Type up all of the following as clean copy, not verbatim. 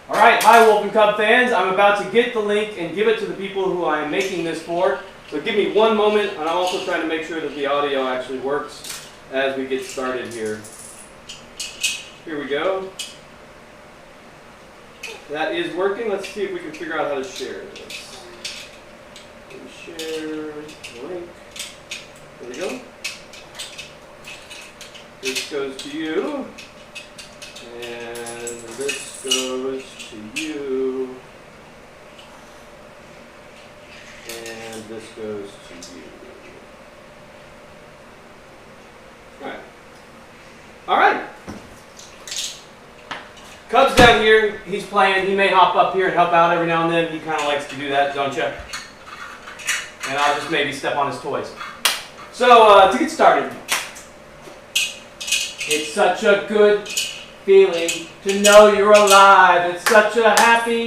All right, hi Wolf and Cub fans. I'm about to get the link and give it to the people who I am making this for. So give me one moment, and I'm also trying to make sure that the audio actually works as we get started here. Here we go. That is working. Let's see if we can figure out how to share this. Share the link. There we go. This goes to you. And this goes to you. And this goes to you. Alright. Alright. Cub's down here. He's playing. He may hop up here and help out every now and then. He kind of likes to do that, don't you? And I'll just maybe step on his toys. So, to get started, it's such a good feeling to know you're alive. It's such a happy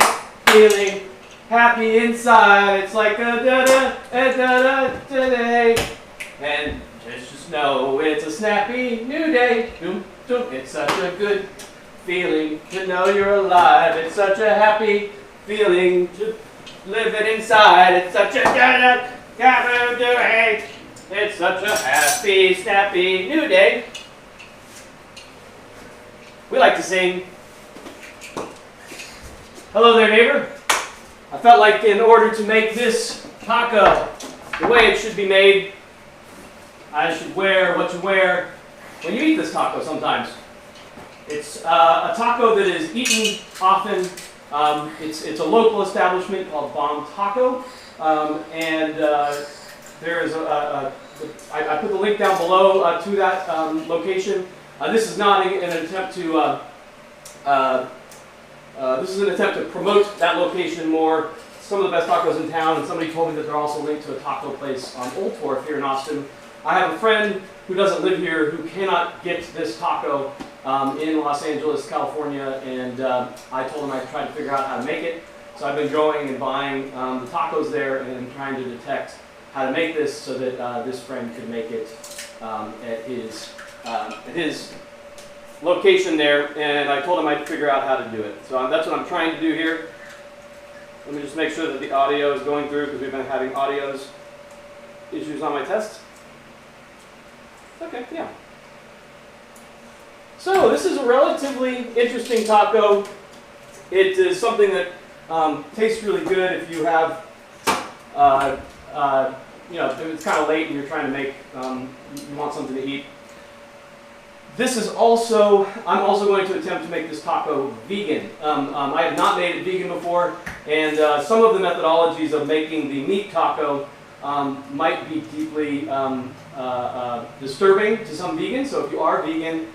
feeling, happy inside. It's like a da-da today. And just know it's a snappy new day. It's such a good feeling to know you're alive. It's such a happy feeling to live it inside. It's such a da-da day. It's such a happy, snappy new day. We like to sing. Hello there, neighbor. I felt like in order to make this taco the way it should be made, I should wear what you wear when you eat this taco sometimes. It's a taco that is eaten often. It's a local establishment called Bomb Taco. There is I put the link down below to that location. This is not an attempt to this is an attempt to promote that location more. Some of the best tacos in town, and somebody told me that they're also linked to a taco place on Old Torf here in Austin. I have a friend who doesn't live here who cannot get this taco in Los Angeles, California, and I told him I'd try to figure out how to make it. So I've been going and buying the tacos there and trying to detect how to make this so that this friend could make it at his location there, and I told him I'd figure out how to do it. So that's what I'm trying to do here. Let me just make sure that the audio is going through because we've been having issues on my test. Okay, yeah. So this is a relatively interesting taco. It is something that tastes really good if you have, if it's kind of late and you're trying to make, you want something to eat. I'm also going to attempt to make this taco vegan. I have not made it vegan before, and some of the methodologies of making the meat taco might be deeply disturbing to some vegans. So if you are vegan,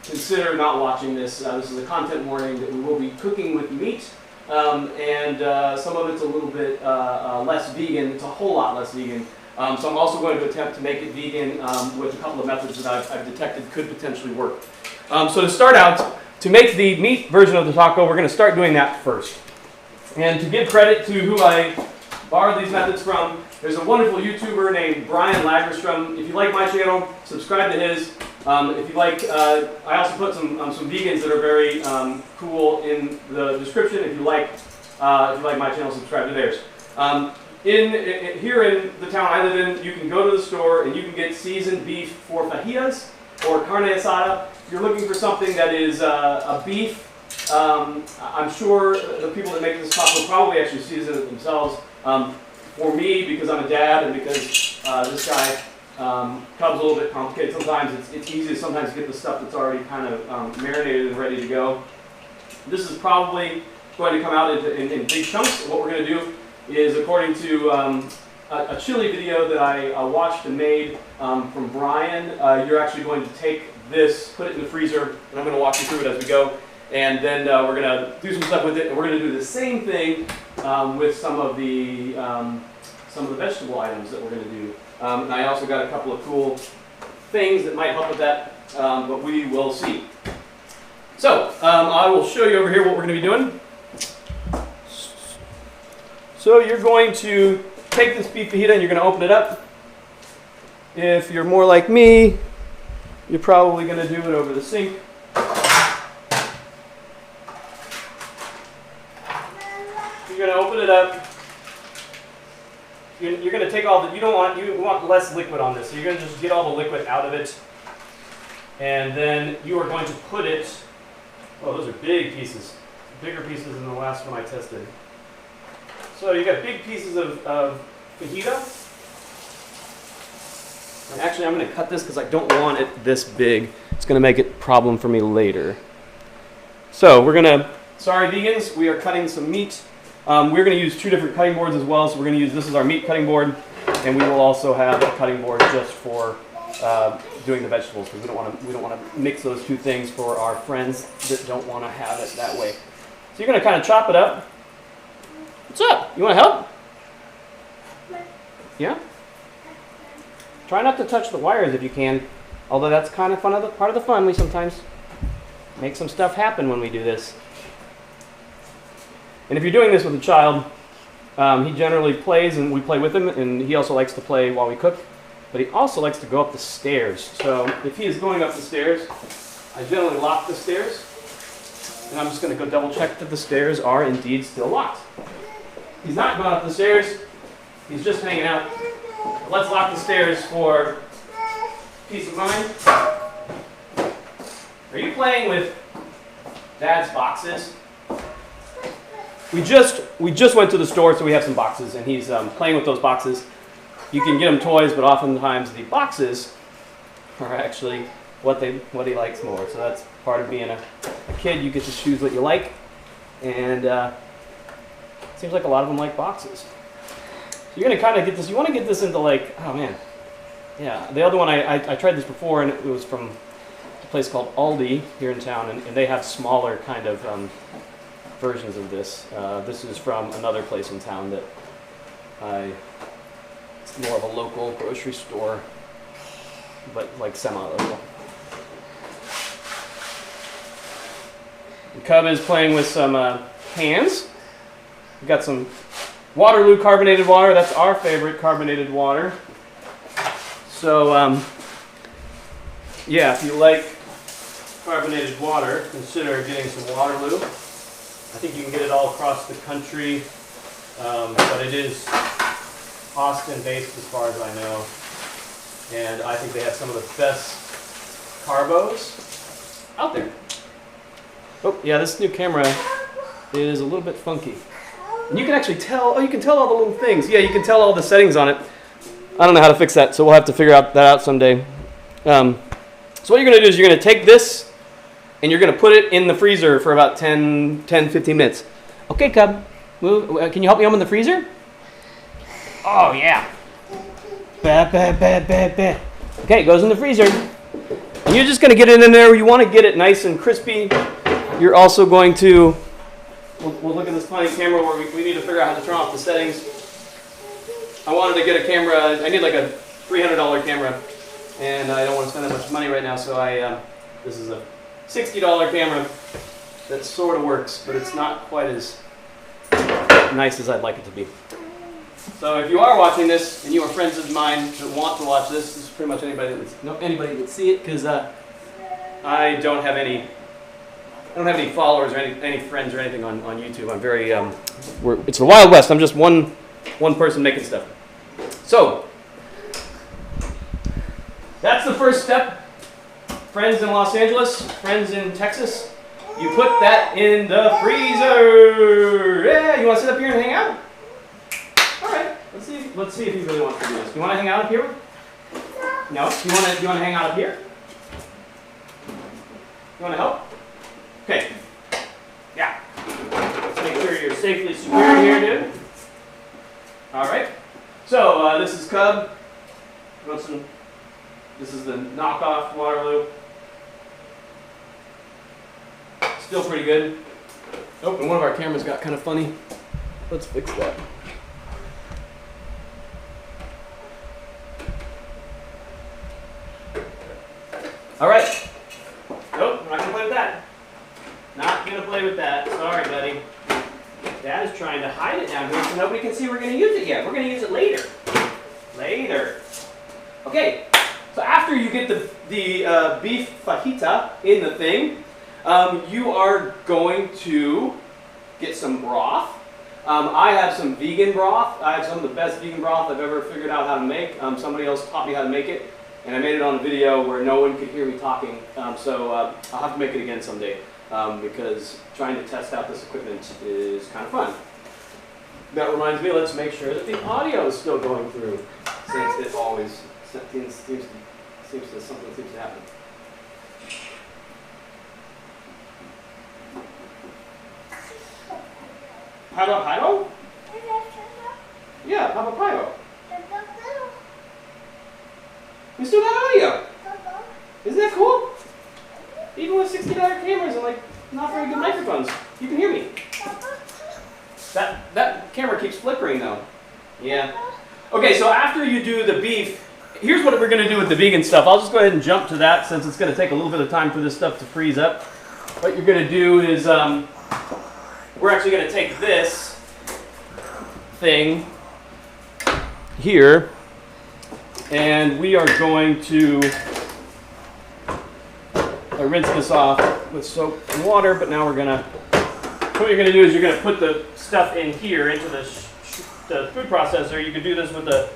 consider not watching this. This is a content warning that we will be cooking with meat, and some of it's a little bit less vegan. It's a whole lot less vegan. So I'm also going to attempt to make it vegan with a couple of methods that I've detected could potentially work. So to start out, to make the meat version of the taco, we're going to start doing that first. And to give credit to who I borrowed these methods from, there's a wonderful YouTuber named Brian Lagerstrom. If you like my channel, subscribe to his. If you like, I also put some vegans that are very cool in the description. If you like my channel, subscribe to theirs. Here in the town I live in, you can go to the store and you can get seasoned beef for fajitas or carne asada. If you're looking for something that is a beef, I'm sure the people that make this taco probably actually season it themselves. For me, because I'm a dad and because this guy, Cub's a little bit complicated sometimes, it's easy to sometimes get the stuff that's already kind of marinated and ready to go. This is probably going to come out in big chunks. What we're going to do is, according to a chili video that I watched and made from Brian, you're actually going to take this, put it in the freezer, and I'm going to walk you through it as we go. And then we're going to do some stuff with it, and we're going to do the same thing with some of the vegetable items that we're going to do. And I also got a couple of cool things that might help with that, but we will see. So I will show you over here what we're going to be doing. So you're going to take this beef fajita and you're going to open it up. If you're more like me, you're probably going to do it over the sink. you're going to open it up. You're going to take all the, you want less liquid on this, so you're going to just get all the liquid out of it. And then you are going to put it, oh, those are big pieces, bigger pieces than the last one I tested. So you got big pieces of fajita. And actually, I'm going to cut this because I don't want it this big. It's going to make it a problem for me later. So we're going to, sorry vegans, we are cutting some meat. We're going to use 2 different cutting boards as well. So we're going to use, this is our meat cutting board, and we will also have a cutting board just for doing the vegetables, because we don't want to mix those 2 things for our friends that don't want to have it that way. So you're going to kind of chop it up. What's up? You want to help? Yeah? Try not to touch the wires if you can, although that's kind of part of the fun. We sometimes make some stuff happen when we do this. And if you're doing this with a child, he generally plays and we play with him, and he also likes to play while we cook, but he also likes to go up the stairs. So if he is going up the stairs, I generally lock the stairs, and I'm just going to go double check that the stairs are indeed still locked. He's not going up the stairs, he's just hanging out. Let's lock the stairs for peace of mind. Are you playing with Dad's boxes? We just went to the store, so we have some boxes, and he's playing with those boxes. You can get him toys, but oftentimes the boxes are actually what he likes more. So that's part of being a kid. You get to choose what you like, and it seems like a lot of them like boxes. So you're going to kind of get this. You want to get this into like, oh man, yeah. The other one I tried this before, and it was from a place called Aldi here in town, and they have smaller kind of versions of this. This is from another place in town that it's more of a local grocery store, but like semi-local. Cub is playing with some hands. We've got some Waterloo carbonated water. That's our favorite carbonated water. So yeah, if you like carbonated water, consider getting some Waterloo. I think you can get it all across the country, but it is Austin-based as far as I know. And I think they have some of the best carbos out there. Oh, yeah, this new camera is a little bit funky. And you can actually tell, you can tell all the little things. Yeah, you can tell all the settings on it. I don't know how to fix that, so we'll have to figure that out someday. So what you're going to do is you're going to take this, and you're going to put it in the freezer for about 10, 15 minutes. Okay, Cub, move. Can you help me open the freezer? Oh, yeah. Okay, it goes in the freezer. And you're just going to get it in there. You want to get it nice and crispy. You're also going to, we'll look at this funny camera where we need to figure out how to turn off the settings. I wanted to get a camera. I need like a $300 camera, and I don't want to spend that much money right now, so this is a $60 camera that sort of works, but it's not quite as nice as I'd like it to be. So if you are watching this and you are friends of mine that want to watch this is pretty much anybody that would see it, because I don't have any followers or any friends or anything on YouTube. I'm very it's the Wild West. I'm just one person making stuff. So that's the first step. Friends in Los Angeles, friends in Texas, you put that in the freezer. Yeah, you want to sit up here and hang out? All right, let's see if he really wants to do this. You want to hang out up here? No? You want to hang out up here? You want to help? Okay. Yeah. Let's make sure you're safely secured here, dude. All right. So this is Cub. This is the knockoff Waterloo. Still pretty good. Oh, and one of our cameras got kind of funny. Let's fix that. All right. Nope, we're not going to play with that. Not going to play with that. Sorry, buddy. Dad is trying to hide it down here so nobody can see we're going to use it yet. We're going to use it later. Later. Okay. So after you get the beef fajita in the thing, you are going to get some broth. I have some vegan broth. I have some of the best vegan broth I've ever figured out how to make. Somebody else taught me how to make it, and I made it on a video where no one could hear me talking. So I'll have to make it again someday because trying to test out this equipment is kind of fun. That reminds me, let's make sure that the audio is still going through, since it always something seems to happen. How about Pyro? Yeah, how about Pyro? We still got audio. Isn't that cool? Even with $60 cameras and like not very good microphones, you can hear me. That camera keeps flickering though. Yeah. Okay, so after you do the beef, here's what we're going to do with the vegan stuff. I'll just go ahead and jump to that since it's going to take a little bit of time for this stuff to freeze up. What you're going to do is we're actually going to take this thing here and we are going to rinse this off with soap and water, but now we're going to, what you're going to do is you're going to put the stuff in here into the food processor. You could do this with a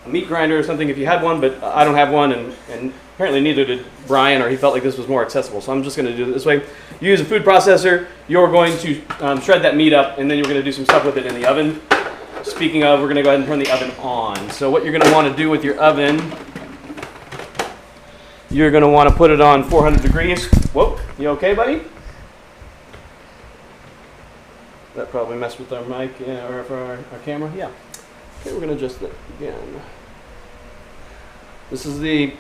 meat grinder or something if you had one, but I don't have one, and apparently neither did Brian, or he felt like this was more accessible. So I'm just going to do it this way. You use a food processor. You're going to shred that meat up, and then you're going to do some stuff with it in the oven. Speaking of, we're going to go ahead and turn the oven on. So what you're going to want to do with your oven, you're going to want to put it on 400 degrees. Whoa, you okay, buddy? That probably messed with our mic, yeah, or for our camera. Yeah. Okay, we're going to adjust that again. This is the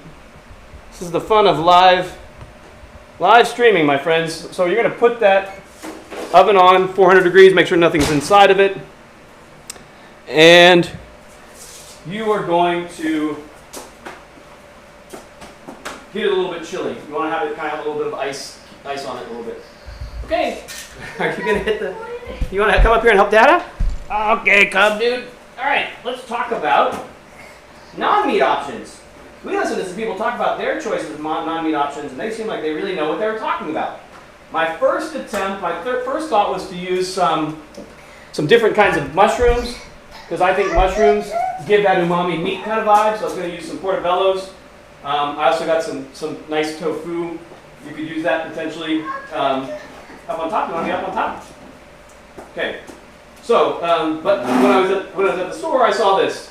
fun of live streaming, my friends. So you're going to put that oven on 400 degrees, make sure nothing's inside of it. And you are going to get it a little bit chilly. You want to have it kind of have a little bit of ice on it a little bit. Okay. Are you going to hit the... You want to come up here and help Dada? Okay, come, dude. All right, let's talk about non-meat options. We listen to some people talk about their choices of non-meat options, and they seem like they really know what they were talking about. My first attempt, first thought was to use some different kinds of mushrooms, because I think mushrooms give that umami meat kind of vibe, so I was going to use some portobellos. I also got some nice tofu. You could use that potentially up on top. You want to be up on top? Okay. So, but when I was at the store, I saw this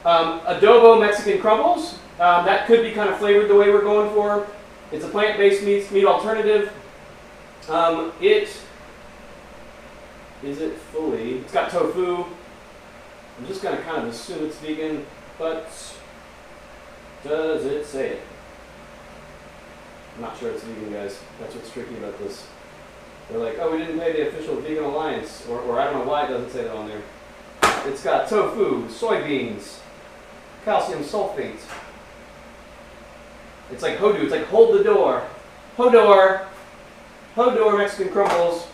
adobo Mexican crumbles. That could be kind of flavored the way we're going for. It's a plant-based meat alternative. It's got tofu. I'm just going to kind of assume it's vegan, but does it say it? I'm not sure it's vegan, guys. That's what's tricky about this. They're like, oh, we didn't pay the official Vegan Alliance, or I don't know why it doesn't say that on there. It's got tofu, soybeans, calcium sulfate. It's like Hodu. It's like hold the door. Hodor Mexican crumbles.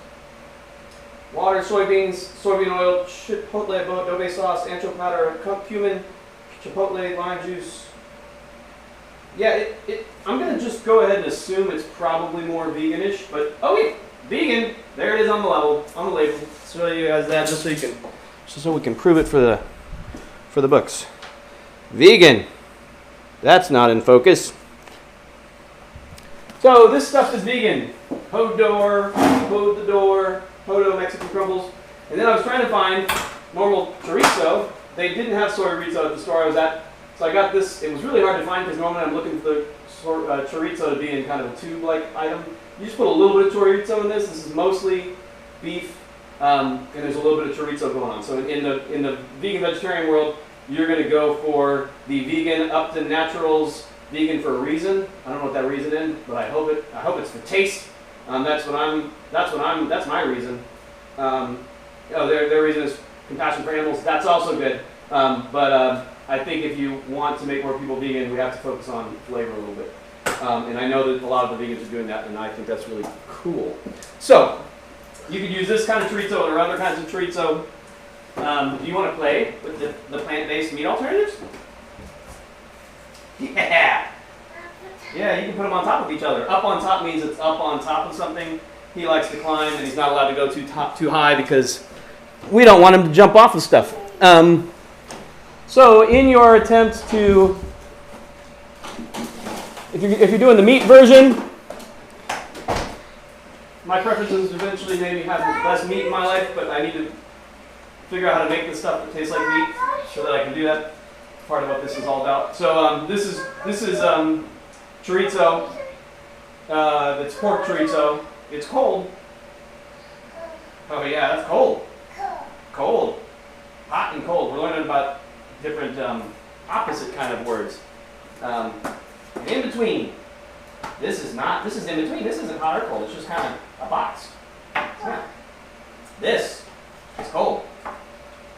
Water, soybeans, soybean oil, chipotle adobe sauce, ancho powder, cumin, chipotle, lime juice. Yeah, I'm going to just go ahead and assume it's probably more veganish, but oh wait, vegan. There it is on the label. Show you guys that just so we can prove it for the books. Vegan. That's not in focus. So this stuff is vegan. Hodor, hold the door, Hodo Mexican crumbles. And then I was trying to find normal chorizo. They didn't have soy chorizo at the store I was at. So I got this. It was really hard to find because normally I'm looking for the chorizo to be in kind of a tube-like item. You just put a little bit of chorizo in this. This is mostly beef, and there's a little bit of chorizo going on. So in the vegan vegetarian world, you're going to go for the vegan up to naturals, vegan for a reason. I don't know what that reason is, but I hope it's for taste. That's my reason. Their reason is compassion for animals. That's also good. But I think if you want to make more people vegan, we have to focus on flavor a little bit. And I know that a lot of the vegans are doing that, and I think that's really cool. So, you could use this kind of chorizo or other kinds of chorizo. Do you want to play with the plant-based meat alternatives? Yeah! Yeah, you can put them on top of each other. Up on top means it's up on top of something. He likes to climb, and he's not allowed to go too high because we don't want them to jump off of stuff. So in your attempt to, if you're doing the meat version, my preference is eventually maybe have less meat in my life, but I need to figure out how to make this stuff that tastes like meat so that I can do that. Part of what this is all about. So this is chorizo. It's pork chorizo. It's cold. Oh yeah, that's cold. Cold. Hot and cold. We're learning about different opposite kind of words. In between. This is in between. This isn't hot or cold. It's just kind of a box. Yeah. This is cold.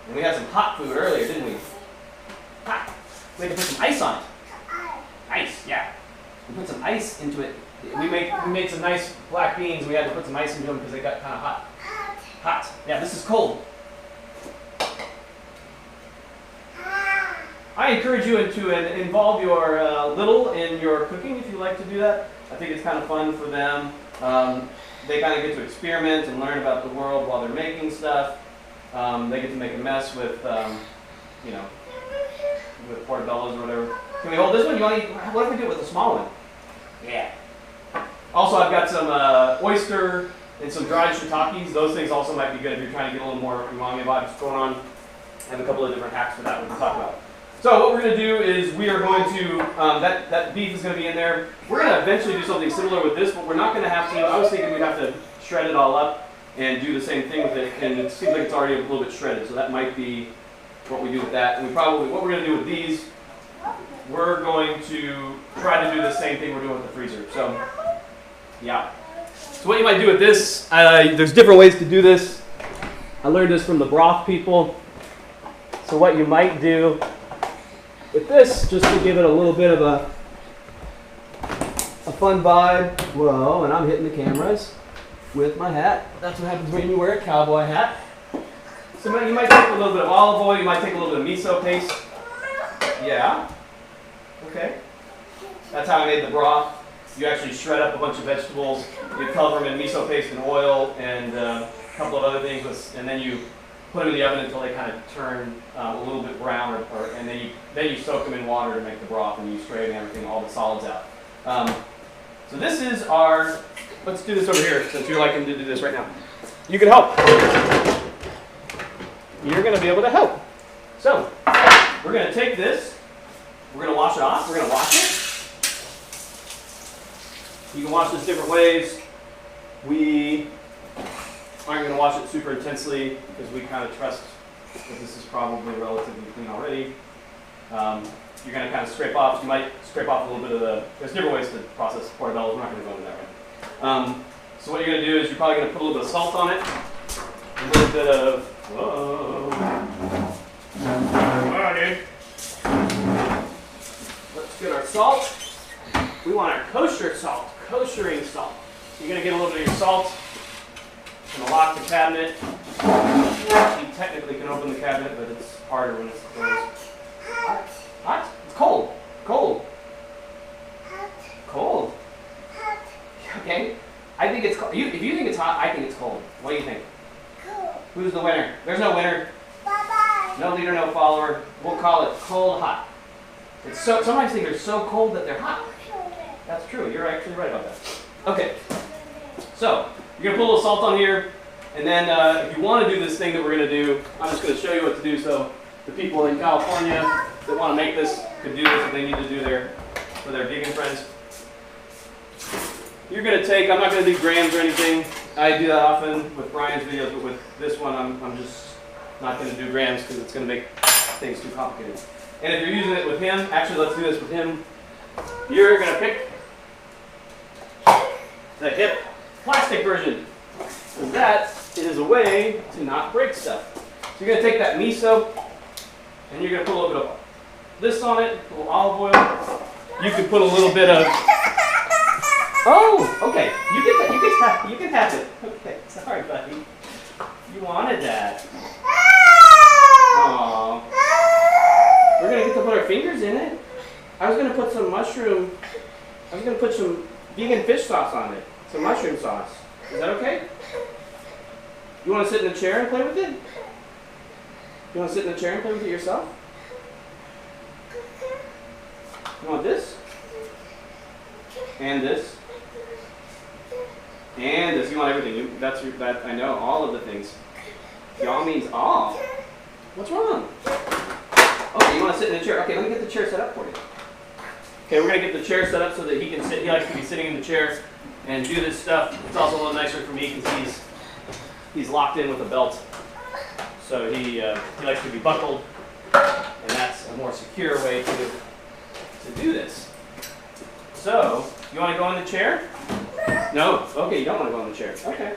And we had some hot food earlier, didn't we? Hot. We had to put some ice on it. Ice, yeah. We put some ice into it. We made some nice black beans. And we had to put some ice into them because they got kind of hot. Hot. Yeah, this is cold. I encourage you to involve your little in your cooking if you like to do that. I think it's kind of fun for them. They kind of get to experiment and learn about the world while they're making stuff. They get to make a mess with, with portobellos or whatever. Can we hold this one? What if we do it with the small one? Yeah. Also, I've got some oyster and some dried shiitakes. Those things also might be good if you're trying to get a little more umami vibes going on. I have a couple of different hacks for that we can talk about. So what we're going to do is we are going to, that beef is going to be in there. We're going to eventually do something similar with this, but we're not going to have to, I was thinking we'd have to shred it all up and do the same thing with it, and it seems like it's already a little bit shredded, so that might be what we do with that. And what we're going to do with these, we're going to try to do the same thing we're doing with the freezer. So, yeah. So what you might do with this, there's different ways to do this. I learned this from the broth people. So what you might do with this, just to give it a little bit of a fun vibe. Whoa, and I'm hitting the cameras with my hat. That's what happens when you wear a cowboy hat. So you might take a little bit of olive oil, you might take a little bit of miso paste. Yeah. Okay. That's how I made the broth. You actually shred up a bunch of vegetables, you cover them in miso paste and oil and a couple of other things, and then you put them in the oven until they kind of turn a little bit brown, and then you soak them in water to make the broth, and you strain everything, all the solids out. So this is our, let's do this over here since you're liking to do this right now. You can help. You're going to be able to help. So we're going to take this, we're going to wash it off, we're going to wash it. You can wash this different ways. We aren't going to wash it super intensely because we kind of trust that this is probably relatively clean already. You're going to kind of scrape off. You might scrape off a little bit of there's different ways to process portobello. We're not going to go into that right. So what you're going to do is you're probably going to put a little bit of salt on it. A little bit of, whoa. All right, dude. Let's get our salt. We want our kosher salt, koshering salt. You're going to get a little bit of your salt. Going to lock the cabinet. You technically can open the cabinet, but it's harder when it's closed. Hot? Hot? It's cold. Cold. Cold. Okay. I think it's cold. If you think it's hot, I think it's cold. What do you think? Cold. Who's the winner? There's no winner. Bye-bye. No leader, no follower. We'll call it cold hot. It's so. Sometimes things are so cold that they're hot. That's true. You're actually right about that. Okay. So you're gonna put a little salt on here, and then if you want to do this thing that we're gonna do, I'm just gonna show you what to do. So the people in California that want to make this could do this if they need to do for their vegan friends. You're going to take, I'm not going to do grams or anything. I do that often with Brian's videos, but with this one I'm just not going to do grams because it's going to make things too complicated. And if you're using it with him, actually let's do this with him. You're going to pick the hip plastic version. And that is a way to not break stuff. So you're going to take that miso and you're going to put a little bit of this on it, a little olive oil. You could put a little bit of, oh, okay. You can have it. Okay, sorry, buddy. You wanted that. Aww. We're gonna get to put our fingers in it. I was gonna put some vegan fish sauce on it. Some mushroom sauce. Is that okay? You wanna sit in a chair and play with it? You want to sit in the chair and play with it yourself? You want this? And this? And this. You want everything. That I know, all of the things. Y'all means all. What's wrong? Okay, you want to sit in the chair? Okay, let me get the chair set up for you. Okay, we're going to get the chair set up so that he can sit. He likes to be sitting in the chair and do this stuff. It's also a little nicer for me because he's locked in with a belt. So he likes to be buckled, and that's a more secure way to do this. So, you want to go in the chair? No? Okay, you don't want to go in the chair. Okay.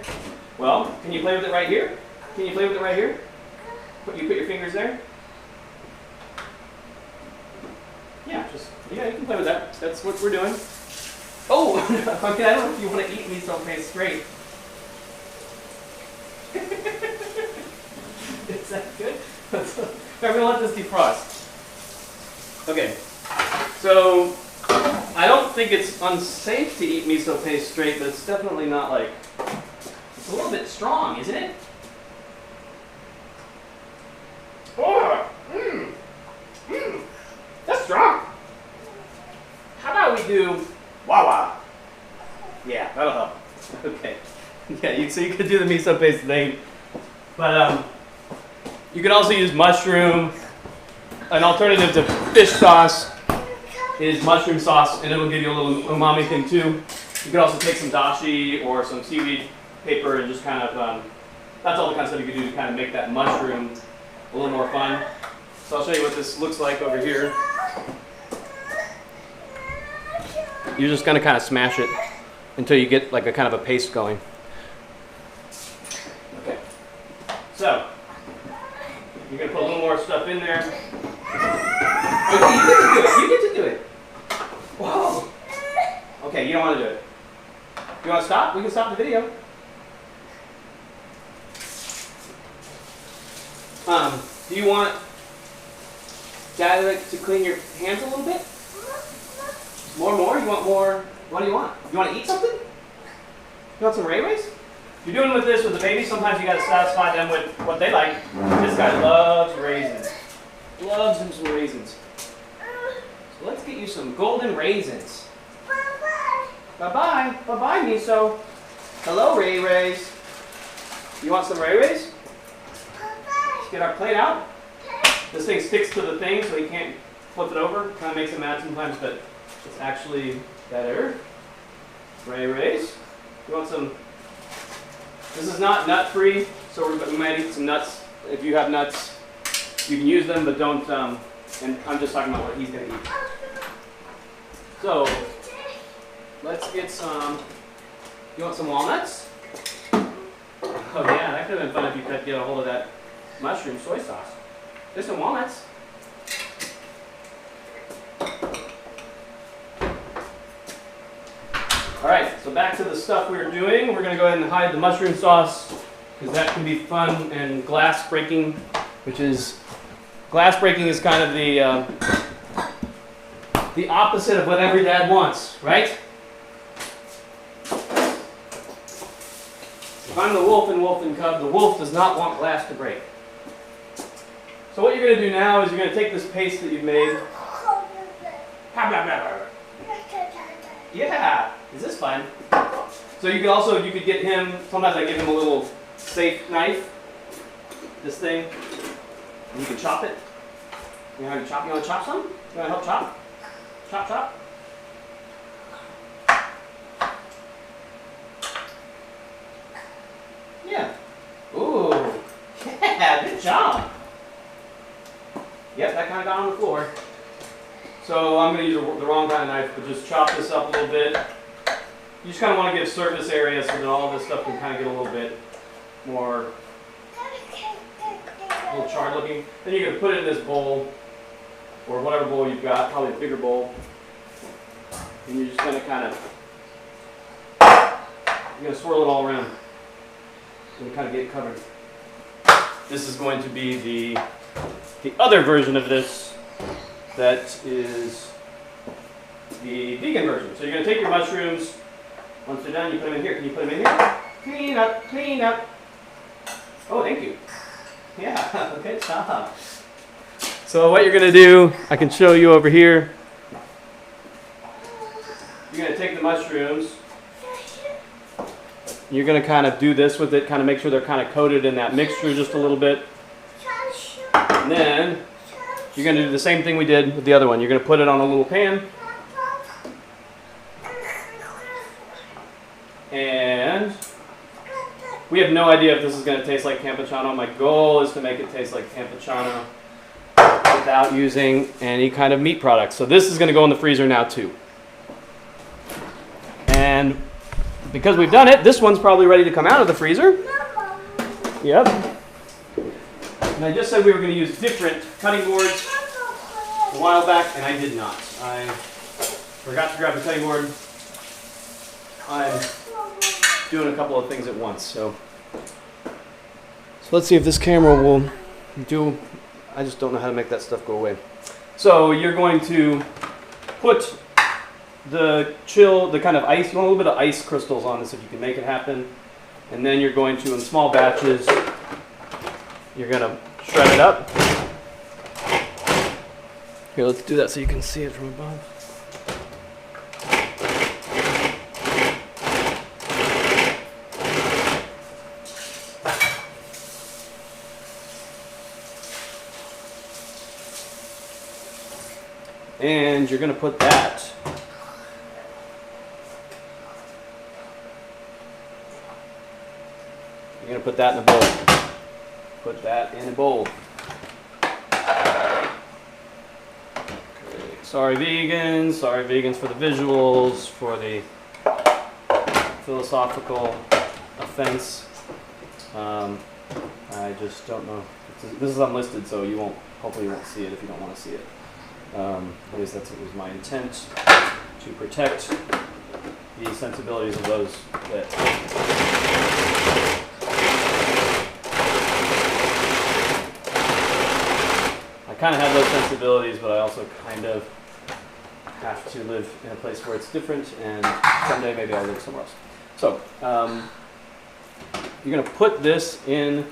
Well, can you play with it right here? Can you play with it right here? You put your fingers there? Yeah, you can play with that. That's what we're doing. Oh! Okay, I don't know if you want to eat me someplace straight. Is that good? I'm going to let this defrost. Okay. So, I don't think it's unsafe to eat miso paste straight, but it's definitely not like... It's a little bit strong, isn't it? Oh! That's strong! How about we do Wawa? Yeah, that'll help. Okay. Yeah, so you could do the miso paste thing. But you can also use mushroom. An alternative to fish sauce is mushroom sauce, and it'll give you a little umami thing too. You could also take some dashi or some seaweed paper and just kind of, that's all the kind of stuff you can do to kind of make that mushroom a little more fun. So I'll show you what this looks like over here. You're just going to kind of smash it until you get like a kind of a paste going. Okay. So, you're going to put a little more stuff in there. Okay, you get to do it. You get to do it. Whoa. Okay, you don't want to do it. You want to stop? We can stop the video. Do you want Dad to clean your hands a little bit? More? You want more? What do you want? You want to eat something? You want some Ray-Rays? You're doing with this with the baby, sometimes you got to satisfy them with what they like. This guy loves raisins. Loves him some raisins. So let's get you some golden raisins. Bye-bye. Bye-bye. Bye-bye, Miso. Hello, Ray-Rays. You want some Ray-Rays? Let's get our plate out. This thing sticks to the thing, so you can't flip it over. Kind of makes it mad sometimes, but it's actually better. Ray-Rays. You want some? This is not nut-free, so we might eat some nuts. If you have nuts, you can use them, but don't, and I'm just talking about what he's going to eat. So, let's get some, you want some walnuts? Oh yeah, that could have been fun if you could get a hold of that mushroom soy sauce. There's some walnuts. Alright, so back to the stuff we were doing. We're going to go ahead and hide the mushroom sauce because that can be fun, and glass breaking, which is, glass breaking is kind of the opposite of what every dad wants, right? If I'm the wolf in Wolf and Cub, the wolf does not want glass to break. So what you're going to do now is you're going to take this paste that you've made. Yeah, is this fun? So you could get him, sometimes I give him a little safe knife, this thing, and you can chop it. You know how you chop? You want to chop some? You want to help chop? Chop, chop. Yeah. Ooh. Yeah, good job. Yep, that kind of got on the floor. So I'm going to use the wrong kind of knife, but just chop this up a little bit. You just kind of want to give surface area so that all this stuff can kind of get a little bit more, a little charred looking. Then you're going to put it in this bowl, or whatever bowl you've got, probably a bigger bowl. And you're just going to kind of, you're going to swirl it all around. And kind of get it covered. This is going to be the other version of this that is the vegan version. So you're going to take your mushrooms. Once they're done, you put them in here. Can you put them in here? Clean up, clean up. Oh, thank you. Yeah, good job. So what you're gonna do, I can show you over here. You're gonna take the mushrooms. You're gonna kind of do this with it, kind of make sure they're kind of coated in that mixture just a little bit. And then you're gonna do the same thing we did with the other one. You're gonna put it on a little pan. And we have no idea if this is gonna taste like Campechano. My goal is to make it taste like Campechano without using any kind of meat products. So this is gonna go in the freezer now too. And because we've done it, this one's probably ready to come out of the freezer. Yep. And I just said we were going to use different cutting boards a while back, and I did not. I forgot to grab the cutting board. I'm doing a couple of things at once. So let's see if this camera will do. I just don't know how to make that stuff go away. So you're going to put the kind of ice, you want a little bit of ice crystals on this if you can make it happen. And then you're going to, in small batches, you're going to shred it up. Here, let's do that so you can see it from above. And you're going to put that You're going to put that in a bowl. Put that in a bowl. Okay. Sorry vegans for the visuals, for the philosophical offense. I just don't know. This is unlisted, so hopefully you won't see it if you don't want to see it. At least that was my intent, to protect the sensibilities of those that I kind of have those sensibilities, but I also kind of have to live in a place where it's different, and someday maybe I'll live somewhere else. So, you're going to put this in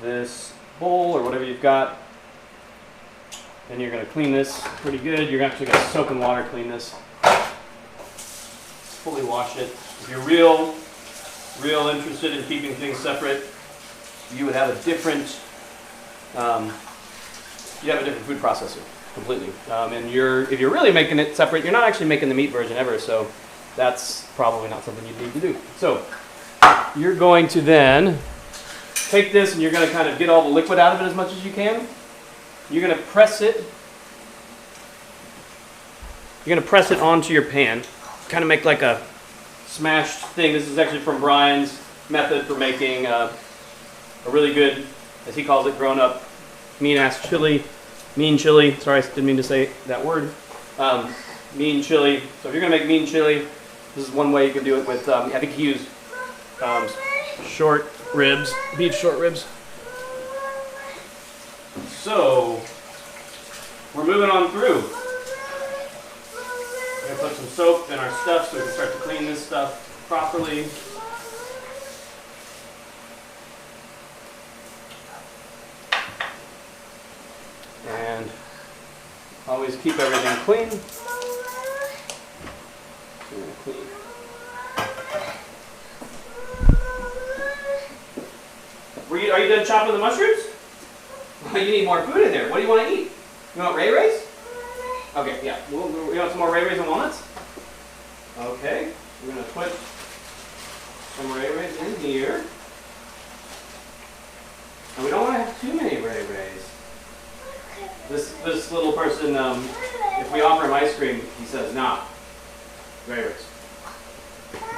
this bowl or whatever you've got, and you're going to clean this pretty good. You're actually going to soak in water, clean this, fully wash it. If you're real interested in keeping things separate, you would have a different food processor completely. And if you're really making it separate, you're not actually making the meat version ever, so that's probably not something you need to do. So you're going to then take this and you're going to kind of get all the liquid out of it as much as you can. You're going to press it. You're going to press it onto your pan. Kind of make like a smashed thing. This is actually from Brian's method for making a really good, as he calls it, grown-up mean chili. Sorry, I didn't mean to say that word. Mean chili. So if you're going to make mean chili, this is one way you can do it with, I think you use short ribs, beef short ribs. So, we're moving on through. We're going to put some soap in our stuff so we can start to clean this stuff properly. And always keep everything clean. So we're going to clean. Are you done chopping the mushrooms? You need more food in there. What do you want to eat? You want Ray Rays? Okay, yeah. You want some more Ray Rays and walnuts? Okay. We're going to put some Ray Rays in here. And we don't want to have too many Ray Rays. This little person, if we offer him ice cream, he says, nah, Ray Rays.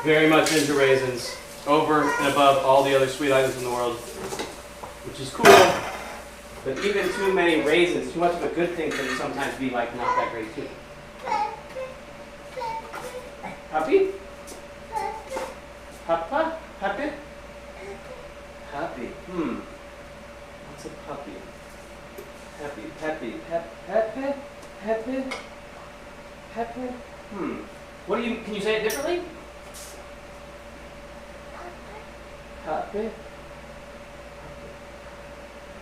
Very much into raisins, over and above all the other sweet items in the world, which is cool. But even too many raisins, too much of a good thing can sometimes be like not that great too. Happy? Papa? Happy? Happy. What's a puppy? Happy, happy, happy, happy, happy. Can you say it differently? Happy.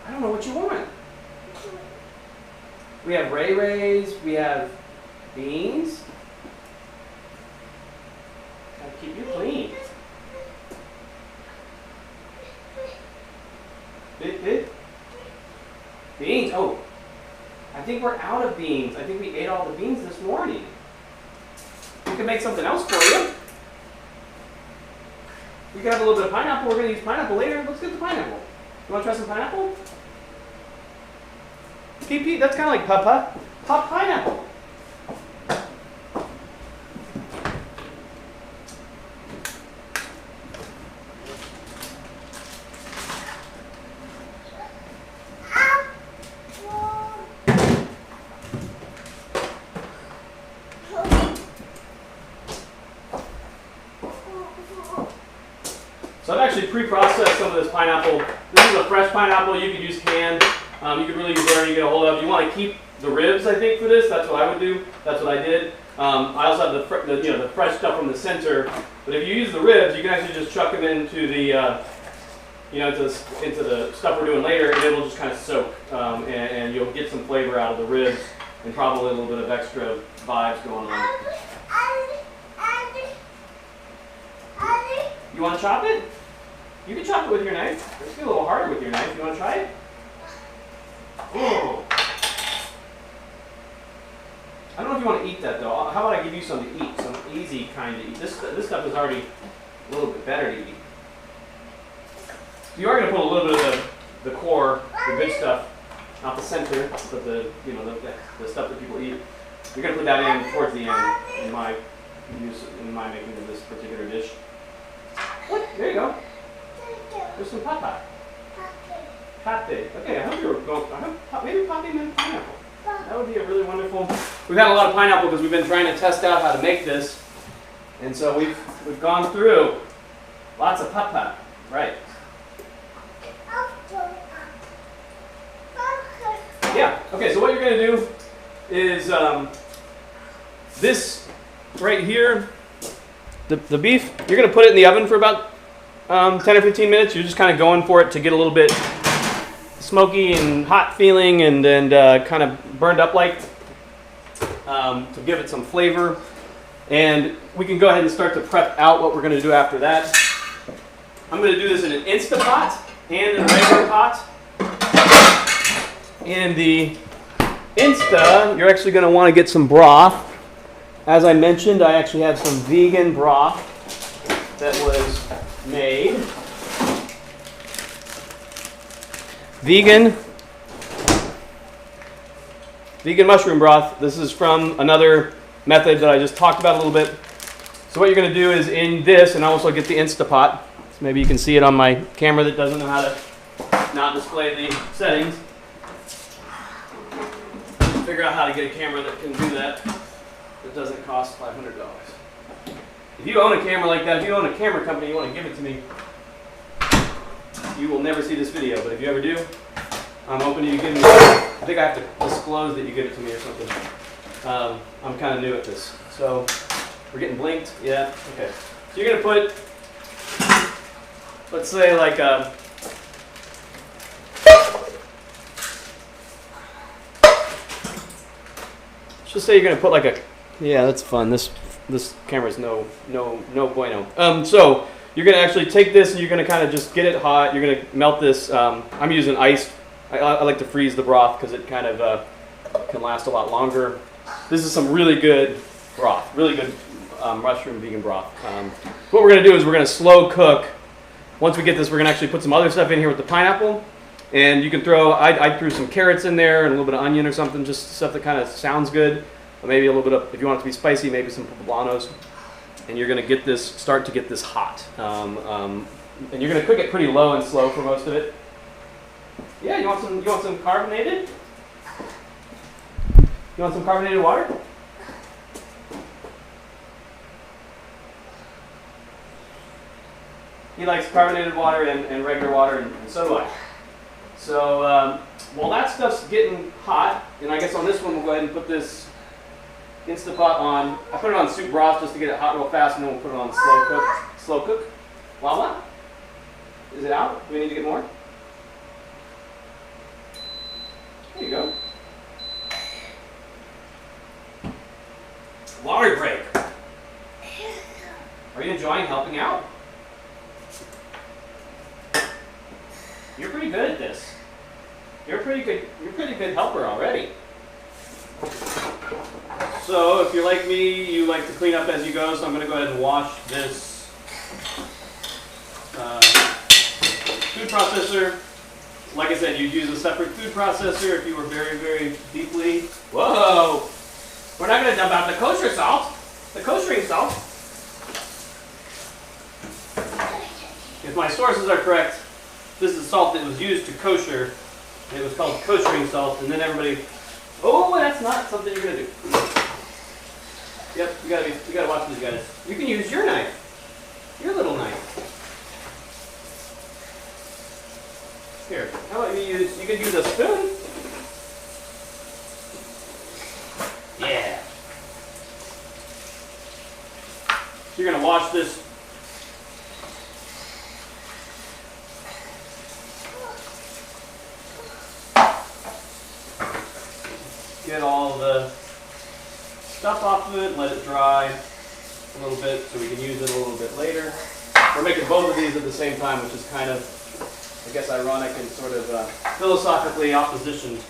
I don't know what you want. We have Ray Rays, we have beans. Gotta keep you clean. Beans, oh. I think we're out of beans. I think we ate all the beans this morning. We can make something else for you. We can have a little bit of pineapple. We're going to use pineapple later. Let's get the pineapple. You want to try some pineapple? Pee, that's kind of like Papa. Pop pineapple. So I've actually pre-processed some of this pineapple. This is a fresh pineapple. You could use canned. You could really use whatever you get a hold of. You want to keep the ribs, I think, for this. That's what I would do. That's what I did. I also have the fresh stuff from the center. But if you use the ribs, you can actually just chuck them into the into the stuff we're doing later, and it'll just kind of soak, and you'll get some flavor out of the ribs, and probably a little bit of extra vibes going on. You want to chop it? You can chop it with your knife. It's a little harder with your knife. You want to try it? Oh. I don't know if you want to eat that though. How about I give you some to eat? Some easy kind to eat. This stuff is already a little bit better to eat. You are going to put a little bit of the core, the good stuff, not the center, but the stuff that people eat. You're going to put that in towards the end in my making of this particular dish. What? There you go. There's some papa. Pate. Okay, I hope you were going. Maybe pate meant pineapple. That would be a really wonderful. We've had a lot of pineapple because we've been trying to test out how to make this, and so we've gone through lots of papa. Right. Yeah. Okay. So what you're going to do is this right here. The beef, you're going to put it in the oven for about 10 or 15 minutes. You're just kind of going for it to get a little bit smoky and hot feeling and kind of burned up like to give it some flavor. And we can go ahead and start to prep out what we're going to do after that. I'm going to do this in an Instapot and in a regular pot. In the Insta, you're actually going to want to get some broth. As I mentioned, I actually have some vegan broth that was made. Vegan mushroom broth. This is from another method that I just talked about a little bit. So what you're going to do is in this, and I also get the Instapot. So maybe you can see it on my camera that doesn't know how to not display the settings. Figure out how to get a camera that can do that. It doesn't cost $500. If you own a camera like that, if you own a camera company, you want to give it to me, you will never see this video. But if you ever do, I'm hoping you give me. I think I have to disclose that you give it to me or something. I'm kind of new at this, so we're getting blinked. Yeah. Okay. So you're gonna put, let's say like a. Let's just say you're gonna put like a. Yeah, that's fun. This camera's no bueno. So you're gonna actually take this and you're gonna kind of just get it hot. You're gonna melt this. I'm using ice. I like to freeze the broth because it kind of can last a lot longer. This is some really good broth, really good mushroom vegan broth. What we're gonna do is we're gonna slow cook. Once we get this, we're gonna actually put some other stuff in here with the pineapple. And you can throw, I threw some carrots in there and a little bit of onion or something, just stuff that kind of sounds good. Maybe a little bit of, if you want it to be spicy, maybe some poblanos. And you're going to start to get this hot. And you're going to cook it pretty low and slow for most of it. Yeah, you want some carbonated? You want some carbonated water? He likes carbonated water and regular water, and so do I. So while that stuff's getting hot, and I guess on this one we'll go ahead and put this Instapot on. I put it on soup broth just to get it hot real fast, and then we'll put it on slow cook. Voila. Is it out? Do we need to get more? Really enjoying helping out? You're pretty good at this. You're a pretty good helper already. So if you're like me, you like to clean up as you go, so I'm going to go ahead and wash this food processor. Like I said, you'd use a separate food processor if you were very, very deeply. Whoa! We're not going to dump out the kosher salt, the koshering salt. If my sources are correct, this is salt that was used to kosher. It was called koshering salt, and then everybody, oh, that's not something you're gonna do. Yep, you gotta watch these guys. You can use your knife, your little knife. Here, how about you can use a spoon. Yeah. So you're gonna wash this. Get all the stuff off of it, let it dry a little bit so we can use it a little bit later. We're making both of these at the same time, which is kind of, I guess, ironic and sort of philosophically opposition.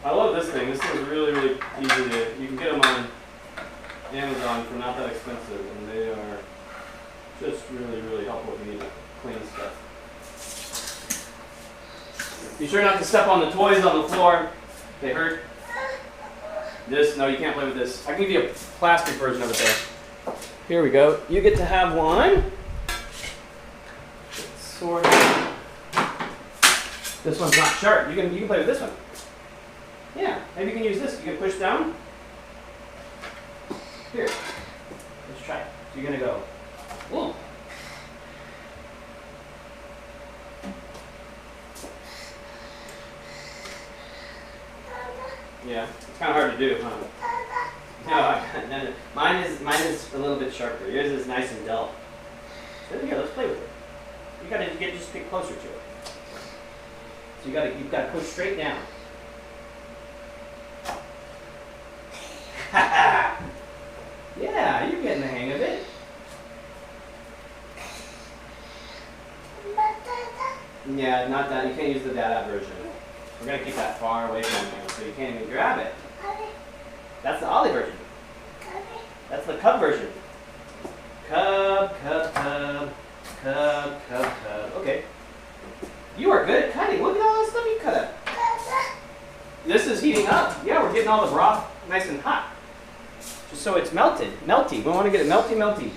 I love this thing. This thing's really, really easy to, you can get them on Amazon for not that expensive, and they are just really, really helpful if you need to clean stuff. Be sure not to step on the toys on the floor. They hurt. This, no, you can't play with this. I can give you a plastic version of it though. Here we go. You get to have one. Sort of. This one's not sharp. You can play with this one. Yeah, maybe you can use this. You can push down. Here. Let's try it. So you're gonna go. Ooh. Yeah, it's kind of hard to do, huh? No, mine is a little bit sharper. Yours is nice and dull. So here, let's play with it. You gotta just get closer to it. So you've got to push straight down. Yeah, you're getting the hang of it. Yeah, not that. You can't use the Dada version. We're going to keep that far away from you so you can't even grab it. That's the Ollie version. That's the Cub version. Cub. Okay. You are good at cutting. Look at all this stuff you cut up. This is heating up. Yeah, we're getting all the broth nice and hot. Just so it's melty. We want to get it melty.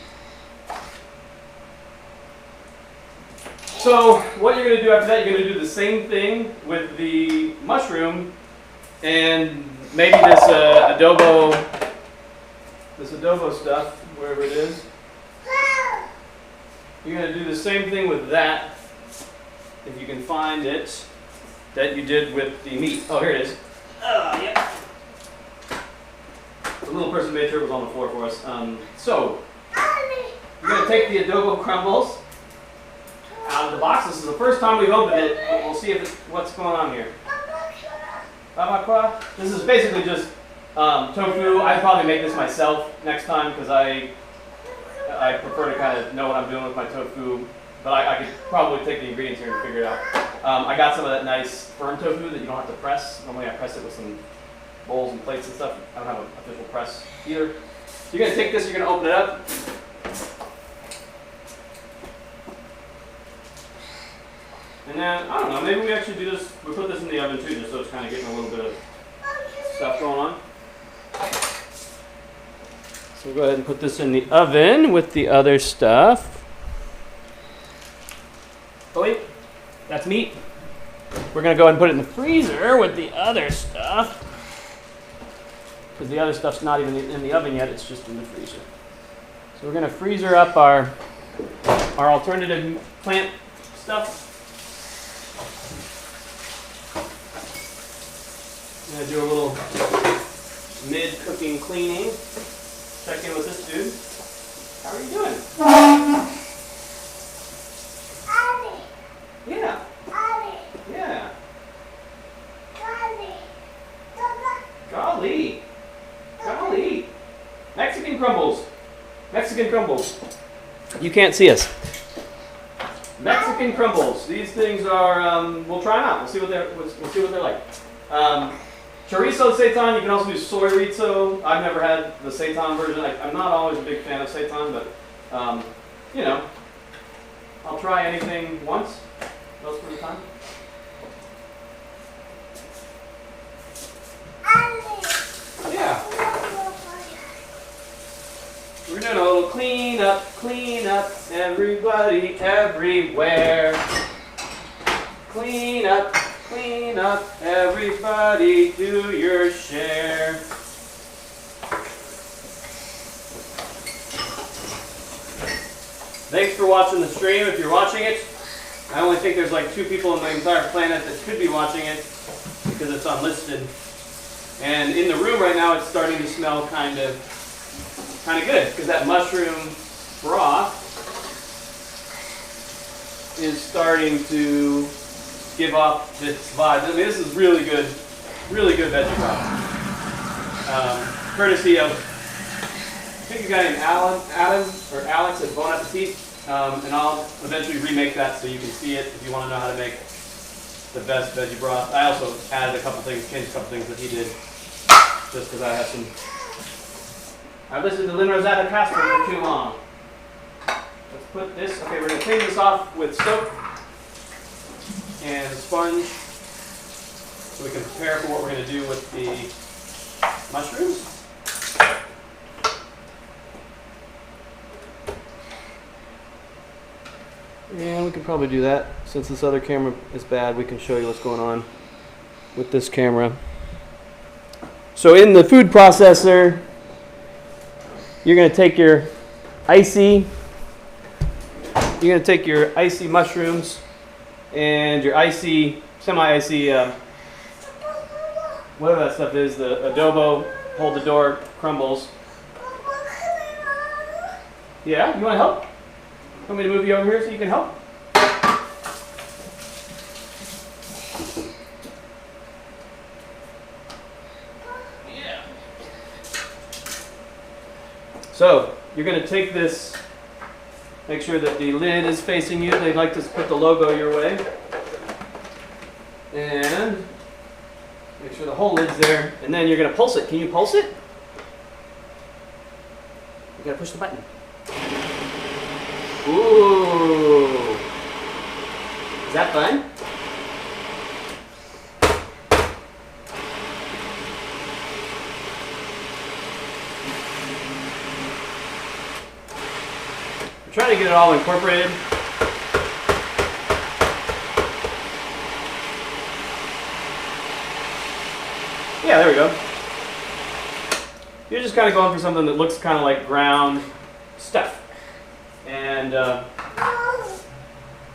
So what you're going to do after that, you're going to do the same thing with the mushroom and maybe this adobo stuff, wherever it is. You're going to do the same thing with that, if you can find it, that you did with the meat. Oh, here it is. Yeah. The little person made sure it was on the floor for us. So, you're going to take the adobo crumbles out of the box. This is the first time we've opened it. We'll see what's going on here. This is basically just tofu. I'd probably make this myself next time because I prefer to kind of know what I'm doing with my tofu. But I could probably take the ingredients here and figure it out. I got some of that nice firm tofu that you don't have to press. Normally I press it with some bowls and plates and stuff. I don't have an official press either. So you're going to take this, you're going to open it up. And then, I don't know, maybe we actually do this, we put this in the oven too, just so it's kind of getting a little bit of stuff going on. So we'll go ahead and put this in the oven with the other stuff. Oh wait, that's meat. We're going to go ahead and put it in the freezer with the other stuff. Because the other stuff's not even in the oven yet, it's just in the freezer. So we're going to freezer up our alternative plant stuff. I'm going to do a little mid-cooking cleaning. Check in with this dude. How are you doing? Yeah. Yeah. Mexican crumbles. Mexican crumbles. You can't see us. Mexican crumbles. These things are. We'll try them out. We'll see what they're like. Chorizo seitan. You can also do soy rizo. I've never had the seitan version. I'm not always a big fan of seitan, but you know, I'll try anything once. Most of the time. Yeah. We're doing a little clean up, everybody, everywhere. Clean up, everybody, do your share. Thanks for watching the stream. If you're watching it, I only think there's like 2 people on the entire planet that could be watching it because it's unlisted. And in the room right now, it's starting to smell kind of good because that mushroom broth is starting to give off this vibe. I mean, this is really good veggie broth. Courtesy of, I think a guy named Alex at Bon Appetit, and I'll eventually remake that so you can see it if you want to know how to make the best veggie broth. I also added a couple things, changed a couple things that he did, just because I have some. I've listened to Lynn Rosetta Castro for too long. Let's put this. Okay, we're going to clean this off with soap and a sponge, so we can prepare for what we're going to do with the mushrooms. And we can probably do that. Since this other camera is bad, we can show you what's going on with this camera. So in the food processor, you're going to take your icy mushrooms and your icy, semi-icy, whatever that stuff is, the adobo, hold the door, crumbles. Yeah, you want to help? Want me to move you over here so you can help? Yeah. So, you're going to take this, make sure that the lid is facing you. They like to put the logo your way. And make sure the whole lid's there. And then you're going to pulse it. Can you pulse it? You got to push the button. Ooh. Is that fun? I'm trying to get it all incorporated. Yeah, there we go. You're just kind of going for something that looks kind of like ground stuff. And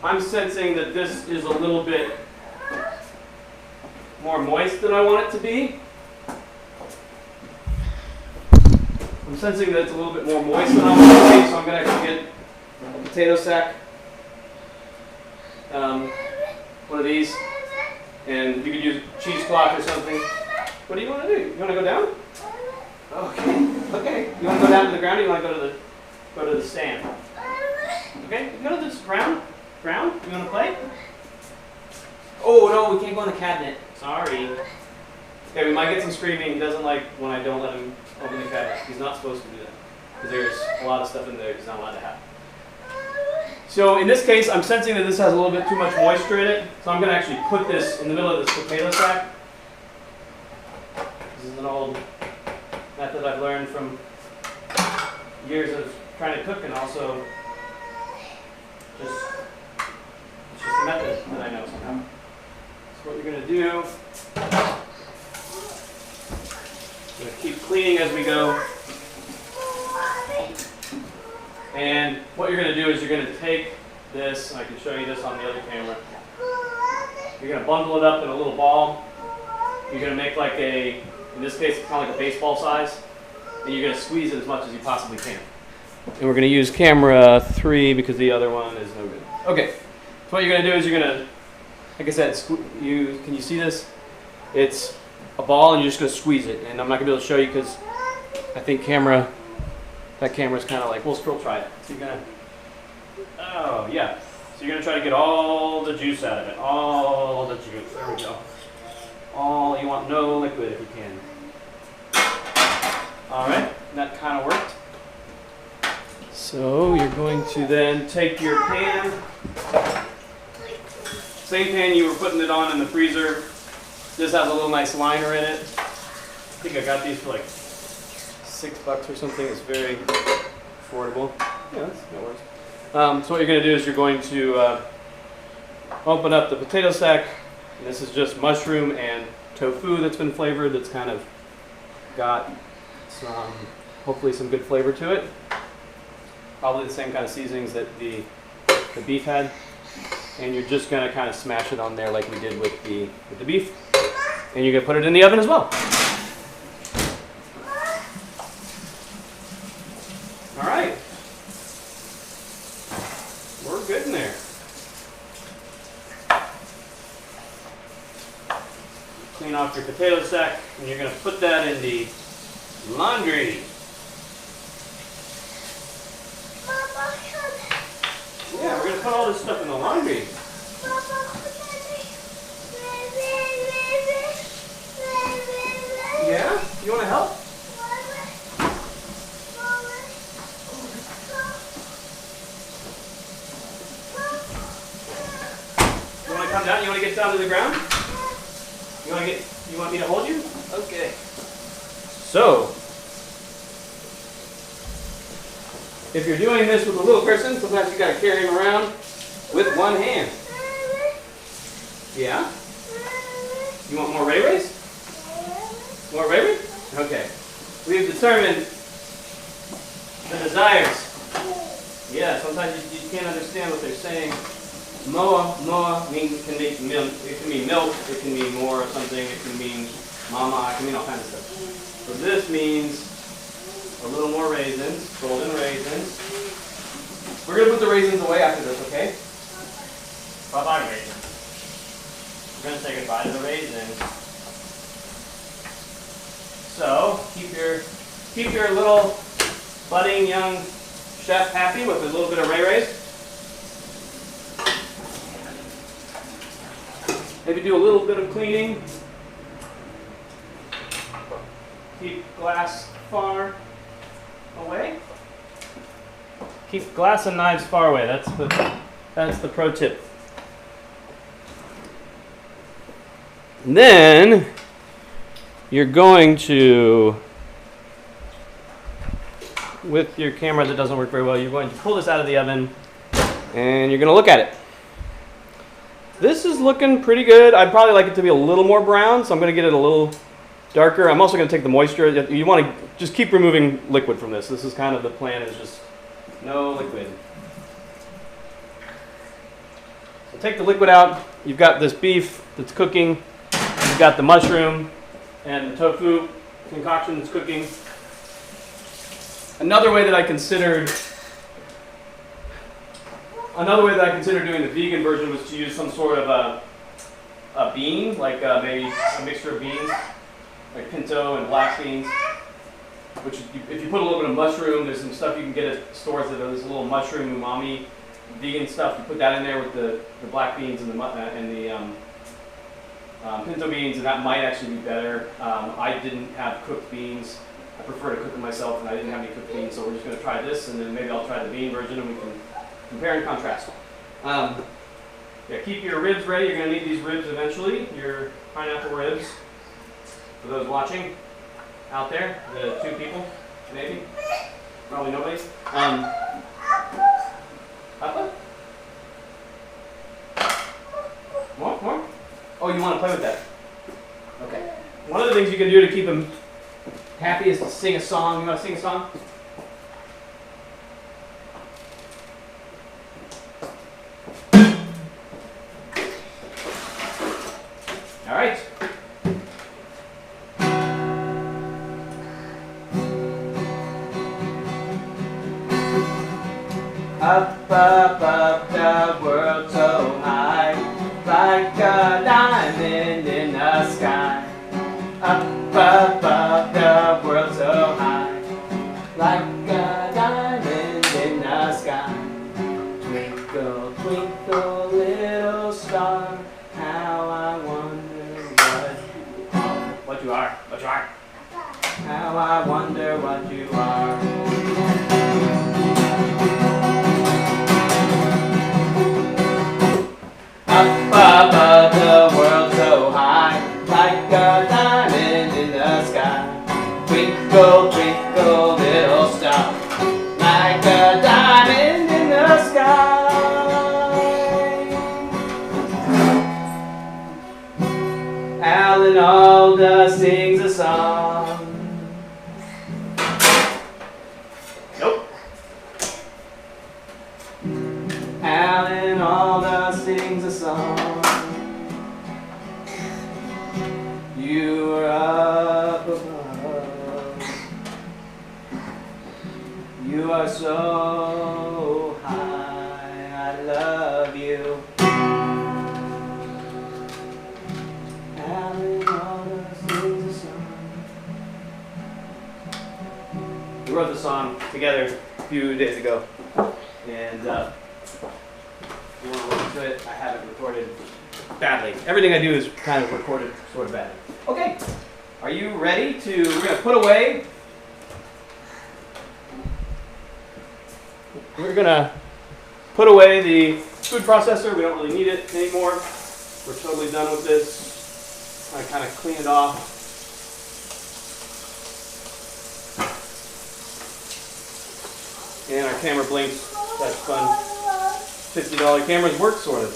I'm sensing that this is a little bit more moist than I want it to be. I'm sensing that it's a little bit more moist than I want it to be, so I'm going to actually get a potato sack, one of these, and you could use a cheesecloth or something. What do you want to do? You want to go down? Okay. Okay. You want to go down to the ground, or you want to go to the stand? Okay, you go to this ground. You want to play? Oh no, we can't go in the cabinet. Sorry. Okay, we might get some screaming. He doesn't like when I don't let him open the cabinet. He's not supposed to do that because there's a lot of stuff in there he's not allowed to have. So in this case, I'm sensing that this has a little bit too much moisture in it. So I'm going to actually put this in the middle of this potato sack. This is an old method I've learned from years of trying to cook, and also it's just a method that I know somehow. So what you're going to do, you're going to keep cleaning as we go. And what you're going to do is you're going to take this, and I can show you this on the other camera. You're going to bundle it up in a little ball. You're going to make like a, in this case, it's kind of like a baseball size. And you're going to squeeze it as much as you possibly can. And we're going to use camera 3 because the other one is no good. Okay, so what you're going to do is you're going to, like I said, can you see this? It's a ball and you're just going to squeeze it. And I'm not going to be able to show you because I think camera That camera's kind of like, we'll try it. So you're gonna, oh yeah. So you're gonna try to get all the juice out of it. All the juice, there we go. All, you want no liquid if you can. All right, that kind of worked. So you're going to then take your pan, same pan you were putting it on in the freezer. This has a little nice liner in it. I think I got these for like $6 or something. It's very affordable. Yeah, that works. So what you're going to do is you're going to open up the potato sack. And this is just mushroom and tofu that's been flavored. That's kind of got some, hopefully some good flavor to it. Probably the same kind of seasonings that the beef had. And you're just going to kind of smash it on there like we did with the beef. And you're going to put it in the oven as well. All right. We're good in there. Clean off your potato sack, and you're going to put that in the laundry. Yeah, we're going to put all this stuff in the laundry. Yeah? You want to help? You want to come down? You want to get down to the ground? You want me to hold you? Okay. So, if you're doing this with a little person, sometimes you got to carry him around with one hand. Yeah? You want more Ray Rays? More Ray Rays? Okay. We've determined the desires. Yeah, sometimes you can't understand what they're saying. Moa means can mean milk. It can mean milk. It can mean more or something. It can mean mama. It can mean all kinds of stuff. So this means a little more raisins, golden raisins. We're gonna put the raisins away after this, okay? Bye bye raisins. We're gonna say goodbye to the raisins. So keep your little budding young chef happy with a little bit of Ray Rays. Maybe do a little bit of cleaning. Keep glass far away. Keep glass and knives far away. That's the pro tip. And then you're going to, with your camera that doesn't work very well, you're going to pull this out of the oven and you're going to look at it. This is looking pretty good. I'd probably like it to be a little more brown, so I'm going to get it a little darker. I'm also going to take the moisture. You want to just keep removing liquid from this. This is kind of the plan, is just no liquid. So take the liquid out. You've got this beef that's cooking. You've got the mushroom and the tofu concoction that's cooking. Another way that I considered doing the vegan version was to use some sort of a bean, like maybe a mixture of beans, like pinto and black beans. Which, if you put a little bit of mushroom, there's some stuff you can get at stores that is a little mushroom umami vegan stuff. You put that in there with the black beans and the pinto beans, and that might actually be better. I didn't have cooked beans. I prefer to cook them myself, and I didn't have any cooked beans, so we're just going to try this, and then maybe I'll try the bean version, and we can compare and contrast. Yeah, keep your ribs ready. You're going to need these ribs eventually, your pineapple ribs. For those watching out there, the 2 people, maybe, probably nobody. Papa? More? Oh, you want to play with that? Okay. One of the things you can do to keep him happy is to sing a song. You want to sing a song? All right. Up, up, up, the world so high, like a diamond in the sky. Up, up, up, the world so high, like a diamond. what you are. What you are. How I wonder what you are. Up above the world so high, like a diamond in the sky. Twinkle, twinkle, little star, like a diamond in the sky. Alan Alda sings a song. Nope. Alan Alda sings a song. You are up above. You are so high. I love you. Alan Alda sings a song. We wrote the song together a few days ago, and if you want to listen to it, I have it recorded badly. Everything I do is kind of recorded sort of badly. Okay, are you ready to, we're going to put away, the food processor. We don't really need it anymore. We're totally done with this. I kind of clean it off. And our camera blinks. That's fun. $50 cameras work sort of,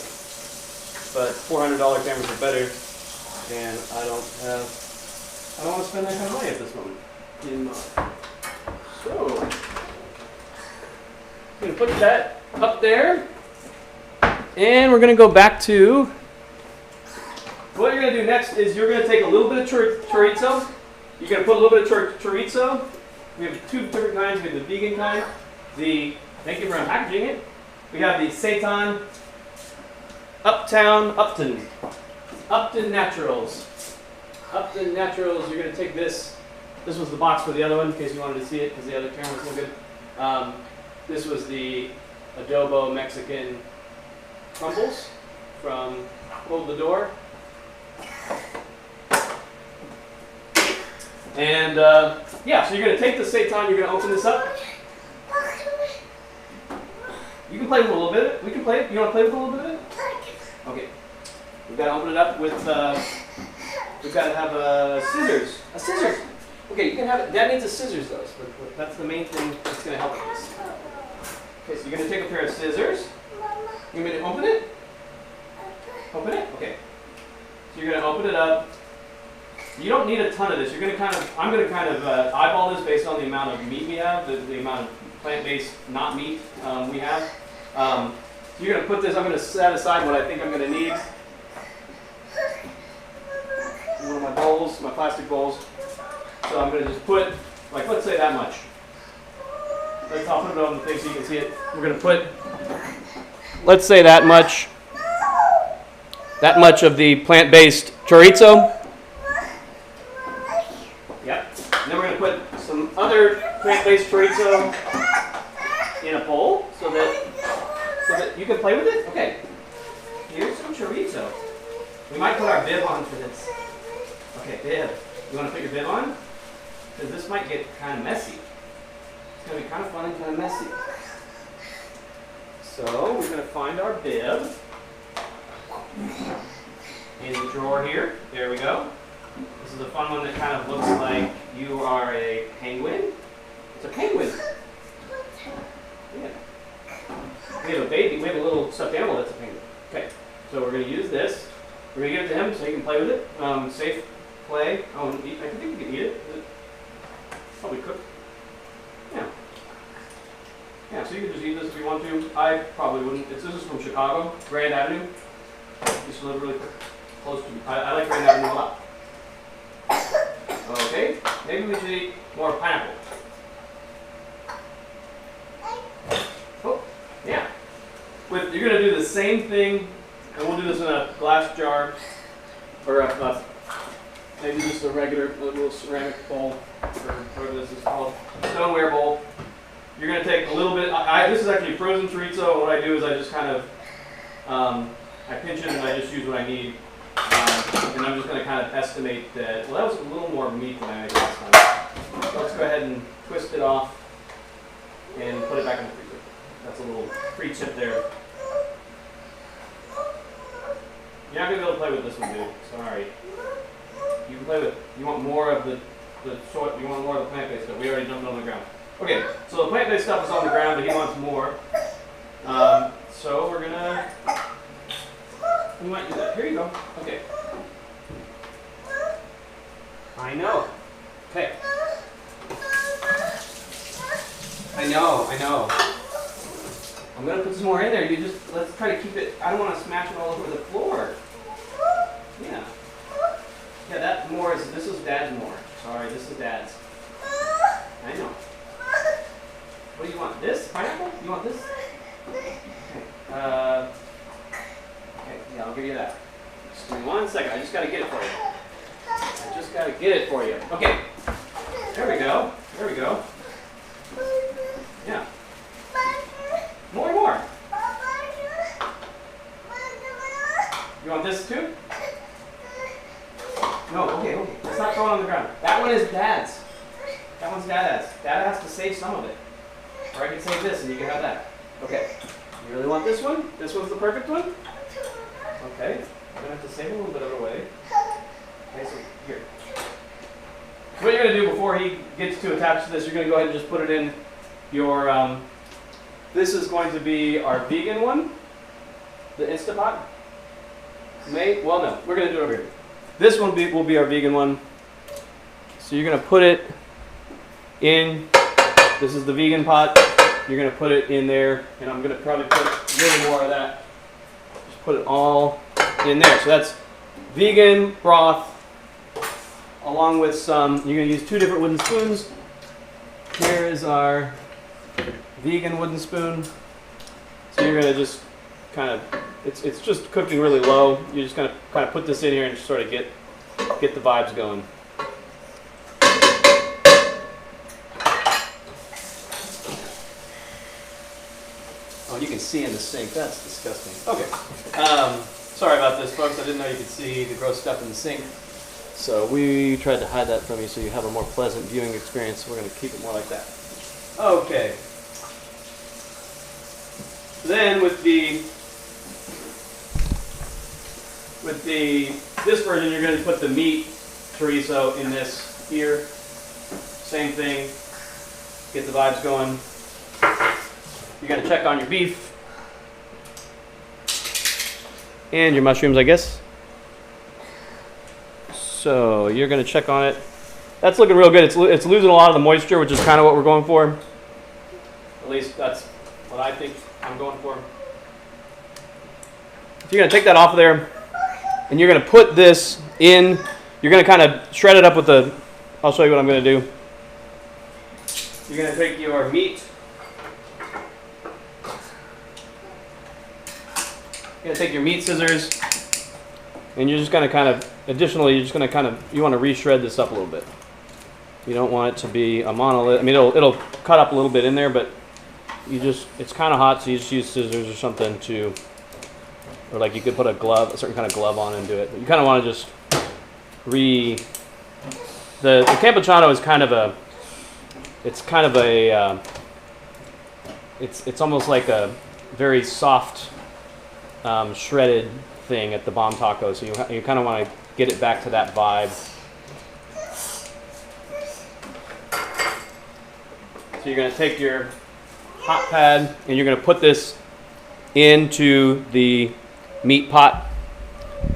but $400 cameras are better, and I don't want to spend that kind of money at this moment in mind. So I'm going to put that up there, and we're going to go back to what you're going to do next is you're going to take a little bit of chorizo. You're going to put a little bit of chorizo. We have two different kinds. We have the vegan kind. Thank you for unpackaging it. We have the Seitan Upton Naturals. Upton Naturals, you're going to take this. This was the box for the other one in case you wanted to see it because the other camera was so good. This was the adobo Mexican crumbles from Hold the Door. And yeah, so you're going to take the Seitan, you're going to open this up. You can play with a little bit of it. We can play it. You want to play with a little bit of it? Okay. We've got to open it up with, we've got to have scissors. A scissors. Okay, you can have it. Dad needs a scissors though. So that's the main thing that's going to help with this. Okay, so you're going to take a pair of scissors. You want me to open it? Open it? Okay. So you're going to open it up. You don't need a ton of this. You're going to kind of, I'm going to kind of eyeball this based on the amount of meat we have, the amount of plant-based, not meat we have. So you're going to put this, I'm going to set aside what I think I'm going to need. One of my bowls, my plastic bowls. So I'm going to just put, like, let's say that much. I'll put it on the thing so you can see it. We're going to put, let's say that much of the plant-based chorizo. Yep. And then we're going to put some other plant-based chorizo in a bowl so that you can play with it. Okay. Here's some chorizo. We might put our bib on for this. Okay, bib. You want to put your bib on? Because this might get kind of messy. It's going to be kind of fun and kind of messy. So we're going to find our bib in the drawer here. There we go. This is a fun one that kind of looks like you are a penguin. It's a penguin. Yeah. We have a baby. We have a little stuffed animal that's a penguin. Okay. So we're going to use this. We're going to give it to him so he can play with it. Safe play. Oh, and eat. I think we can eat it. Probably cook. Yeah. Yeah, so you can just eat this if you want to. I probably wouldn't. This is from Chicago, Grand Avenue. Used to live really close to me. I like Grand Avenue a lot. Okay, maybe we should eat more pineapple. Oh, yeah. You're going to do the same thing, and we'll do this in a glass jar, or maybe just a regular little ceramic bowl, or whatever this is called, stoneware bowl. You're going to take a little bit, this is actually frozen chorizo. What I do is I just kind of, I pinch it and I just use what I need. And I'm just going to kind of estimate that, well, that was a little more meat than I made last time. So let's go ahead and twist it off and put it back in the freezer. That's a little free tip there. You're not going to be able to play with this one, dude. Sorry. You can play with, you want more of the short, you want more of the plant-based stuff. We already dumped it on the ground. Okay, so the plant-based stuff is on the ground, but he wants more. So we're gonna, we might do that. Here you go. Okay. I know. Okay. I know. I'm gonna put some more in there. You just, let's try to keep it, I don't want to smash it all over the floor. Yeah. Yeah, that more is, this is Dad's more. Sorry, this is Dad's. I know. What do you want? This? Pineapple? You want this? Okay. Okay, yeah, I'll give you that. Just give me 1 second. I just gotta get it for you. Okay. There we go. Yeah. More. You want this too? No, okay. Let's not throw it on the ground. That one is Dad's. That one's Dad's. Dad has to save some of it. Or I can save this and you can have that. Okay. You really want this one? This one's the perfect one? Okay. I'm going to have to save a little bit of it away. Okay, so here. So what you're going to do before he gets too attached to this, you're going to go ahead and just put it in your, this is going to be our vegan one. The Instapot. Well, no. We're going to do it over here. This one will be our vegan one. So you're going to put it in, this is the vegan pot. You're going to put it in there, and I'm going to probably put a little more of that. Just put it all in there. So that's vegan broth, along with some, you're going to use 2 different wooden spoons. Here is our vegan wooden spoon. So you're going to just kind of, it's just cooking really low. You're just going to kind of put this in here and just sort of get the vibes going. Oh, you can see in the sink. That's disgusting. Okay. Sorry about this, folks. I didn't know you could see the gross stuff in the sink. So we tried to hide that from you so you have a more pleasant viewing experience. We're going to keep it more like that. Okay. Then with this version, you're going to put the meat chorizo in this here. Same thing. Get the vibes going. You're going to check on your beef. And your mushrooms, I guess. So you're going to check on it. That's looking real good. It's losing a lot of the moisture, which is kind of what we're going for. At least that's what I think I'm going for. So you're going to take that off of there. And you're going to put this in. You're going to kind of shred it up with the, I'll show you what I'm going to do. You're going to take your meat. You're going to take your meat scissors, and you're just going to kind of, additionally, you're just going to kind of, you want to re-shred this up a little bit. You don't want it to be a monolith. I mean, it'll cut up a little bit in there, but you just, it's kind of hot, so you just use scissors or something to, or like you could put a glove, a certain kind of glove on and do it. But you kind of want to just the Campechano is kind of a, it's almost like a very soft, shredded thing at the bomb taco, so you kind of want to get it back to that vibe. So you're going to take your hot pad and you're going to put this into the meat pot,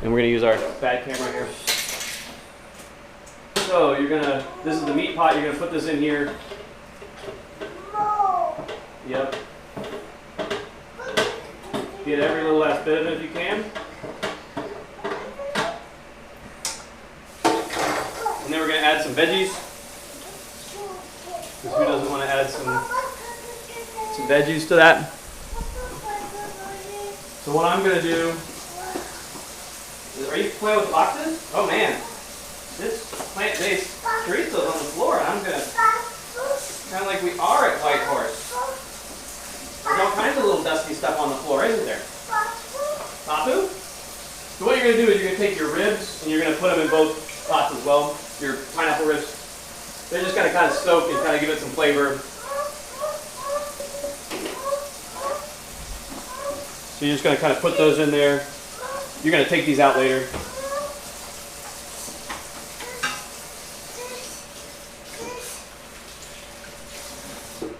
and we're going to use our bad camera here. So you're going to, this is the meat pot, you're going to put this in here. Yep. Get every little last bit of it if you can. And then we're going to add some veggies. Because who doesn't want to add some veggies to that? So what I'm going to do is, are you playing with boxes? Oh man, this plant-based chorizo's on the floor. I'm going to, kind of like we are at White Horse. There's all kinds of little dusty stuff on the floor, isn't there? Papu? So what you're going to do is you're going to take your ribs and you're going to put them in both pots as well, your pineapple ribs. They're just going to kind of soak and kind of give it some flavor. So you're just going to kind of put those in there. You're going to take these out later.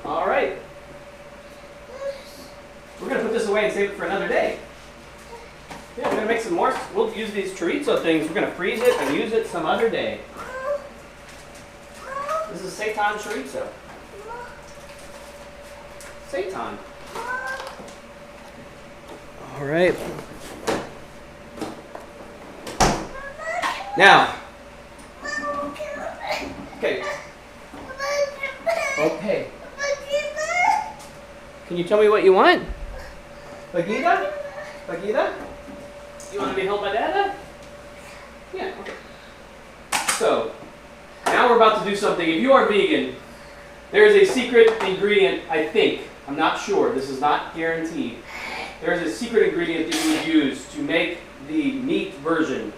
All right. We're going to put this away and save it for another day. Yeah, we're going to make some more. We'll use these chorizo things. We're going to freeze it and use it some other day. This is seitan chorizo. Seitan. All right. Now. Okay. Okay. Can you tell me what you want? Bagida? Bagida? You want to be held by Dada? Yeah, okay. So, now we're about to do something. If you are vegan, there is a secret ingredient, I think. I'm not sure. This is not guaranteed. There is a secret ingredient that you would use to make the meat version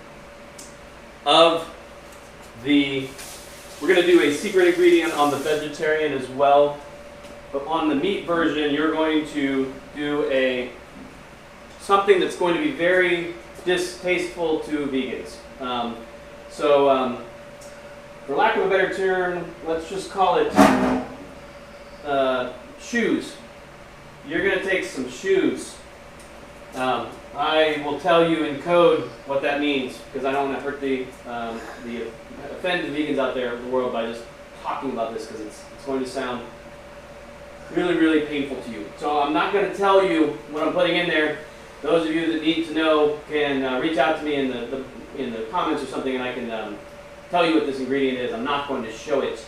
of the... We're going to do a secret ingredient on the vegetarian as well. But on the meat version, you're going to do something that's going to be very distasteful to vegans. For lack of a better term, let's just call it shoes. You're going to take some shoes. I will tell you in code what that means because I don't want to hurt the offend the vegans out there in the world by just talking about this because it's going to sound really, really painful to you. So I'm not going to tell you what I'm putting in there. Those of you that need to know can reach out to me in the comments or something, and I can tell you what this ingredient is. I'm not going to show it,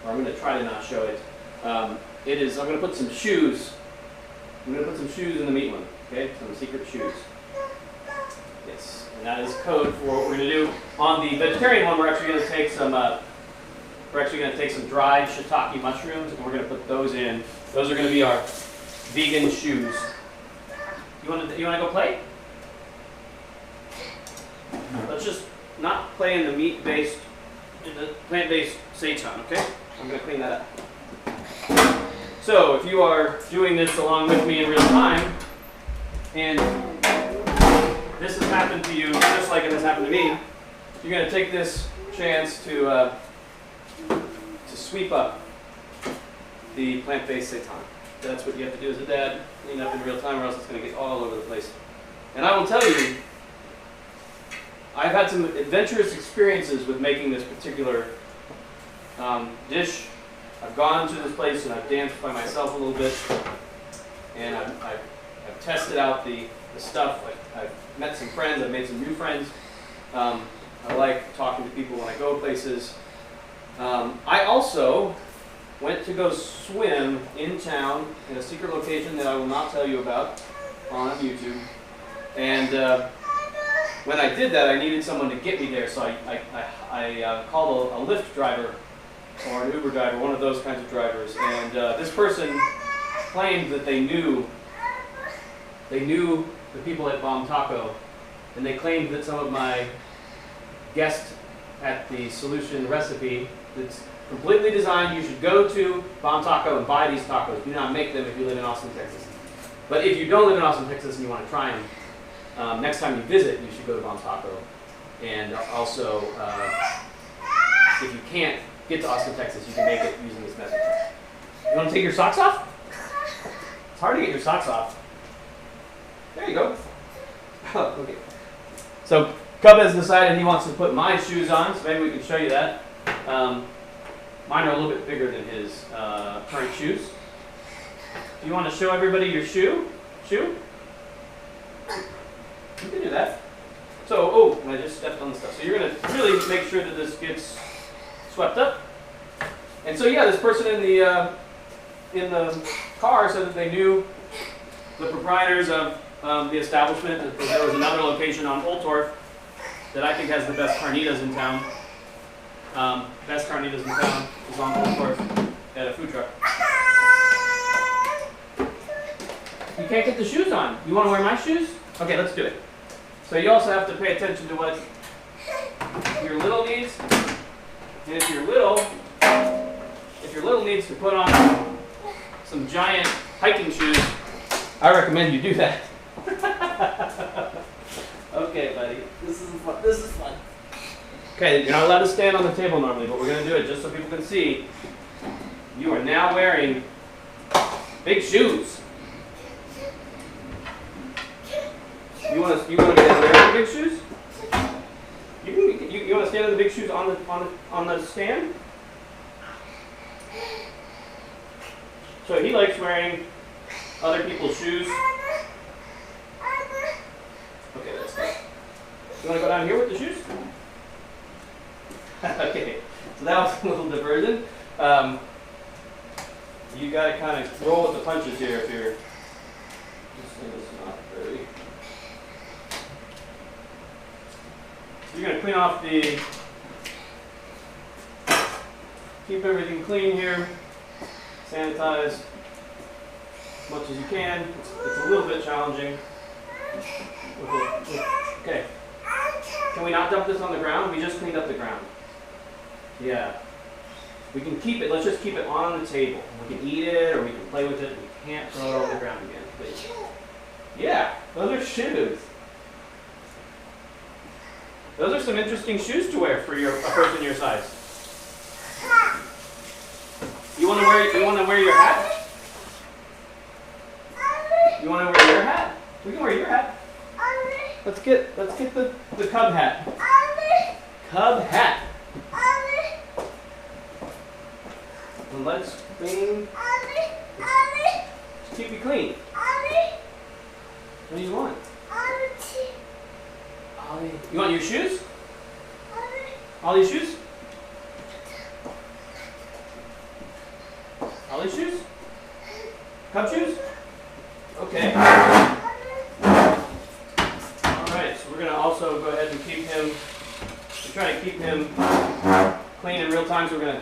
or I'm going to try to not show it. I'm going to put some shoes. I'm going to put some shoes in the meat one. Okay, some secret shoes. Yes, and that is code for what we're going to do. On the vegetarian one, we're actually going to take some. Dried shiitake mushrooms, and we're going to put those in. Those are going to be our vegan shoes. You want to go play? Let's just not play in the plant-based seitan, okay? I'm going to clean that up. So if you are doing this along with me in real time, and this has happened to you just like it has happened to me, you're going to take this chance to sweep up the plant-based seitan. That's what you have to do as a dad, clean up in real time or else it's going to get all over the place. And I will tell you, I've had some adventurous experiences with making this particular dish. I've gone to this place and I've danced by myself a little bit, and I've tested out the stuff. I've met some friends, I've made some new friends. I like talking to people when I go places. I also went to go swim in town in a secret location that I will not tell you about on YouTube. And when I did that, I needed someone to get me there, so I called a Lyft driver or an Uber driver, one of those kinds of drivers. And this person claimed that they knew the people at Bomb Taco, and they claimed that some of my guests at the Solution recipe that's completely designed. You should go to Bomb Taco and buy these tacos. Do not make them if you live in Austin, Texas. But if you don't live in Austin, Texas, and you want to try them, next time you visit, you should go to Bomb Taco. And also, if you can't get to Austin, Texas, you can make it using this method. You want to take your socks off? It's hard to get your socks off. There you go. Okay. So Cub has decided he wants to put my shoes on, so maybe we can show you that. Mine are a little bit bigger than his current shoes. Do you want to show everybody your shoe? You can do that. So, I just stepped on the stuff. So you're going to really make sure that this gets swept up. And so yeah, this person in the car said that they knew the proprietors of the establishment. That there was another location on Old Torf that I think has the best carnitas in town. Best carnitas in town is on Old Torf at a food truck. You can't get the shoes on. You want to wear my shoes? Okay, let's do it. So you also have to pay attention to what your little needs. And if your little needs to put on some giant hiking shoes, I recommend you do that. Okay, buddy. This is fun. This is fun. Okay, you're not allowed to stand on the table normally, but we're going to do it just so people can see. You are now wearing big shoes. You want to get in there with the big shoes? You want to stand in the big shoes on the stand? So he likes wearing other people's shoes. Okay, that's good. You want to go down here with the shoes? Okay, so that was a little diversion. You got to kind of roll with the punches here if you're. This thing is not very. So you're going to clean off the. Keep everything clean here. Sanitize as much as you can. It's a little bit challenging. Okay. Can we not dump this on the ground? We just cleaned up the ground. Yeah. We can keep it, let's just keep it on the table. We can eat it or we can play with it. We can't throw it on the ground again, please. Yeah, those are shoes. Those are some interesting shoes to wear for a person your size. You want to wear your hat? You want to wear your hat? We can wear your hat. Let's get the Cub hat. Cub hat. And let's clean. Let's keep it clean. What do you want? Ollie. You want your shoes? Ollie's shoes? Ollie's shoes? Cub shoes? Okay. Alright, so we're going to also go ahead and keep him, we're trying to keep him clean in real time, so we're going to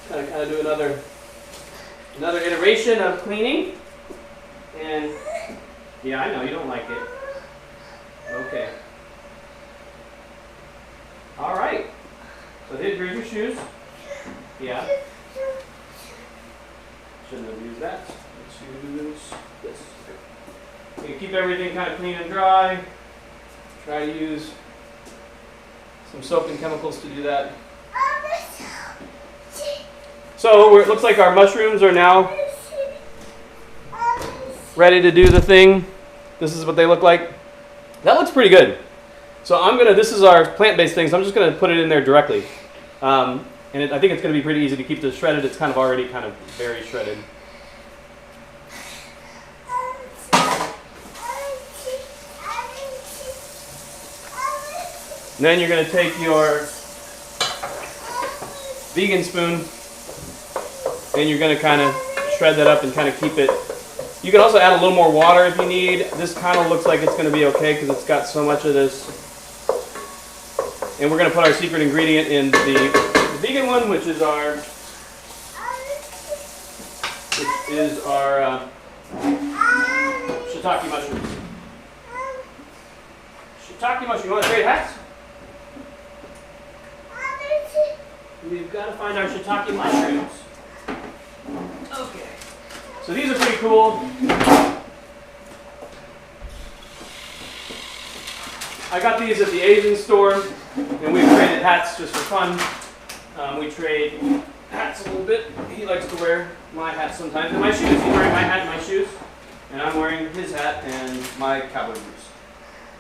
kind of do another iteration of cleaning. And, yeah, I know, you don't like it. Okay. Alright. So here's your shoes. Yeah. Shouldn't have used that. Let's use this. You can keep everything kind of clean and dry. Try to use some soap and chemicals to do that. So it looks like our mushrooms are now ready to do the thing. This is what they look like. That looks pretty good. So this is our plant-based thing, so I'm just going to put it in there directly. I think it's going to be pretty easy to keep this shredded. It's kind of already kind of very shredded. And then you're going to take your vegan spoon and you're going to kind of shred that up and kind of keep it. You can also add a little more water if you need. This kind of looks like it's going to be okay because it's got so much of this. And we're going to put our secret ingredient in the vegan one, which is our shiitake mushrooms. Shiitake mushrooms. You want to trade hats? We've got to find our shiitake mushrooms. Okay. So these are pretty cool. I got these at the Asian store, and we've traded hats just for fun. We trade hats a little bit. He likes to wear my hat sometimes, and my shoes. He's wearing my hat and my shoes, and I'm wearing his hat and my cowboy boots,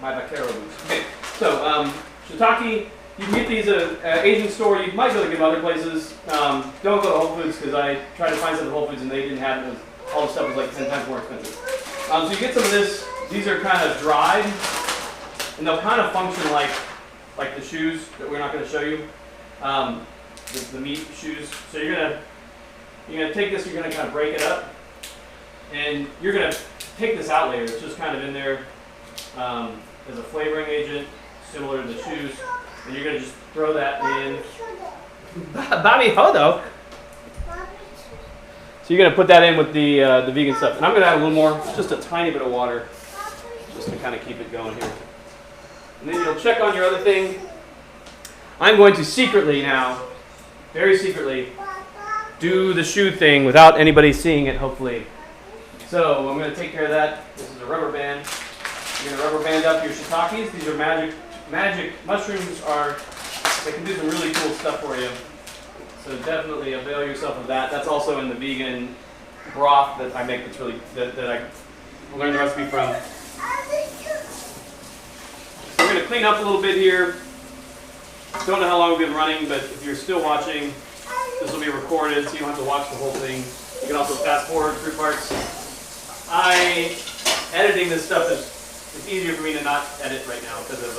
my vaquero boots. Okay, so shiitake, you can get these at an Asian store. You might be able to get them other places. Don't go to Whole Foods because I tried to find some at Whole Foods and they didn't have it. All the stuff was like 10 times more expensive. So you get some of this. These are kind of dried, and they'll kind of function like the shoes that we're not going to show you. The meat shoes. So you're gonna take this. You're gonna kind of break it up, and you're gonna take this out later. It's just kind of in there as a flavoring agent, similar to the shoes. And you're gonna just throw that in. Bobby Hodo. So you're gonna put that in with the vegan stuff, and I'm gonna add a little more, just a tiny bit of water. just to kind of keep it going here. And then you'll check on your other thing. I'm going to secretly now, very secretly, do the shoe thing without anybody seeing it, hopefully. So I'm going to take care of that. This is a rubber band. You're going to rubber band up your shiitakes. These are magic mushrooms. They can do some really cool stuff for you. So definitely avail yourself of that. That's also in the vegan broth that I make. That's really that I learned the recipe from. So we're going to clean up a little bit here. Don't know how long we've been running, but if you're still watching, this will be recorded, so you don't have to watch the whole thing. You can also fast forward through parts. Editing this stuff it's easier for me to not edit right now because of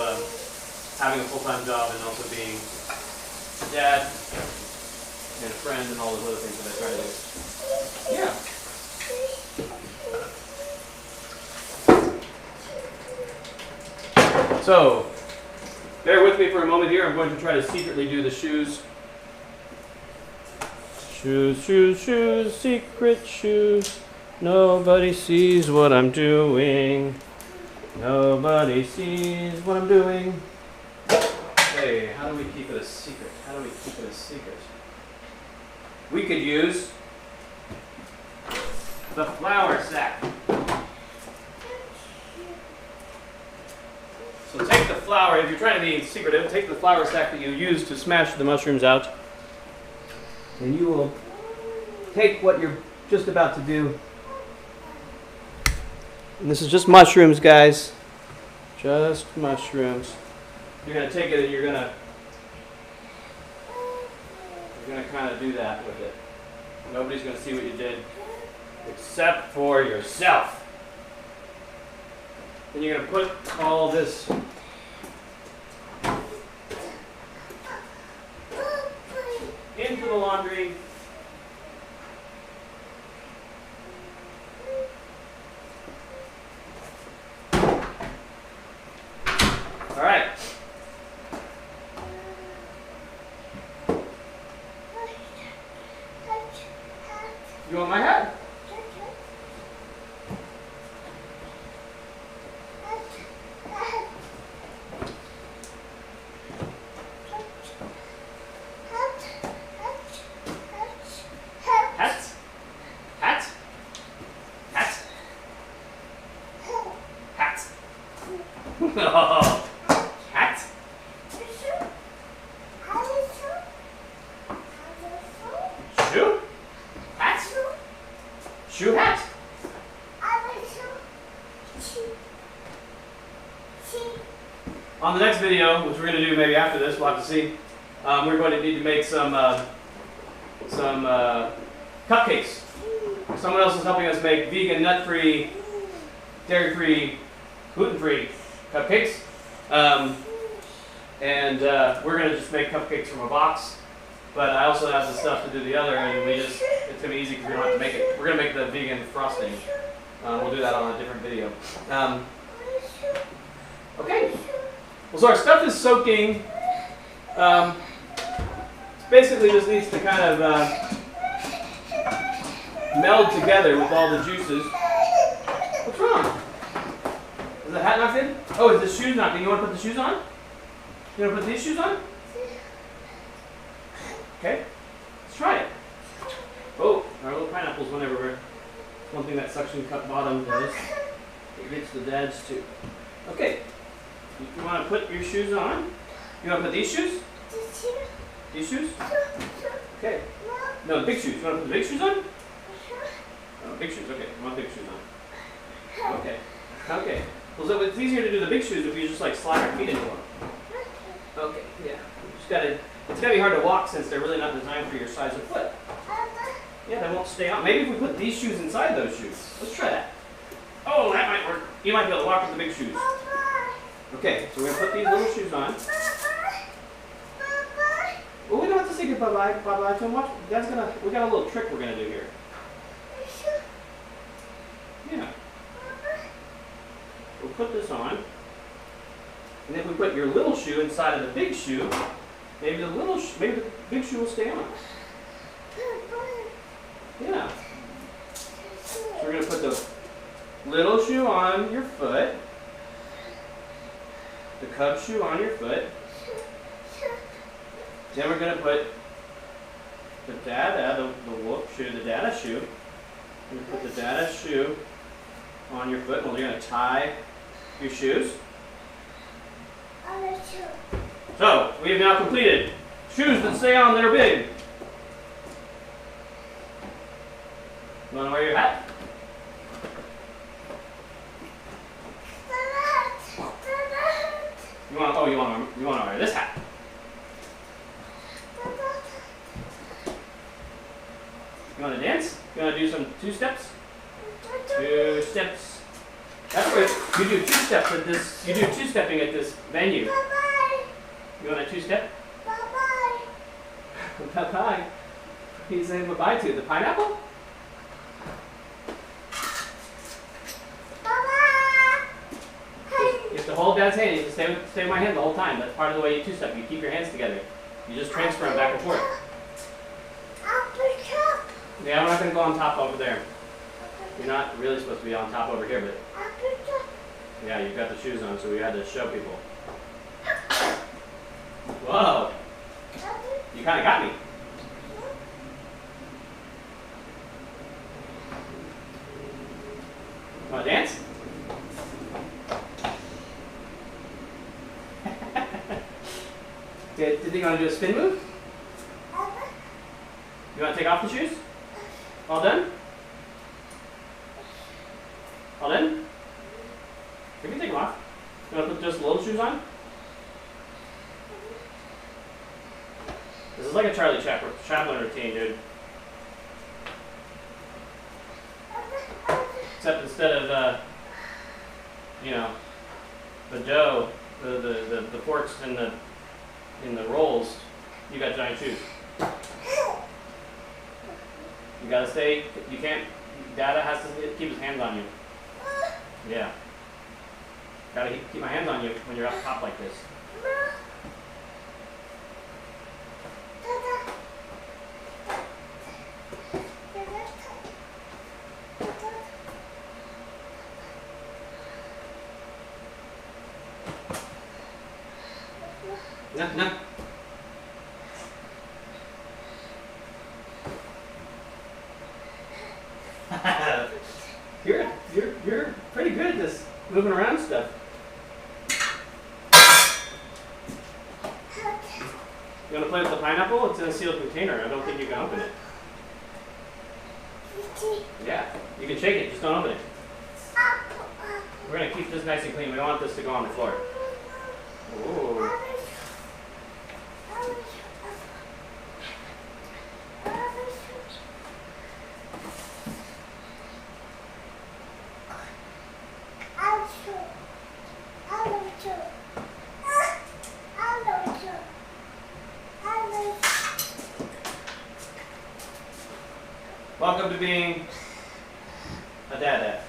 having a full-time job and also being a dad and a friend and all those other things that I try to do. Yeah. So, bear with me for a moment here. I'm going to try to secretly do the shoes. Shoes, shoes, shoes, secret shoes. Nobody sees what I'm doing. Nobody sees what I'm doing. Okay, how do we keep it a secret? How do we keep it a secret? We could use the flour sack. So take the flour, if you're trying to be secretive, take the flour sack that you use to smash the mushrooms out. And you will take what you're just about to do. And this is just mushrooms, guys. Just mushrooms. You're going to take it and you're going to kind of do that with it. Nobody's going to see what you did except for yourself. Then you're going to put all this into the laundry. All right. You want my hat? Hat? Shoe? Hat? Shoe hat? On the next video, which we're going to do maybe after this, we'll have to see, we're going to need to make some cupcakes. Someone else is helping us make vegan, nut-free, dairy-free, gluten-free cupcakes. We're going to just make cupcakes from a box. But I also have the stuff to do the other, and it's going to be easy because we don't have to make it. We're going to make the vegan frosting. We'll do that on a different video. Okay. Well, so our stuff is soaking. Basically just needs to kind of meld together with all the juices. What's wrong? Is the hat knocked in? Oh, is the shoes knocked in? You want to put the shoes on? You want to put these shoes on? Okay, let's try it. Oh, our little pineapples went everywhere. One thing that suction cup bottom does. It gets the dads too. Okay, you want to put your shoes on? You want to put these shoes? These shoes? Okay. No, the big shoes. You want to put the big shoes on? Oh, big shoes. Okay, you want big shoes on. Okay. Okay. Well, so it's easier to do the big shoes if you just like slide your feet into them. Okay. Yeah. You just gotta. It's gonna be hard to walk since they're really not designed for your size of foot. Yeah, they won't stay on. Maybe if we put these shoes inside those shoes. Let's try that. Oh, that might work. You might be able to walk with the big shoes. Okay, so we're gonna put these little shoes on. Well, we don't have to say goodbye, bye-bye to him. Watch. We got a little trick we're gonna do here. Yeah. We'll put this on. And if we put your little shoe inside of the big shoe, maybe the big shoe will stay on. Yeah. So we're going to put the little shoe on your foot, the cub shoe on your foot. Then we're going to put the dada, the wolf shoe, the dada shoe. We're going to put the dada shoe on your foot. Well, you're going to tie your shoes. So, we have now completed shoes that stay on that are big. You want to wear your hat? You want to wear this hat. You want to dance? You want to do some two steps? Two steps. That's what you do two steps at this. You do two stepping at this venue. Bye-bye. You want a two step? Bye-bye. Bye-bye. Who are you saying bye-bye to? The pineapple? You have to hold Dad's hand. You have to stay with my hand the whole time. That's part of the way you two-step. You keep your hands together. You just transfer them back and forth. Yeah, we're not going to go on top over there. You're not really supposed to be on top over here, but yeah, you've got the shoes on, so we had to show people. Whoa! You kind of got me. Want to dance? Did you want to do a spin move? You want to take off the shoes? All done? All done? You can take them off. You want to put just little shoes on? This is like a Charlie Chaplin routine, dude. Except instead of, you know, the dough, the forks and the rolls, you got giant shoes. You gotta stay, you can't, Dada has to keep his hands on you. Yeah. Gotta keep my hands on you when you're up top like this. No, no. You're pretty good at this moving around stuff. You want to play with the pineapple? It's in a sealed container. I don't think you can open it. Yeah, you can shake it. Just don't open it. We're going to keep this nice and clean. We don't want this to go on the floor. Ooh. Welcome to being a dad.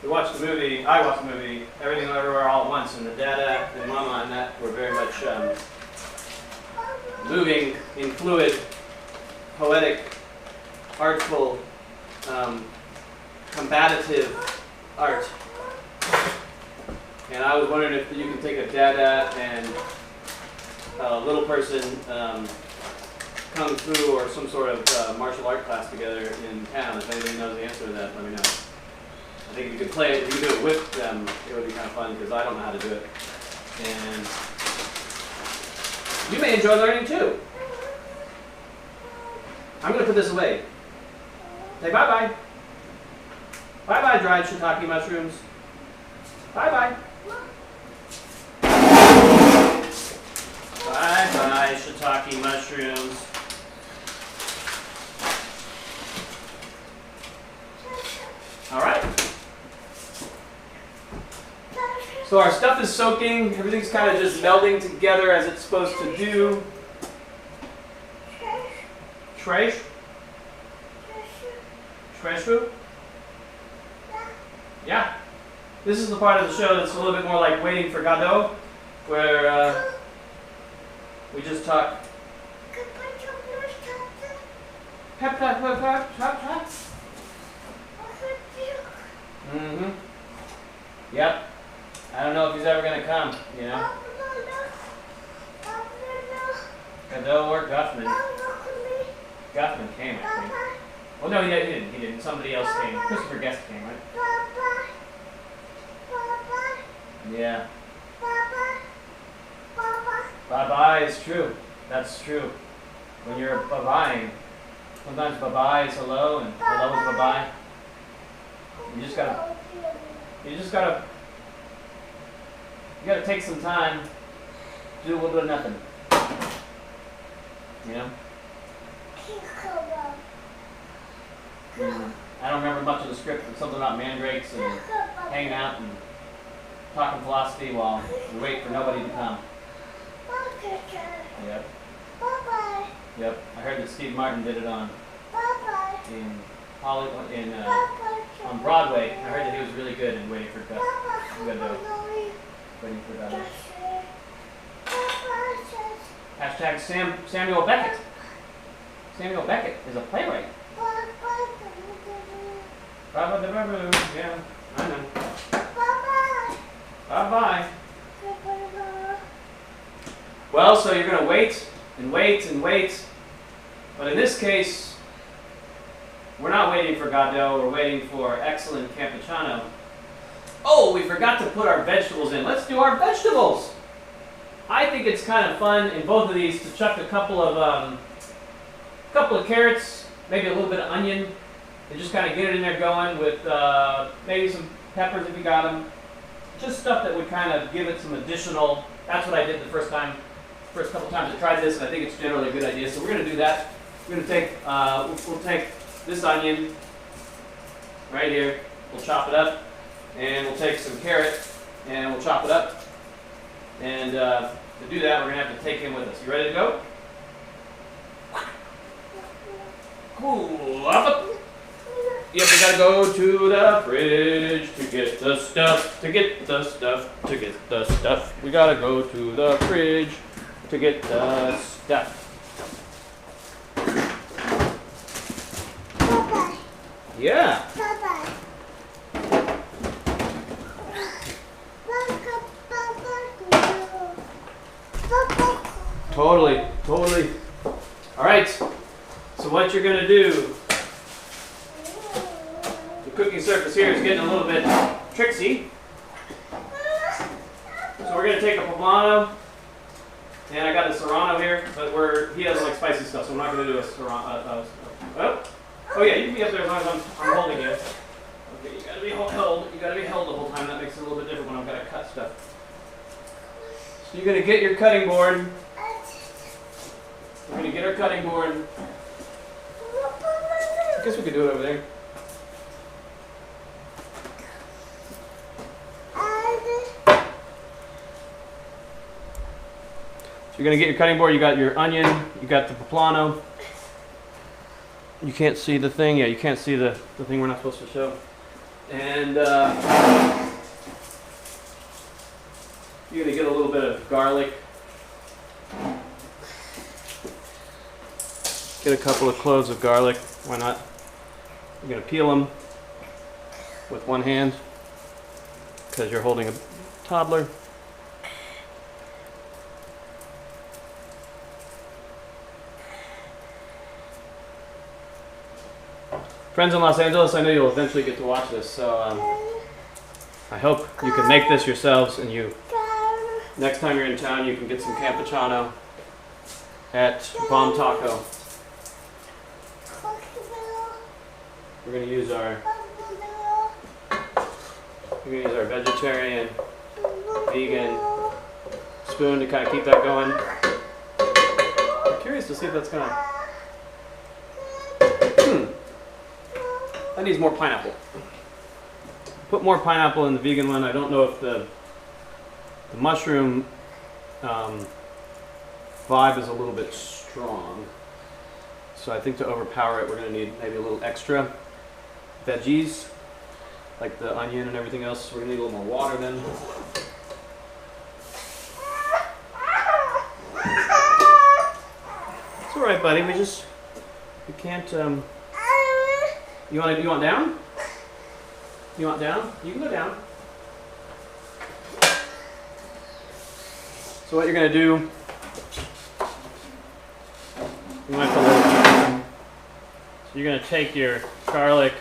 We watched the movie, I watched the movie, Everything Everywhere All at Once, and the dada and mama and that were very much moving in fluid, poetic, artful, combative art. And I was wondering if you can take a dada and a little person kung fu or some sort of martial art class together in town. If anybody knows the answer to that, let me know. I think if you could play it, if you could do it with them, it would be kind of fun because I don't know how to do it. And you may enjoy learning too. I'm going to put this away. Say bye-bye. Bye-bye, dried shiitake mushrooms. Bye-bye. Bye-bye, shiitake mushrooms. All right. So our stuff is soaking. Everything's kind of just melding together as it's supposed to do. Trash? Trashu? Yeah. This is the part of the show that's a little bit more like Waiting for Godot, where we just talk. Pep, pep, pep, pep, pep, pep. Mm-hmm. Yep. I don't know if he's ever gonna come, you know? Godot or Guffman. Guffman came, I think. Well, no, he didn't. He didn't. Somebody else came. Christopher Guest came, right? Yeah. Bye-bye is true. That's true. When you're bye-byeing, sometimes bye-bye is hello and hello is bye-bye. You gotta take some time to do a little bit of nothing. You know? I don't remember much of the script, but something about mandrakes and hanging out and talking philosophy while we wait for nobody to come. Yep. Yep. I heard that Steve Martin did it on in Hollywood, on Broadway. I heard that he was really good in Waiting for Godot. Waiting for Godot. Hashtag Samuel Beckett. Samuel Beckett is a playwright. Yeah, I know. Bye-bye. Well, so you're going to wait and wait and wait. But in this case, we're not waiting for Godot. We're waiting for excellent Campechano. Oh, we forgot to put our vegetables in. Let's do our vegetables. I think it's kind of fun in both of these to chuck a couple of carrots, maybe a little bit of onion, and just kind of get it in there going with maybe some peppers if you got them. Just stuff that would kind of give it some additional. That's what I did the first couple times I tried this, and I think it's generally a good idea. So we're going to do that. We're going to take we'll take this onion right here. We'll chop it up, and we'll take some carrot and we'll chop it up. And to do that, we're going to have to take him with us. You ready to go? Cool. Yep, we gotta go to the fridge to get the stuff, to get the stuff, to get the stuff. We gotta go to the fridge to get the stuff. Papa. Yeah. Papa. Totally. All right. So what you're gonna do? The cooking surface here is getting a little bit tricksy. So we're gonna take a poblano, and I got a serrano here, but he doesn't like spicy stuff, so we're not gonna do a serrano. Oh yeah, you can be up there as long as I'm holding you. Okay, you gotta be held. You gotta be held the whole time. That makes it a little bit different when I've got to cut stuff. So you're gonna get your cutting board. We're gonna get our cutting board. I guess we could do it over there. So you're going to get your cutting board, you got your onion, you got the poblano. You can't see the thing. Yeah, you can't see the thing we're not supposed to show. And you're going to get a little bit of garlic. Get a couple of cloves of garlic. Why not? You're going to peel them with one hand because you're holding a toddler. Friends in Los Angeles, I know you'll eventually get to watch this, so I hope you can make this yourselves, and next time you're in town you can get some Campechano at Bomb Taco. We're going to use our vegetarian, vegan spoon to kind of keep that going. I'm curious to see if that's going to... That needs more pineapple. Put more pineapple in the vegan one. I don't know if the mushroom vibe is a little bit strong. So I think to overpower it, we're going to need maybe a little extra veggies, like the onion and everything else. We're going to need a little more water then. It's all right, buddy. We can't. You want down? You want down? You can go down. So what you're going to do, you might put a little, so you're going to take your garlic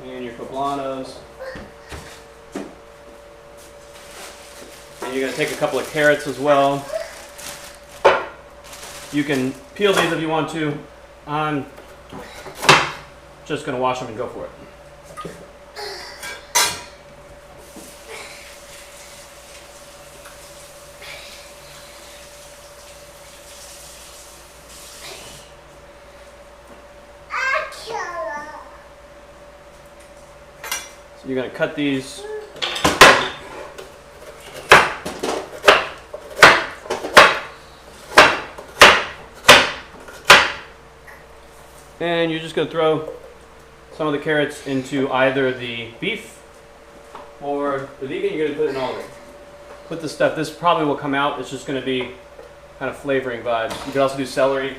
and your poblanos, and you're going to take a couple of carrots as well. You can peel these if you want to. I'm just going to wash them and go for it. So you're going to cut these. And you're just going to throw some of the carrots into either the beef or the vegan. You're going to put it in all of it. Put the stuff, this probably will come out. It's just going to be kind of flavoring vibes. You could also do celery,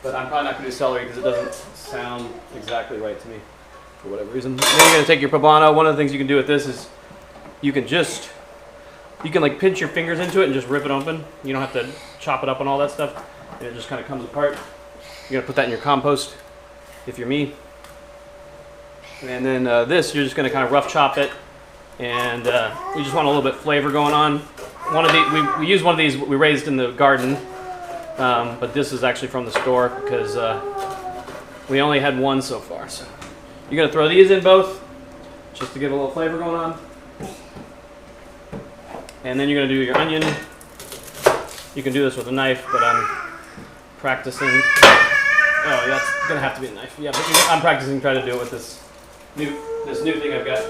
but I'm probably not going to do celery because it doesn't sound exactly right to me for whatever reason. Then you're going to take your poblano. One of the things you can do with this is you can like pinch your fingers into it and just rip it open. You don't have to chop it up and all that stuff. And it just kind of comes apart. You're going to put that in your compost, if you're me. And then this, you're just going to kind of rough chop it. And we just want a little bit of flavor going on. One of the, we use one of these we raised in the garden, but this is actually from the store because we only had one so far. So you're going to throw these in both, just to get a little flavor going on. And then you're going to do your onion. You can do this with a knife, but I'm practicing. Oh, that's gonna have to be a knife. Yeah, but I'm practicing trying to do it with this new thing I've got.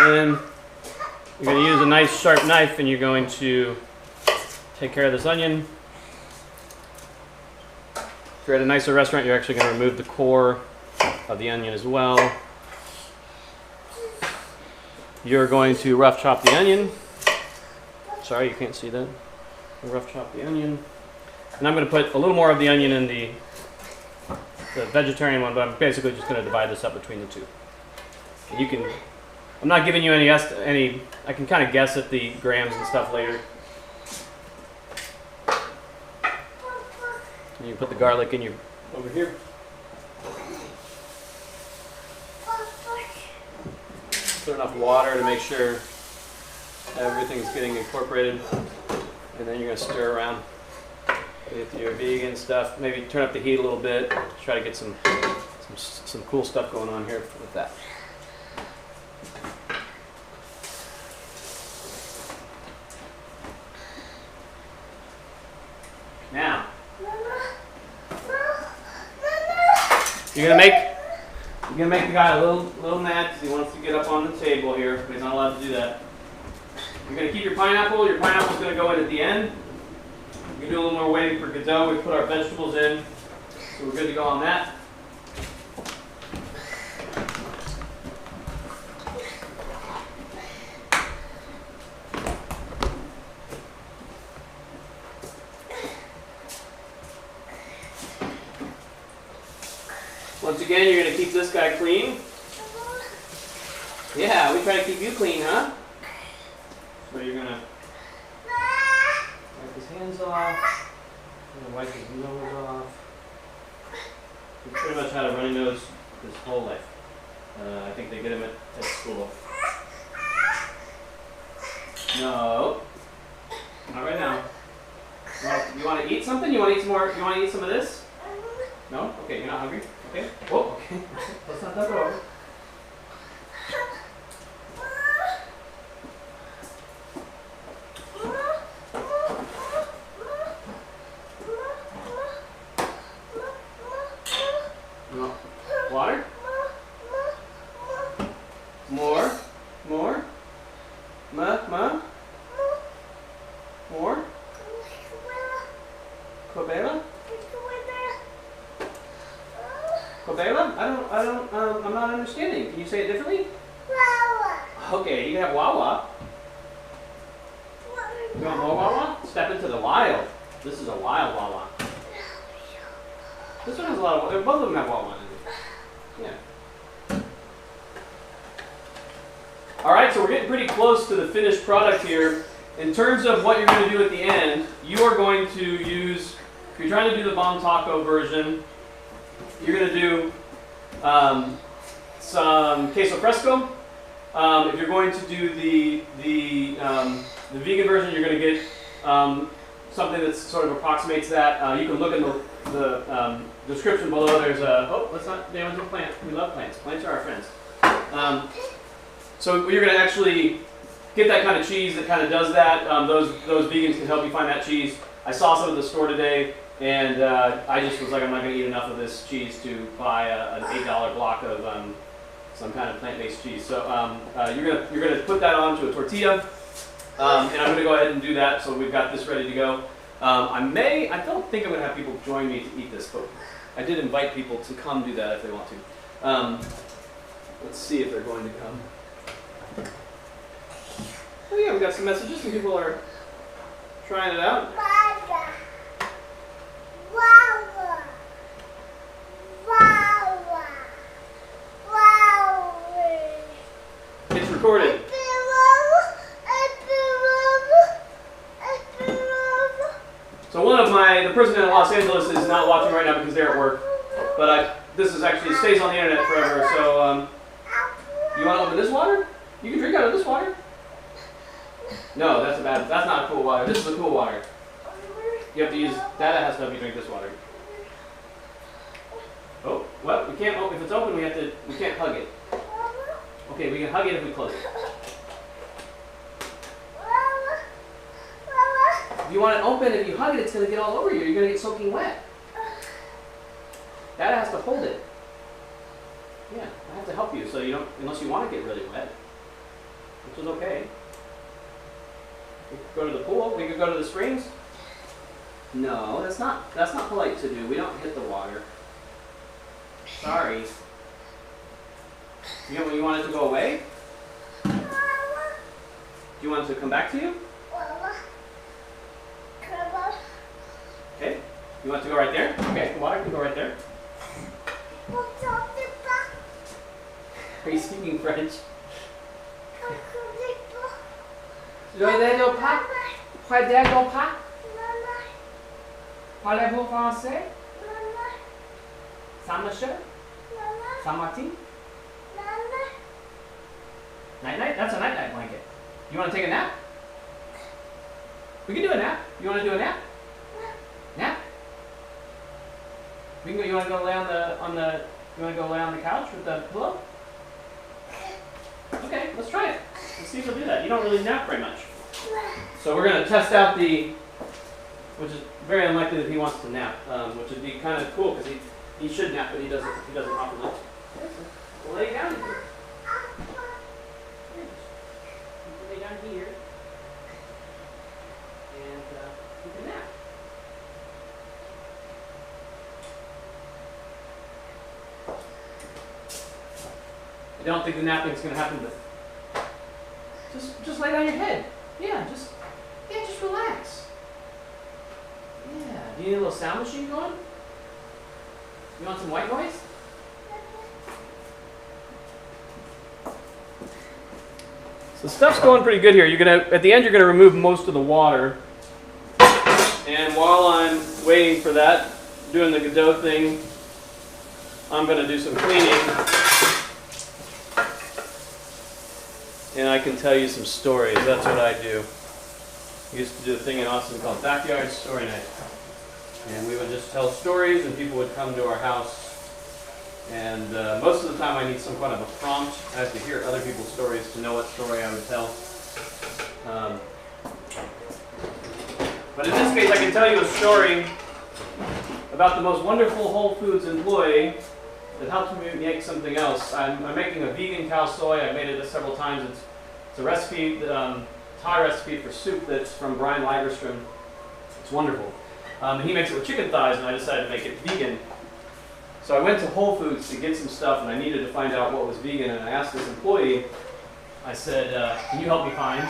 And you're going to use a nice sharp knife, and you're going to take care of this onion. If you're at a nicer restaurant, you're actually going to remove the core of the onion as well. You're going to rough chop the onion. Sorry, you can't see that. Rough chop the onion. And I'm going to put a little more of the onion in the vegetarian one, but I'm basically just going to divide this up between the two. And you can, I'm not giving you any, I can kind of guess at the grams and stuff later. And you put the garlic in your, over here. Put enough water to make sure everything's getting incorporated. And then you're going to stir around with your vegan stuff. Maybe turn up the heat a little bit. Try to get some cool stuff going on here with that. Now, you're gonna make the guy a little mad because he wants to get up on the table here, but he's not allowed to do that. You're gonna keep your pineapple. Your pineapple's gonna go in at the end. We can do a little more waiting for Godot. We put our vegetables in, so we're good to go on that. Once again, you're going to keep this guy clean. Yeah, we try to keep you clean, huh? So you're going to wipe his hands off. You're going to wipe his nose off. He pretty much had a runny nose his whole life. I think they get him at school. No. Not right now. You want to eat something? You want to eat some more? You want to eat some of this? No? Okay, you're not hungry? Okay. Oh, okay. Let's not knock it over. No. Water? More? More? Ma? More? Cobela? Cobela? I'm not understanding. Can you say it differently? Wawa. Okay, you can have Wawa. You want more Wawa? Step into the wild. This is a wild Wawa. This one has a lot of, both of them have Wawa in it. Yeah. All right, so we're getting pretty close to the finished product here. In terms of what you're going to do at the end, you are going to use, if you're trying to do the Bon Taco version, you're going to do some queso fresco. If you're going to do the vegan version, you're going to get something that sort of approximates that. You can look in the description below. There's a, oh, let's not damage a plant. We love plants. Plants are our friends. So you're going to actually get that kind of cheese that kind of does that. Those vegans can help you find that cheese. I saw some at the store today, and I just was like, I'm not going to eat enough of this cheese to buy an $8 block of some kind of plant-based cheese. So you're gonna put that onto a tortilla, and I'm gonna go ahead and do that. So we've got this ready to go. I don't think I'm gonna have people join me to eat this, but I did invite people to come do that if they want to. Let's see if they're going to come. Oh yeah, we got some messages. Some people are trying it out. It's recorded. So the person in Los Angeles is not watching right now because they're at work. But this is actually stays on the internet forever. So you want to open this water? You can drink out of this water. No, that's not a cool water. This is a cool water. You have to use Dada has to help you drink this water. Oh, well, we can't. If it's open, we can't hug it. Okay, we can hug it if we close it. If you want it open, if you hug it, it's going to get all over you. You're going to get soaking wet. Dada has to hold it. Yeah, I have to help you, so you don't, unless you want to get really wet, which is okay. We could go to the pool. We could go to the springs. No, that's not polite to do. We don't hit the water. Sorry. You want it to go away? Do you want it to come back to you? Okay. You want it to go right there? Okay, the water can go right there. Are you speaking French? Parlez-vous français? Saint-Michel? Saint-Martin? Night-night? That's a night-night blanket. You want to take a nap? We can do a nap. You want to do a nap? Nap? We can go. You want to go lay on the You want to go lay on the couch with the pillow? Okay, let's try it. Let's see if we'll do that. You don't really nap very much. So we're going to test out which is very unlikely that he wants to nap, which would be kind of cool because he should nap, but he doesn't often like to. We'll lay down here. Lay down here. And you can nap. I don't think the napping is going to happen with. Just lay down your head. Yeah, just relax. Yeah. Do you need a little sound machine going? You want some white noise? So stuff's going pretty good here. At the end you're gonna remove most of the water. And while I'm waiting for that, doing the Godot thing, I'm gonna do some cleaning. And I can tell you some stories. That's what I do. I used to do a thing in Austin called Backyard Story Night. And we would just tell stories and people would come to our house. And most of the time I need some kind of a prompt. I have to hear other people's stories to know what story I would tell. But in this case I can tell you a story about the most wonderful Whole Foods employee that helped me make something else. I'm making a vegan cow soy. I've made it several times. It's a recipe, Thai recipe for soup that's from Brian Lagerstrom. It's wonderful. He makes it with chicken thighs, and I decided to make it vegan. So I went to Whole Foods to get some stuff, and I needed to find out what was vegan. And I asked this employee. I said, "Can you help me find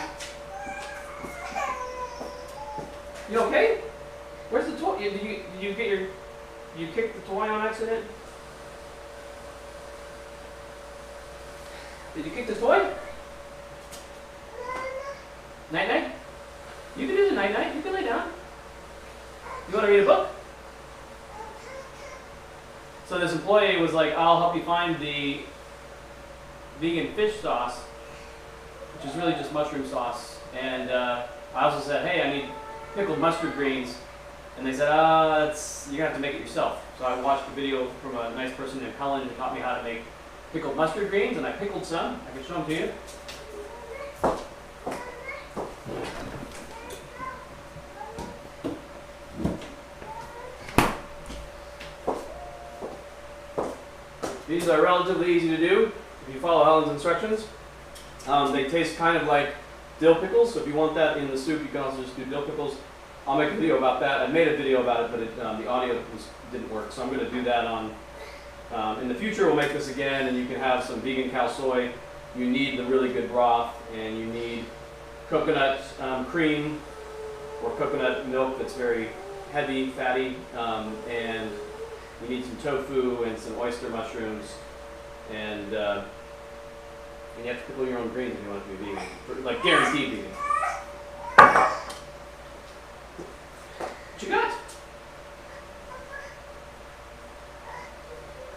You okay? Where's the toy? Did you get your, you kicked the toy on accident? Did you kick the toy? Night night? You can do the night night. You can lay down. You want to read a book? So this employee was like, I'll help you find the vegan fish sauce, which is really just mushroom sauce. And I also said, hey, I need pickled mustard greens. And they said, you're going to have to make it yourself. So I watched a video from a nice person named Helen who taught me how to make pickled mustard greens, and I pickled some. I can show them to you. These are relatively easy to do if you follow Helen's instructions. They taste kind of like dill pickles, so if you want that in the soup, you can also just do dill pickles. I'll make a video about that. I made a video about it, but the audio didn't work, so I'm going to do that on. In the future, we'll make this again, and you can have some vegan cow soy. You need the really good broth, and you need coconut cream or coconut milk that's very heavy, fatty, and you need some tofu and some oyster mushrooms, and you have to pickle your own greens if you want it to be vegan, like guaranteed vegan. What you got?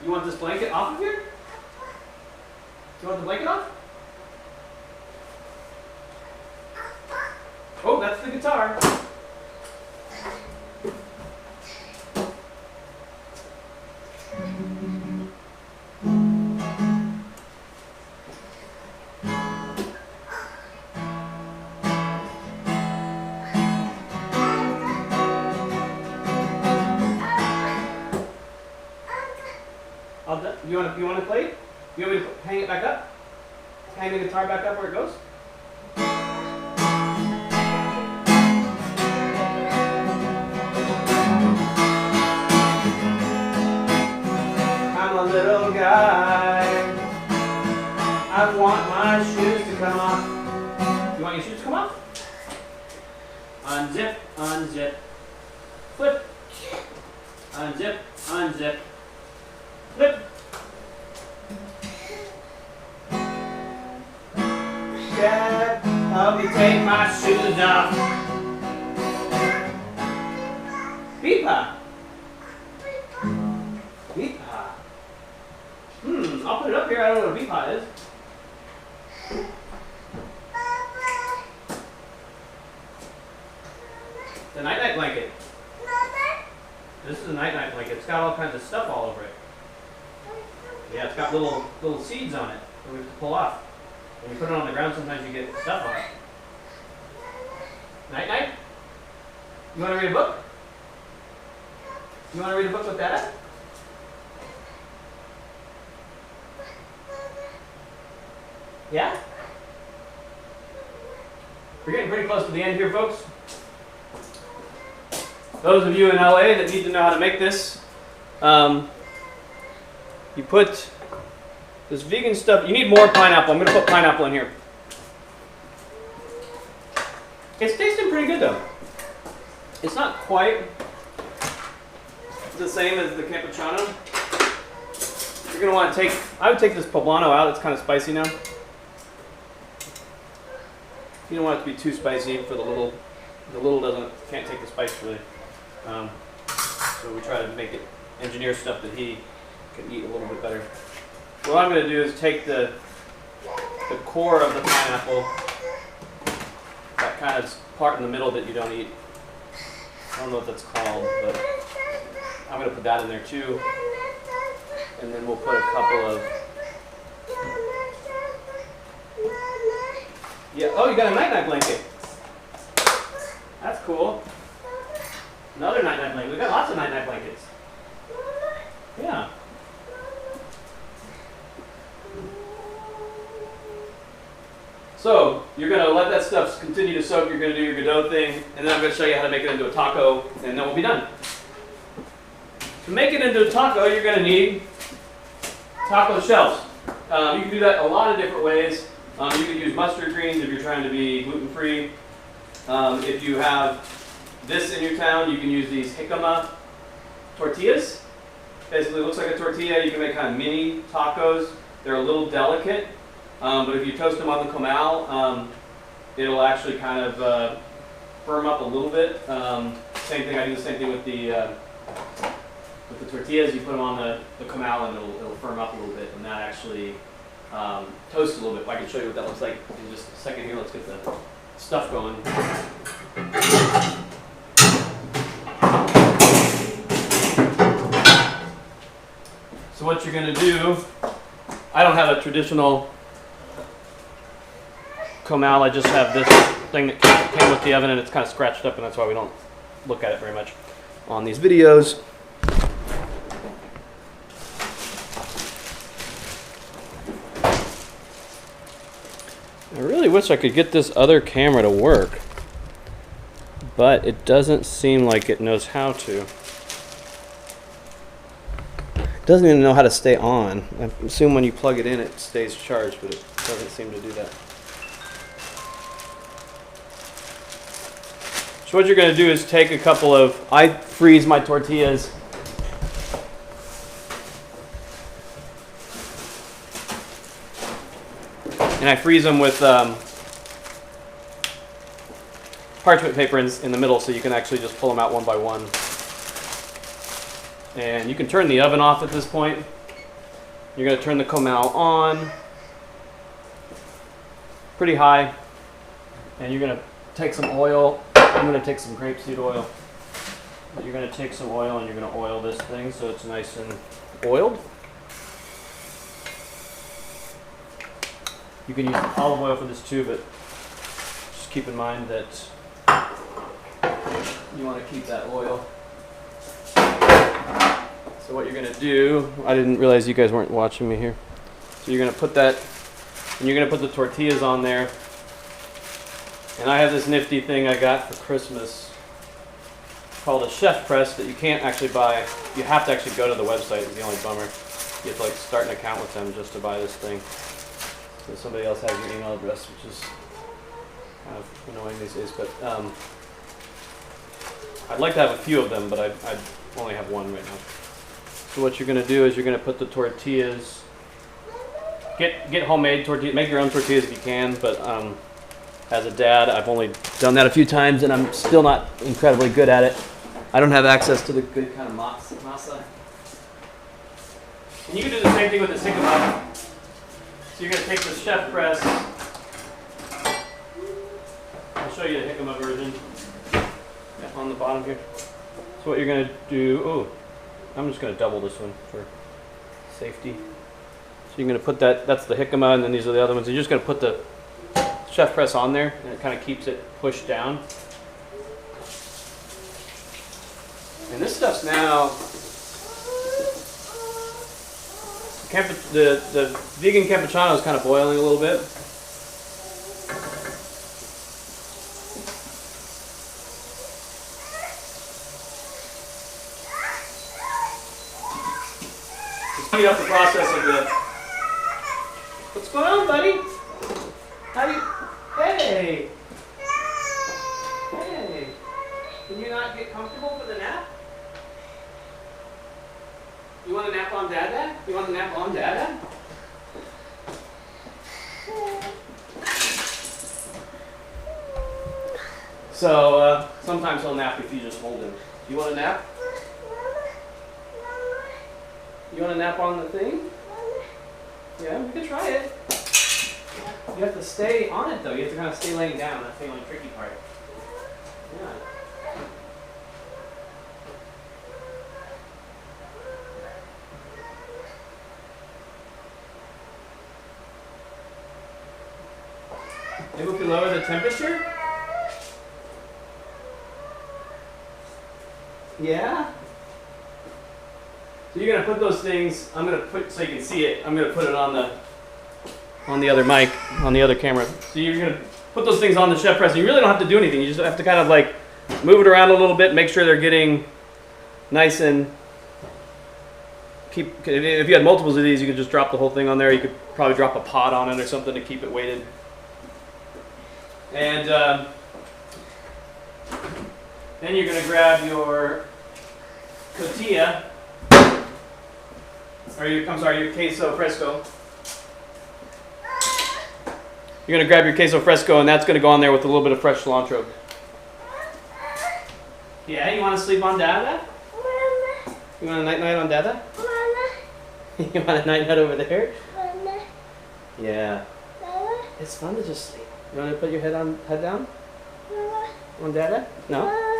You want this blanket off of here? Do you want the blanket off? Oh, that's the guitar. You want to play? You want me to hang it back up? Hang the guitar back up where it goes? I'm a little guy. I want my shoes to come off. You want your shoes to come off? Unzip, unzip, flip. Unzip, unzip, flip. Dad, help me take my shoes off. Beepa. Beepa. I'll put it up here. I don't know what a beepa is. The night-night blanket. This is a night-night blanket. It's got all kinds of stuff all over it. Yeah, it's got little seeds on it that we have to pull off. When you put it on the ground, sometimes you get stuff on it. Night-night? You want to read a book? You want to read a book with Dad? Yeah? We're getting pretty close to the end here, folks. Those of you in LA that need to know how to make this, you put this vegan stuff. You need more pineapple. I'm going to put pineapple in here. It's tasting pretty good though. It's not quite the same as the Campechano. You're going to want to take, I would take this poblano out. It's kind of spicy now. You don't want it to be too spicy for the little. The little can't take the spice really. So we try to make it, engineer stuff that he can eat a little bit better. What I'm going to do is take the core of the pineapple, that kind of part in the middle that you don't eat. I don't know what that's called, but I'm going to put that in there too. And then we'll put a couple of... Yeah. Oh, you got a night-night blanket. That's cool. Another night-night blanket. We got lots of night-night blankets. Yeah. So you're going to let that stuff continue to soak. You're going to do your Godot thing, and then I'm going to show you how to make it into a taco, and then we'll be done. To make it into a taco, you're going to need taco shells. You can do that a lot of different ways. You can use mustard greens if you're trying to be gluten-free. If you have this in your town, you can use these jicama tortillas. Basically, it looks like a tortilla. You can make kind of mini tacos. They're a little delicate, but if you toast them on the comal, it'll actually kind of firm up a little bit. Same thing. I do the same thing with the tortillas. You put them on the comal, and it'll firm up a little bit, and that actually toasts a little bit. I can show you what that looks like in just a second here. Let's get the stuff going. So what you're going to do, I don't have a traditional comal. I just have this thing that came with the oven, and it's kind of scratched up, and that's why we don't look at it very much on these videos. I really wish I could get this other camera to work, but it doesn't seem like it knows how to. It doesn't even know how to stay on. I assume when you plug it in it stays charged, but it doesn't seem to do that. So what you're going to do is take a couple of, I freeze my tortillas. And I freeze them with parchment paper in the middle, so you can actually just pull them out one by one. And you can turn the oven off at this point. You're going to turn the comal on pretty high, and you're going to take some oil. I'm going to take some grapeseed oil. You're going to take some oil, and you're going to oil this thing so it's nice and oiled. You can use olive oil for this too, but just keep in mind that you want to keep that oil. So what you're going to do, I didn't realize you guys weren't watching me here. So you're going to put that, and you're going to put the tortillas on there. And I have this nifty thing I got for Christmas called a chef press that you can't actually buy. You have to actually go to the website, is the only bummer. You have to like start an account with them just to buy this thing. So somebody else has your email address, which is kind of annoying these days. But I'd like to have a few of them, but I only have one right now. So what you're going to do is you're going to put the tortillas. Get homemade tortillas. Make your own tortillas if you can. But as a dad, I've only done that a few times, and I'm still not incredibly good at it. I don't have access to the good kind of masa. And you can do the same thing with the jicama. So you're going to take the chef press. I'll show you the jicama version on the bottom here. So what you're going to do, I'm just going to double this one for safety. So you're going to put that's the jicama, and then these are the other ones. You're just going to put the chef press on there, and it kind of keeps it pushed down. And this stuff's now, the vegan Campechano is kind of boiling a little bit. Speed up the process of the. What's going on, buddy? How do you? Hey! Hey! Can you not get comfortable with a nap? You want a nap on Dada? You want a nap on Dada? So sometimes he'll nap if you just hold him. You want a nap? You want a nap on the thing? Yeah, we can try it. You have to stay on it though. You have to kind of stay laying down. That's the only tricky part. Yeah. Maybe we can lower the temperature? Yeah? So you're going to put those things, I'm going to put, so you can see it, I'm going to put it on the other mic, on the other camera. So you're going to put those things on the chef press, and you really don't have to do anything. You just have to kind of like move it around a little bit, make sure they're getting nice and if you had multiples of these, you could just drop the whole thing on there. You could probably drop a pot on it or something to keep it weighted. And Then you're going to grab your tortilla, or your queso fresco. You're going to grab your queso fresco, and that's going to go on there with a little bit of fresh cilantro. Yeah, you want to sleep on Dada? Mama. You want a night-night on Dada? Mama. You want a night-night over there? Mama. Yeah. Mama. It's fun to just sleep. You want to put your head down? Mama. On Dada? No? Mama.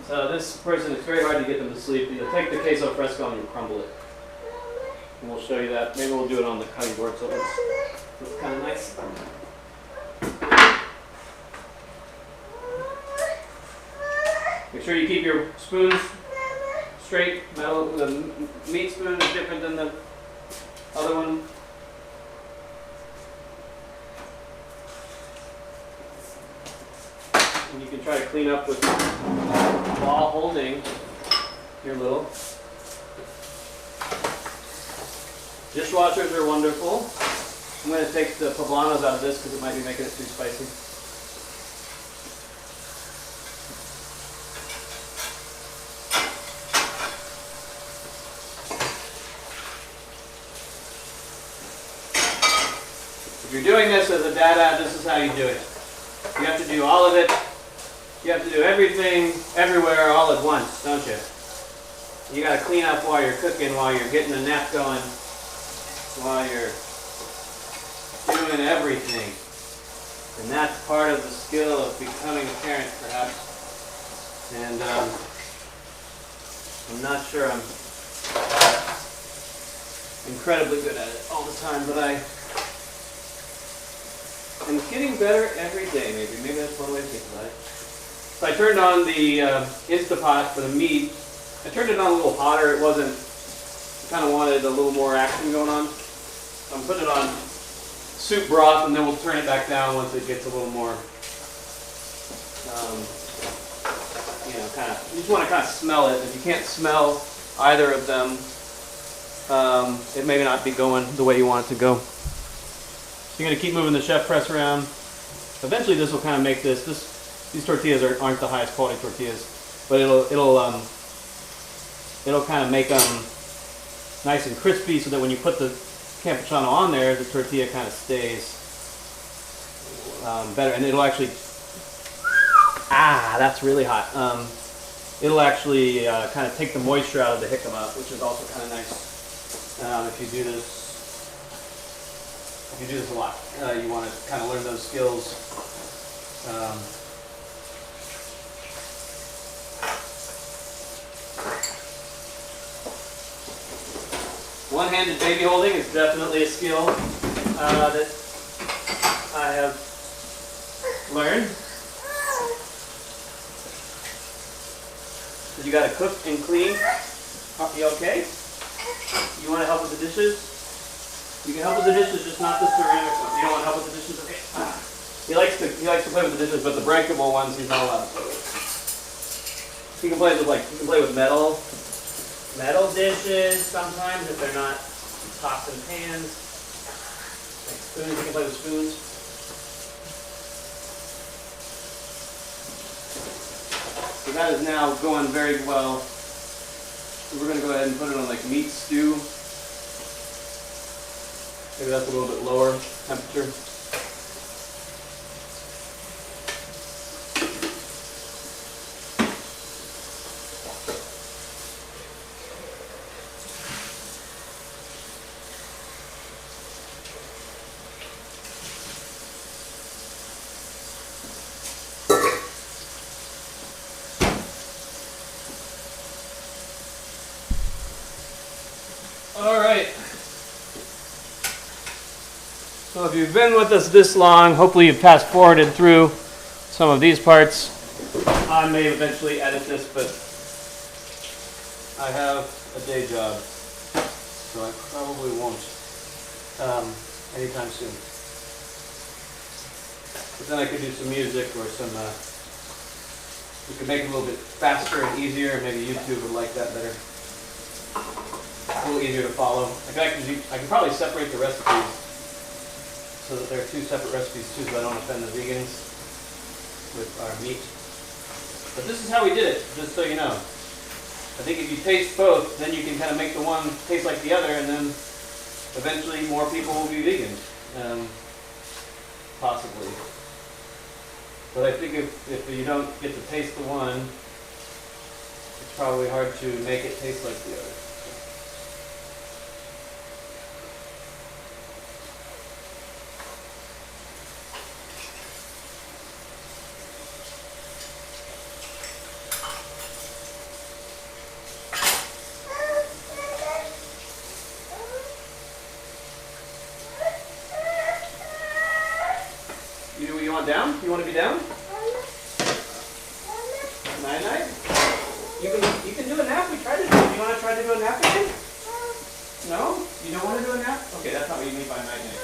So this person, it's very hard to get them to sleep. You'll take the queso fresco and you crumble it. And we'll show you that. Maybe we'll do it on the cutting board so it's kind of nice. Make sure you keep your spoons straight. Metal. The meat spoon is different than the other one. And you can try to clean up with while holding your little. Dishwashers are wonderful. I'm going to take the poblanos out of this because it might be making it too spicy. If you're doing this as a Dada, this is how you do it. You have to do all of it. You have to do everything, everywhere, all at once, don't you? You got to clean up while you're cooking, while you're getting the nap going, while you're doing everything. And that's part of the skill of becoming a parent, perhaps. And I'm not sure I'm incredibly good at it all the time, but I'm getting better every day, maybe. Maybe that's one way to think about it. So I turned on the Instapot for the meat. I turned it on a little hotter. It wasn't, I kind of wanted a little more action going on. So I'm putting it on soup broth, and then we'll turn it back down once it gets a little more, kind of, you just want to kind of smell it. If you can't smell either of them, it may not be going the way you want it to go. So you're going to keep moving the chef press around. Eventually this will kind of make these tortillas aren't the highest quality tortillas, but it'll kind of make them nice and crispy so that when you put the Campechano on there, the tortilla kind of stays better, and it'll actually, that's really hot. It'll actually kind of take the moisture out of the jicama, which is also kind of nice if you do this. If you do this a lot, you want to kind of learn those skills. One-handed baby holding is definitely a skill that I have learned. So you got to cook and clean. You okay? You want to help with the dishes? You can help with the dishes, just not the ceramic one. You don't want to help with the dishes? Okay. He likes to play with the dishes, but the breakable ones he's not allowed to play with. He can play with metal dishes sometimes if they're not pots and pans. Like spoons, you can play with spoons. So that is now going very well. So we're going to go ahead and put it on like meat stew. Maybe that's a little bit lower temperature. All right. So if you've been with us this long, hopefully you've fast forwarded through some of these parts. I may eventually edit this, but I have a day job, so I probably won't anytime soon. But then I could do some music or some, we could make it a little bit faster and easier. Maybe YouTube would like that better. A little easier to follow. I can probably separate the recipes so that there are two separate recipes too, so I don't offend the vegans. with our meat. But this is how we did it, just so you know. I think if you taste both, then you can kind of make the one taste like the other, and then eventually more people will be vegan. Possibly. But I think if you don't get to taste the one, it's probably hard to make it taste like the other. You want down? You want to be down? Night night? You can do a nap. We tried to do it. You want to try to do a nap again? No? You don't want to do a nap? Okay, that's not what you mean by night night.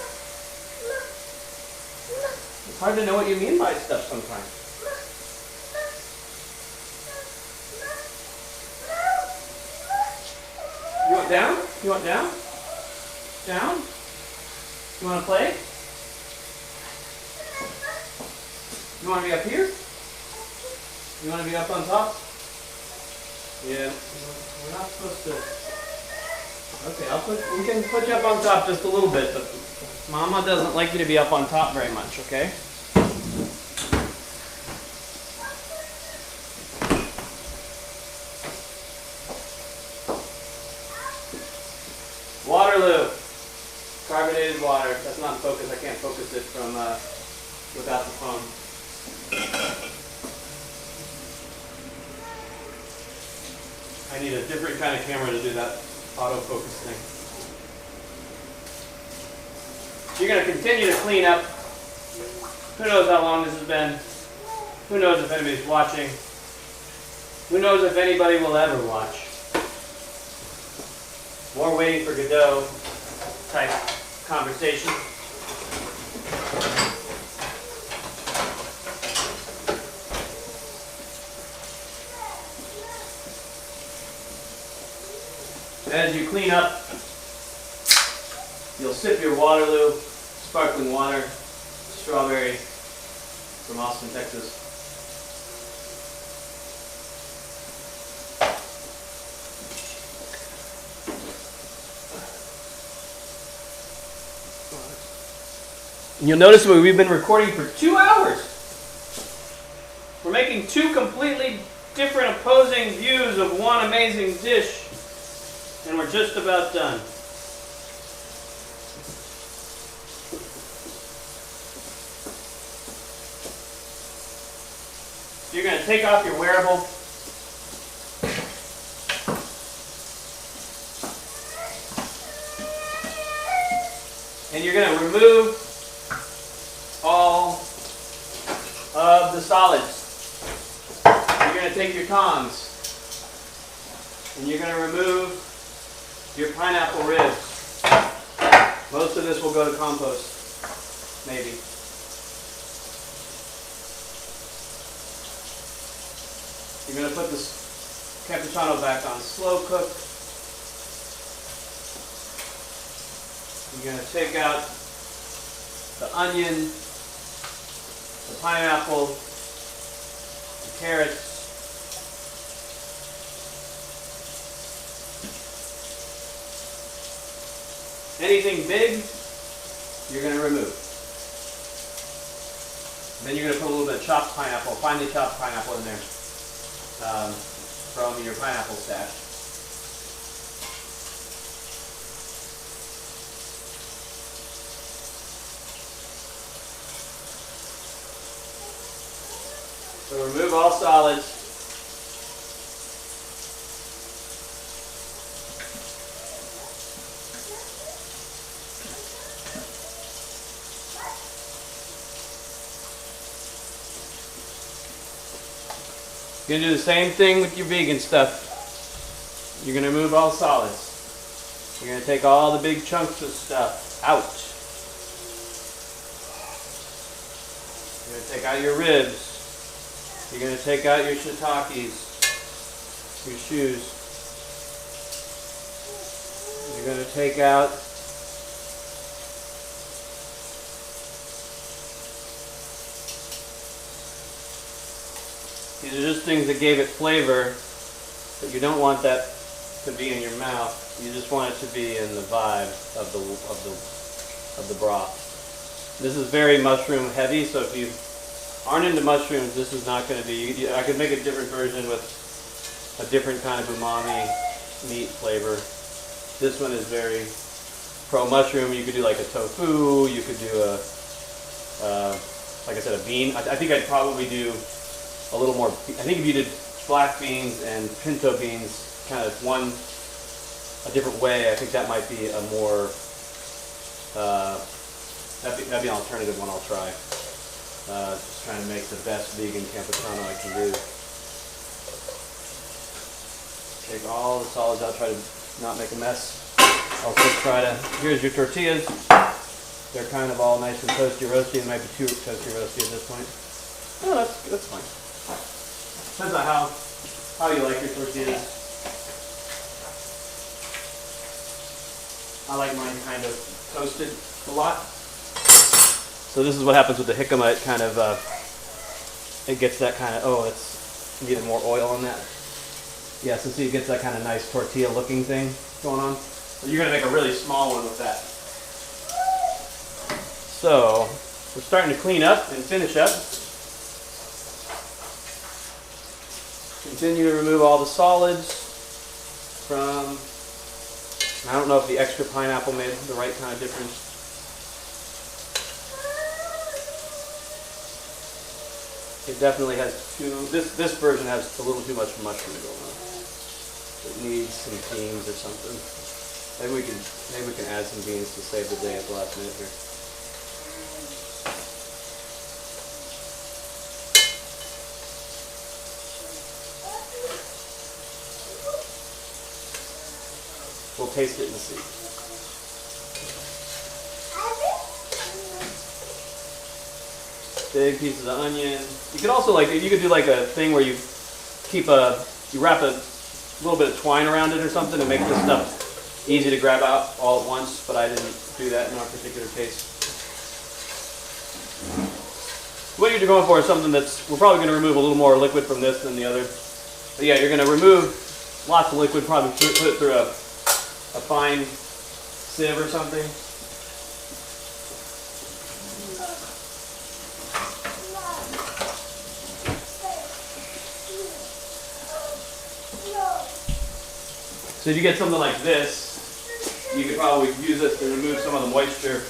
It's hard to know what you mean by stuff sometimes. You want down? You want down? Down? You want to play? You want to be up here? You want to be up on top? Yeah. We're not supposed to. Okay, we can put you up on top just a little bit, but Mama doesn't like you to be up on top very much, okay? Waterloo. Carbonated water. That's not in focus. I can't focus it from without the phone. I need a different kind of camera to do that autofocus thing. So you're going to continue to clean up. Who knows how long this has been? Who knows if anybody's watching? Who knows if anybody will ever watch? More waiting for Godot type conversation. As you clean up, you'll sip your Waterloo sparkling water, strawberry from Austin, Texas. And you'll notice we've been recording for 2 hours. We're making two completely different opposing views of one amazing dish. And we're just about done. So you're going to take off your wearable. And you're going to remove all of the solids. You're going to take your tongs and you're going to remove your pineapple ribs. Most of this will go to compost, maybe. You're going to put this Campechano back on slow cook. You're going to take out the onion, the pineapple, the carrots, anything big, you're going to remove. Then you're going to put a little bit of chopped pineapple, finely chopped pineapple in there from your pineapple stash. So remove all solids. You're going to do the same thing with your vegan stuff. You're going to remove all solids. You're going to take all the big chunks of stuff out. You're going to take out your ribs. You're going to take out your shiitakes, your shoes. You're going to take out These are just things that gave it flavor, but you don't want that to be in your mouth. You just want it to be in the vibe of the broth. This is very mushroom heavy, so if you aren't into mushrooms, this is not going to be. I could make a different version with a different kind of umami meat flavor. This one is very pro mushroom. You could do like a tofu. You could do a, like I said, a bean. I think I'd probably do a little more. I think if you did black beans and pinto beans, kind of a different way, I think that might be a more. That'd be an alternative one I'll try. Just trying to make the best vegan Campechano I can do. Take all the solids out, try to not make a mess. Also try to, here's your tortillas. They're kind of all nice and toasty roasty. It might be too toasty roasty at this point. Oh, that's fine. Depends on how you like your tortillas. I like mine kind of toasted a lot. So this is what happens with the jicama. It kind of, it gets that kind of, it's needed more oil on that. Yeah, so see, it gets that kind of nice tortilla looking thing going on. So you're going to make a really small one with that. So we're starting to clean up and finish up. Continue to remove all the solids from, I don't know if the extra pineapple made the right kind of difference. It definitely has this version has a little too much mushroom going on. It needs some beans or something. Maybe we can add some beans to save the day at the last minute here. We'll taste it and see. Big pieces of onion. You could also you could do like a thing where you wrap a little bit of twine around it or something and make this stuff easy to grab out all at once, but I didn't do that in our particular case. What you're going for is something we're probably going to remove a little more liquid from this than the other. But yeah, you're going to remove lots of liquid, probably put it through a fine sieve or something. So if you get something like this, you could probably use this to remove some of the moisture.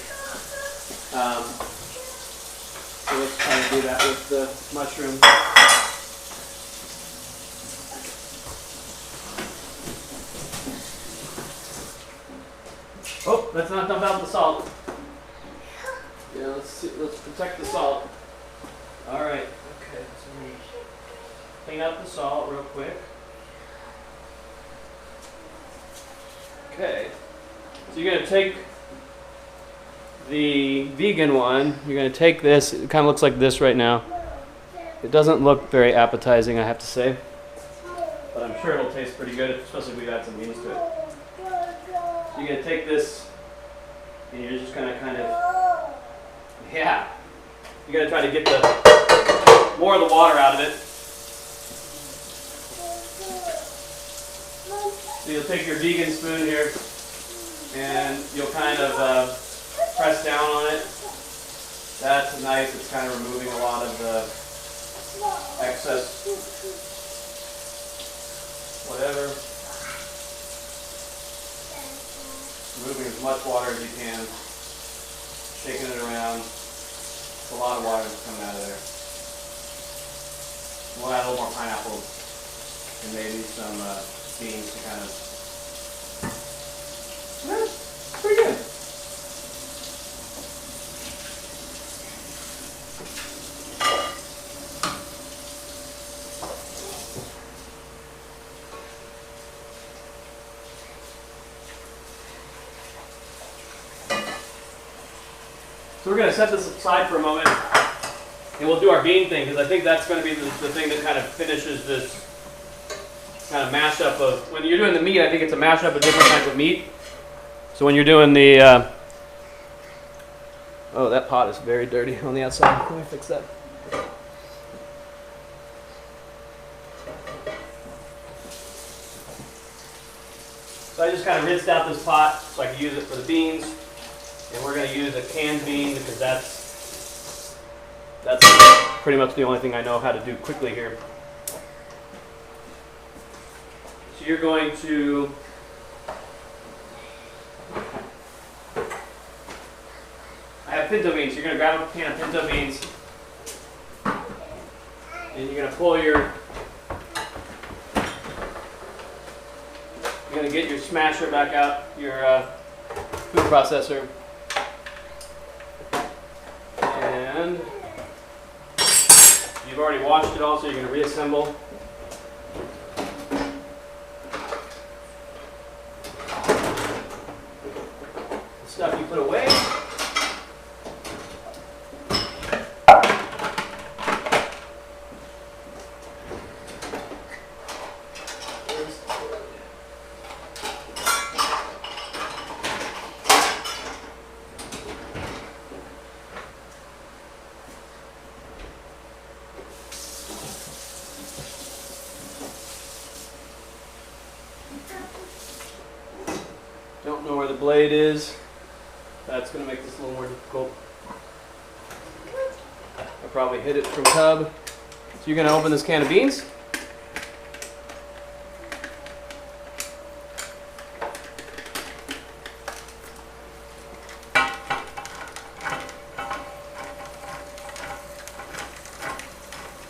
So let's try to do that with the mushroom. Oh, let's not dump out the salt. Yeah, let's protect the salt. All right, okay, so we clean up the salt real quick. Okay, so you're going to take the vegan one, you're going to take this, it kind of looks like this right now. It doesn't look very appetizing, I have to say, but I'm sure it'll taste pretty good, especially if we add some beans to it. So you're going to take this, and you're just going to kind of, yeah, you're going to try to get more of the water out of it. So you'll take your vegan spoon here, and you'll kind of press down on it. That's nice. It's kind of removing a lot of the excess whatever. Removing as much water as you can. Shaking it around. It's a lot of water that's coming out of there. We'll add a little more pineapple and maybe some beans to kind of. That's pretty good. So we're going to set this aside for a moment, and we'll do our bean thing, because I think that's going to be the thing that kind of finishes this kind of mashup of, when you're doing the meat, I think it's a mashup of different kinds of meat. So when you're doing the, oh, that pot is very dirty on the outside. Let me fix that. So I just kind of rinsed out this pot so I can use it for the beans. And we're going to use a canned bean because that's pretty much the only thing I know how to do quickly here. So you're going to I have pinto beans. You're going to grab a can of pinto beans and you're going to pull your You're going to get your smasher back out, your food processor. And you've already washed it all, so you're going to reassemble. The stuff you put away. Don't know where the blade is. That's going to make this a little more difficult. I probably hit it from tub. So you're going to open this can of beans.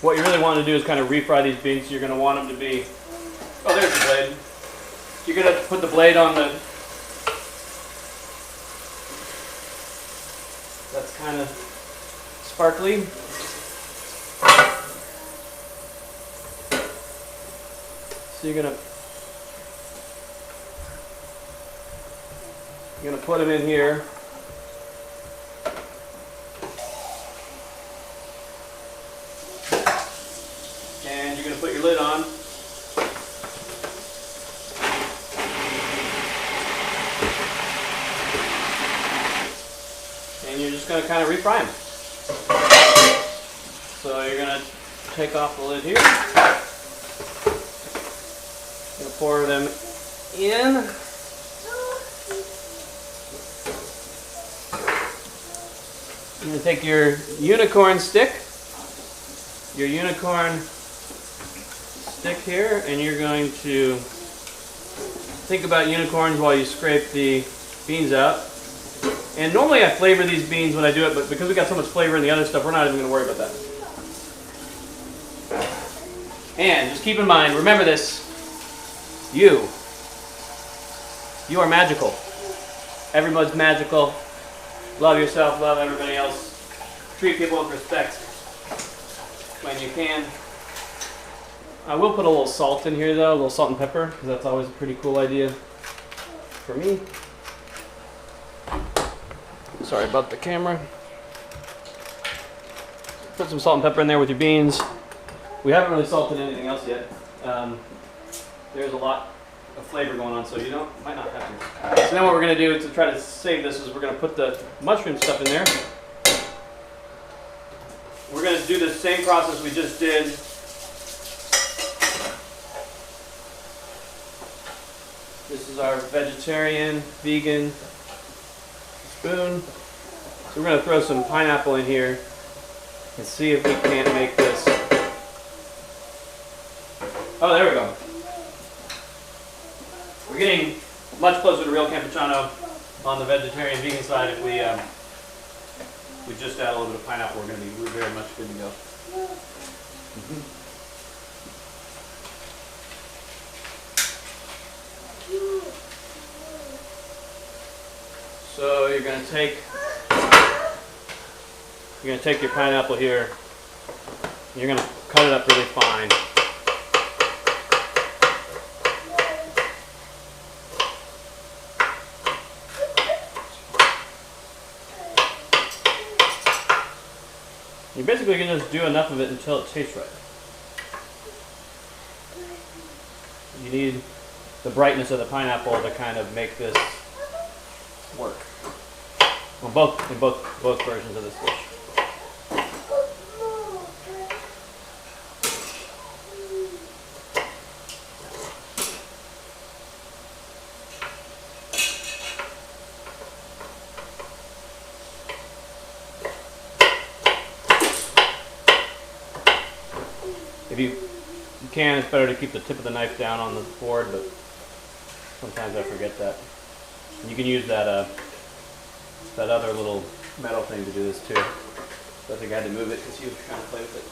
What you really want to do is kind of refry these beans. So you're going to want them to be, oh, there's the blade. You're going to put the blade on the, that's kind of sparkly. So you're going to put them in here. And you're going to put your lid on. And you're just going to kind of refry them. So you're going to take off the lid here. You're going to pour them in. You're going to take your unicorn stick. Your unicorn stick here, and you're going to think about unicorns while you scrape the beans out. And normally I flavor these beans when I do it, but because we got so much flavor in the other stuff, we're not even going to worry about that. And just keep in mind, remember this, you are magical. Everybody's magical. Love yourself, love everybody else. Treat people with respect when you can. I will put a little salt in here though, a little salt and pepper, because that's always a pretty cool idea for me. Sorry about the camera. Put some salt and pepper in there with your beans. We haven't really salted anything else yet. There's a lot of flavor going on, so you might not have to. So then what we're going to do to try to save this is we're going to put the mushroom stuff in there. We're going to do the same process we just did. This is our vegetarian, vegan spoon. So we're going to throw some pineapple in here and see if we can't make this. Oh, there we go. We're getting much closer to real Campechano on the vegetarian vegan side. If we just add a little bit of pineapple, we're going to be very much good to go. So you're going to take your pineapple here. And you're going to cut it up really fine. You basically can just do enough of it until it tastes right. You need the brightness of the pineapple to kind of make this work. Well, in both versions of this dish. If you can, it's better to keep the tip of the knife down on the board, but sometimes I forget that. And you can use that that other little metal thing to do this too. So I think I had to move it because you were trying to play with it.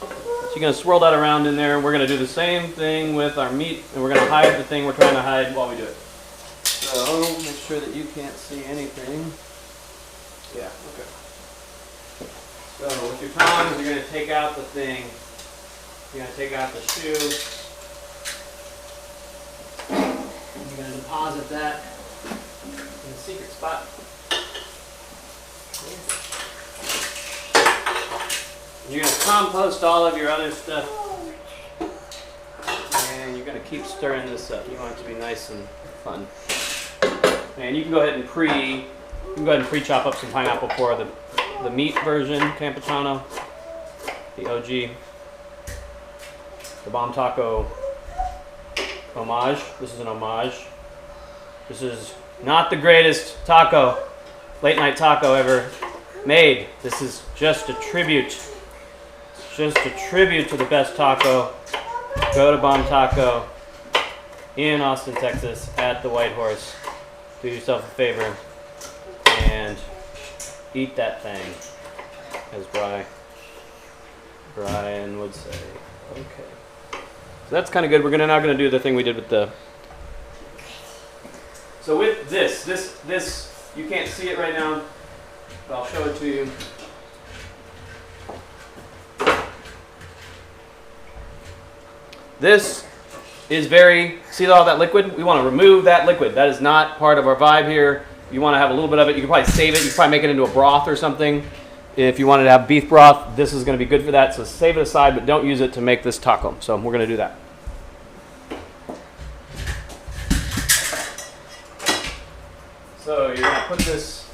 So you're going to swirl that around in there. We're going to do the same thing with our meat, and we're going to hide the thing we're trying to hide while we do it. So make sure that you can't see anything. Yeah, okay. So with your tongs, you're going to take out the thing. You're going to take out the shoe. You're going to deposit that in the secret spot. You're going to compost all of your other stuff. And you're going to keep stirring this up. You want it to be nice and fun. And you can go ahead and pre-chop up some pineapple for the meat version, Campechano, the OG, the Bomb Taco Homage. This is an homage. This is not the greatest taco, late night taco ever made. This is just a tribute. Just a tribute to the best taco. Go to Bomb Taco in Austin, Texas at the White Horse. Do yourself a favor and eat that thing, as Brian would say. Okay. So that's kind of good. We're now going to do the thing we did with the... So with this, you can't see it right now, but I'll show it to you. This is see all that liquid? We want to remove that liquid. That is not part of our vibe here. You want to have a little bit of it. You can probably save it. You can probably make it into a broth or something. If you wanted to have beef broth, this is going to be good for that. So save it aside, but don't use it to make this taco. So we're going to do that. So you're going to put this,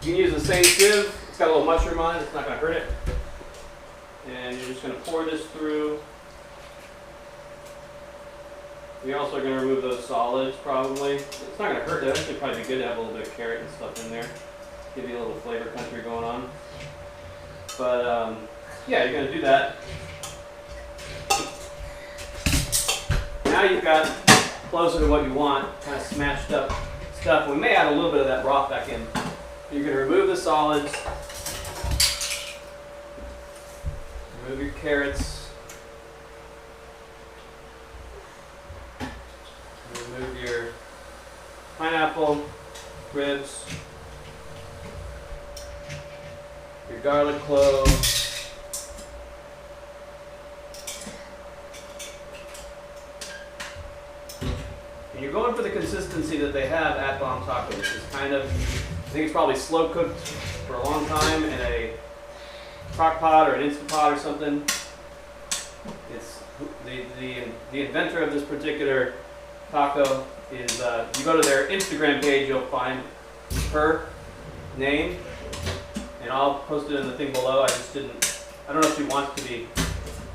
you can use the same sieve. It's got a little mushroom on it. It's not going to hurt it. And you're just going to pour this through. You're also going to remove those solids, probably. It's not going to hurt. It'd actually probably be good to have a little bit of carrot and stuff in there. Give you a little flavor country going on. But, yeah, you're going to do that. Now you've got closer to what you want, kind of smashed up stuff. We may add a little bit of that broth back in. You're going to remove the solids. Remove your carrots. Remove your pineapple, ribs, your garlic cloves, and you're going for the consistency that they have at Bomb Taco, which is kind of, I think it's probably slow cooked for a long time in a crock pot or an Instant Pot or something. It's the inventor of this particular taco is, you go to their Instagram page, you'll find her name, and I'll post it in the thing below. I don't know if she wants to be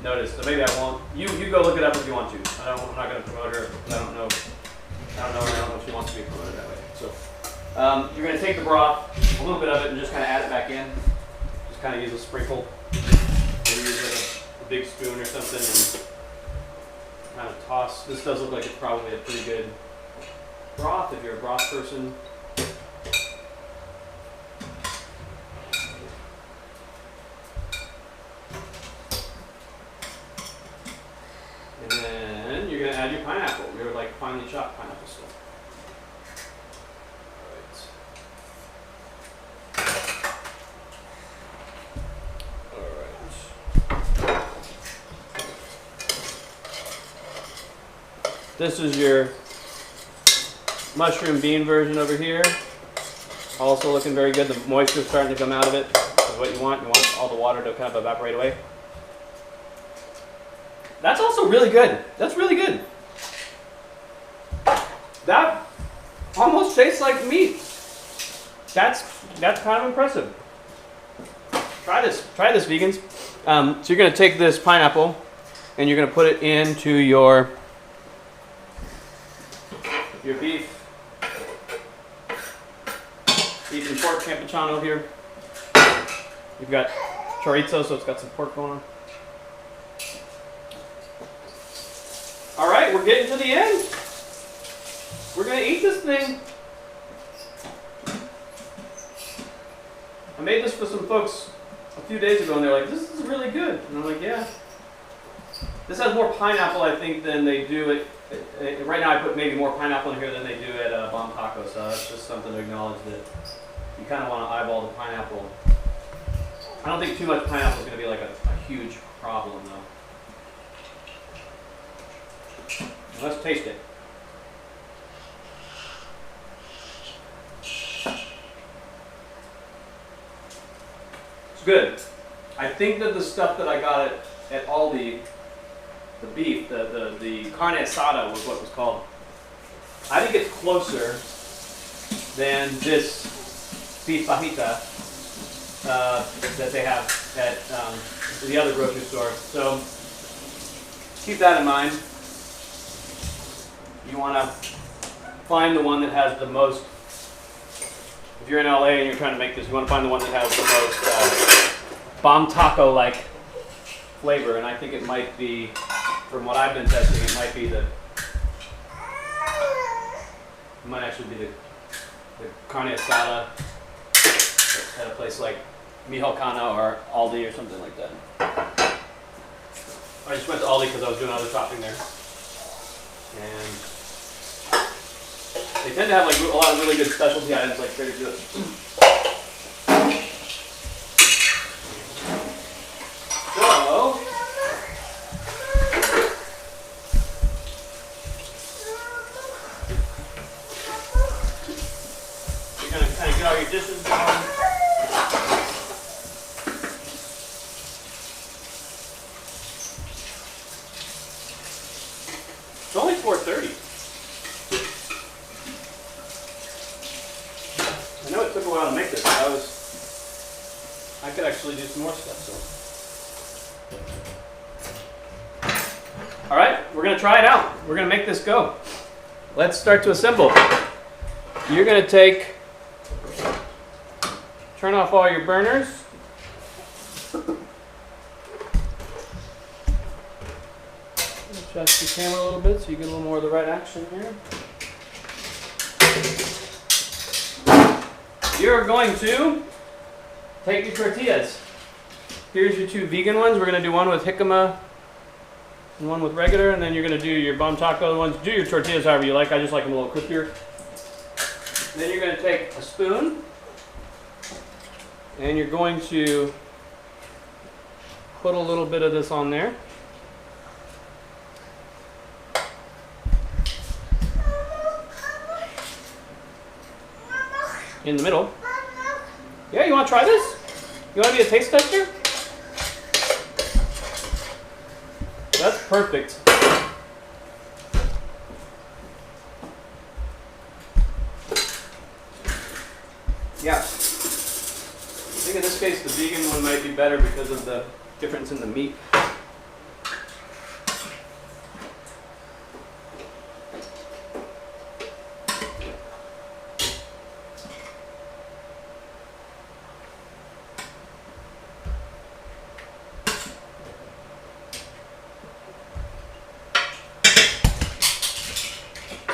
noticed, so maybe I won't. You go look it up if you want to. I'm not going to promote her. I don't know her. I don't know if she wants to be promoted that way. So you're going to take the broth, a little bit of it, and just kind of add it back in. Just kind of use a sprinkle. Maybe use like a big spoon or something, and kind of toss. This does look like it's probably a pretty good broth if you're a broth person. And then you're going to add your pineapple. You're like finely chopped pineapple stuff. This is your mushroom bean version over here. Also looking very good. The moisture is starting to come out of it. That's what you want. You want all the water to kind of evaporate away. That's also really good. That's really good. That almost tastes like meat. That's kind of impressive. Try this, vegans. So you're going to take this pineapple and you're going to put it into your beef and pork Campechano here. You've got chorizo, so it's got some pork going on. right, we're getting to the end. We're gonna eat this thing. I made this for some folks a few days ago, and they're like, "This is really good." And I'm like, "Yeah." This has more pineapple, I think, than they do at. Right now, I put maybe more pineapple in here than they do at Bomb Taco. So that's just something to acknowledge that you kind of want to eyeball the pineapple. I don't think too much pineapple is going to be like a huge problem, though. Let's taste it. It's good. I think that the stuff that I got at Aldi, the beef, the carne asada was what it was called. I think it's closer than this beef fajita that they have at the other grocery store. So keep that in mind. You want to find the one that has the most. If you're in LA and you're trying to make this, you want to find the one that has the most bomb taco-like flavor. And I think it might be, from what I've been testing, it might be it might actually be the carne asada at a place like Michoacana or Aldi or something like that. I just went to Aldi because I was doing other shopping there. And they tend to have like a lot of really good specialty items like Trader Joe's. So, you're going to kind of get all your dishes going. It's only 4:30. I know it took a while to make this, but I could actually do some more stuff. So, all right, we're gonna try it out. We're gonna make this go. Let's start to assemble. You're gonna turn off all your burners. Adjust the camera a little bit so you get a little more of the right action here. You're going to take your tortillas. Here's your two vegan ones. We're going to do one with jicama and one with regular, and then you're going to do your bomb taco ones. Do your tortillas however you like. I just like them a little crispier. Then you're going to take a spoon, and you're going to put a little bit of this on there. In the middle. Yeah, you want to try this? You want to be a taste tester? That's perfect. Yeah. I think in this case the vegan one might be better because of the difference in the meat.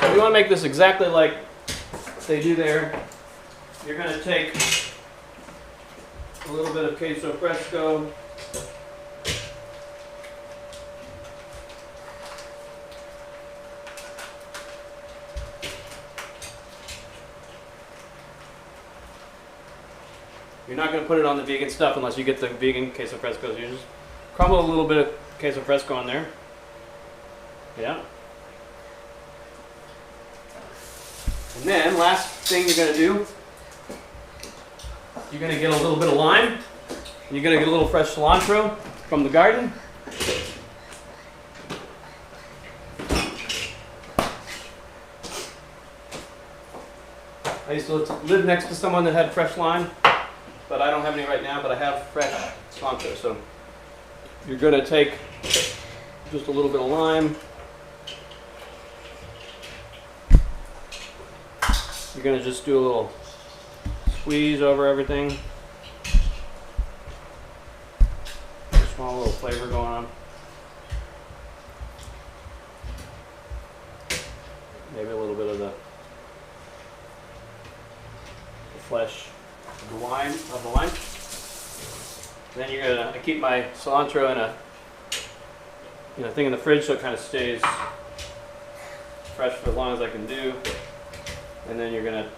If you want to make this exactly like they do there, you're going to take a little bit of queso fresco, you're not going to put it on the vegan stuff unless you get the vegan queso fresco. You just crumble a little bit of queso fresco on there. Yeah. And then, last thing you're going to do, you're going to get a little bit of lime, and you're going to get a little fresh cilantro from the garden. I used to live next to someone that had fresh lime, but I don't have any right now, but I have fresh cilantro. So you're going to take just a little bit of lime. You're going to just do a little squeeze over everything. A small little flavor going on. maybe a little bit of the flesh of the lime. Then you're gonna, I keep my cilantro in a thing in the fridge so it kind of stays fresh for as long as I can do. And then you're gonna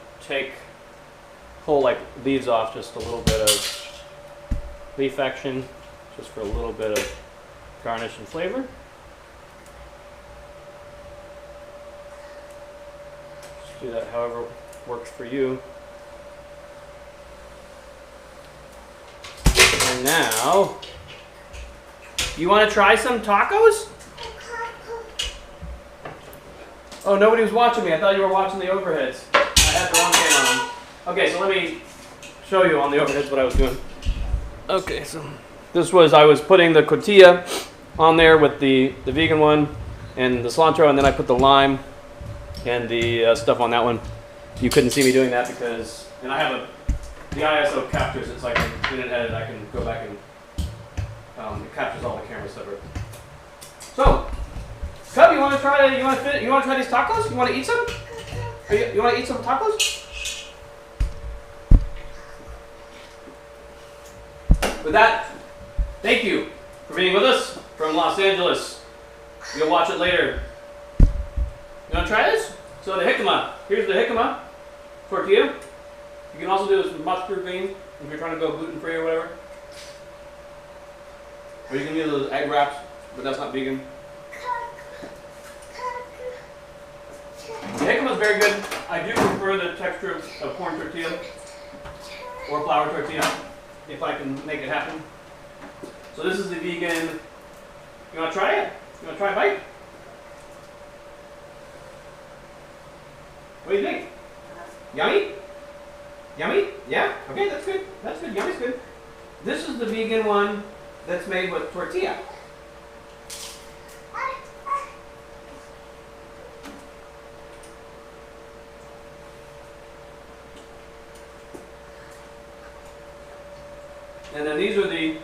pull like leaves off, just a little bit of leaf action, just for a little bit of garnish and flavor. Just do that however works for you. And now, you want to try some tacos? Oh, nobody was watching me. I thought you were watching the overheads. I had the wrong camera on. Okay, so let me show you on the overheads what I was doing. Okay, so I was putting the tortilla on there with the vegan one and the cilantro, and then I put the lime and the stuff on that one. You couldn't see me doing that because, and I have the ISO captures it, so I can, in an edit, I can go back and it captures all the camera separate. So, Cub, you want to try these tacos? You want to eat some? You want to eat some tacos? With that, thank you for being with us from Los Angeles. You'll watch it later. You want to try this? So the jicama. Here's the jicama tortilla. You can also do this with mustard green if you're trying to go gluten-free or whatever. Or you can do those egg wraps, but that's not vegan. The jicama is very good. I do prefer the texture of corn tortilla or flour tortilla if I can make it happen. So this is the vegan. You want to try it? You want to try a bite? What do you think? Yummy? Yummy? Yeah? Okay, that's good. That's good. Yummy's good. This is the vegan one that's made with tortilla. And then these are the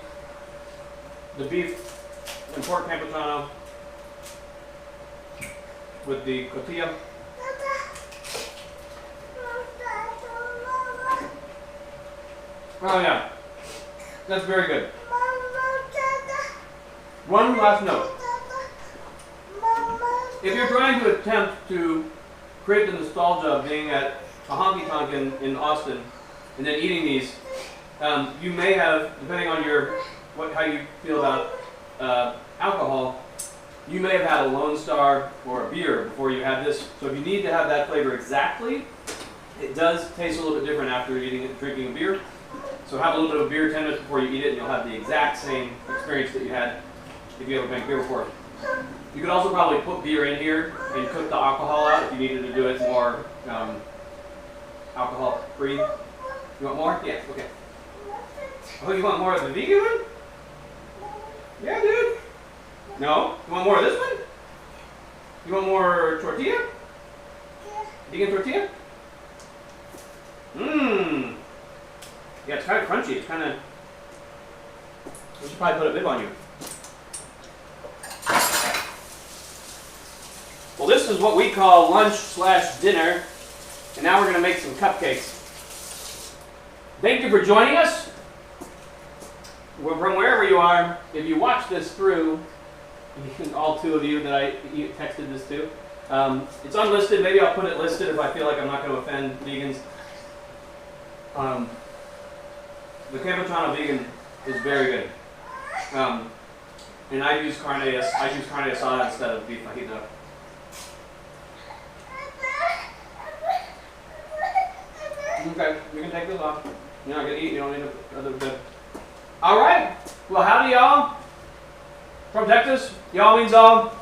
beef and pork campechano with the tortilla. Oh yeah, that's very good. One last note. If you're trying to attempt to create the nostalgia of being at a honky tonk in Austin and then eating these, you may have, depending on how you feel about alcohol, you may have had a Lone Star or a beer before you had this. So if you need to have that flavor exactly, it does taste a little bit different after drinking a beer. So have a little bit of beer 10 minutes before you eat it, and you'll have the exact same experience that you had if you ever drank beer before. You could also probably put beer in here and cook the alcohol out if you needed to do it more alcohol free. You want more? Yeah, okay. Oh, you want more of the vegan one? Yeah, dude. No? You want more of this one? You want more tortilla? Vegan tortilla? Mmm. Yeah, it's kind of crunchy. It's kind of... We should probably put a bib on you. Well, this is what we call lunch/dinner, and now we're going to make some cupcakes. Thank you for joining us. From wherever you are, if you watch this through, all two of you that I texted this to, it's unlisted. Maybe I'll put it listed if I feel like I'm not going to offend vegans. The Campechano vegan is very good. And I use carne asada instead of beef fajita. Okay, you can take this off. You're not going to eat, you don't need another bit. Alright, well howdy y'all. From Texas, y'all means all.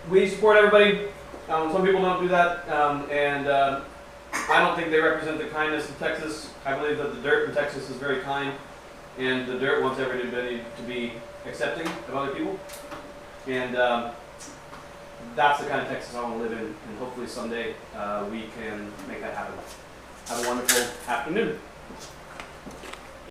We support everybody. Some people don't do that, and I don't think they represent the kindness of Texas. I believe that the dirt in Texas is very kind, and the dirt wants everybody to be accepting of other people. And that's the kind of Texas I want to live in, and hopefully someday we can make that happen. Have a wonderful afternoon.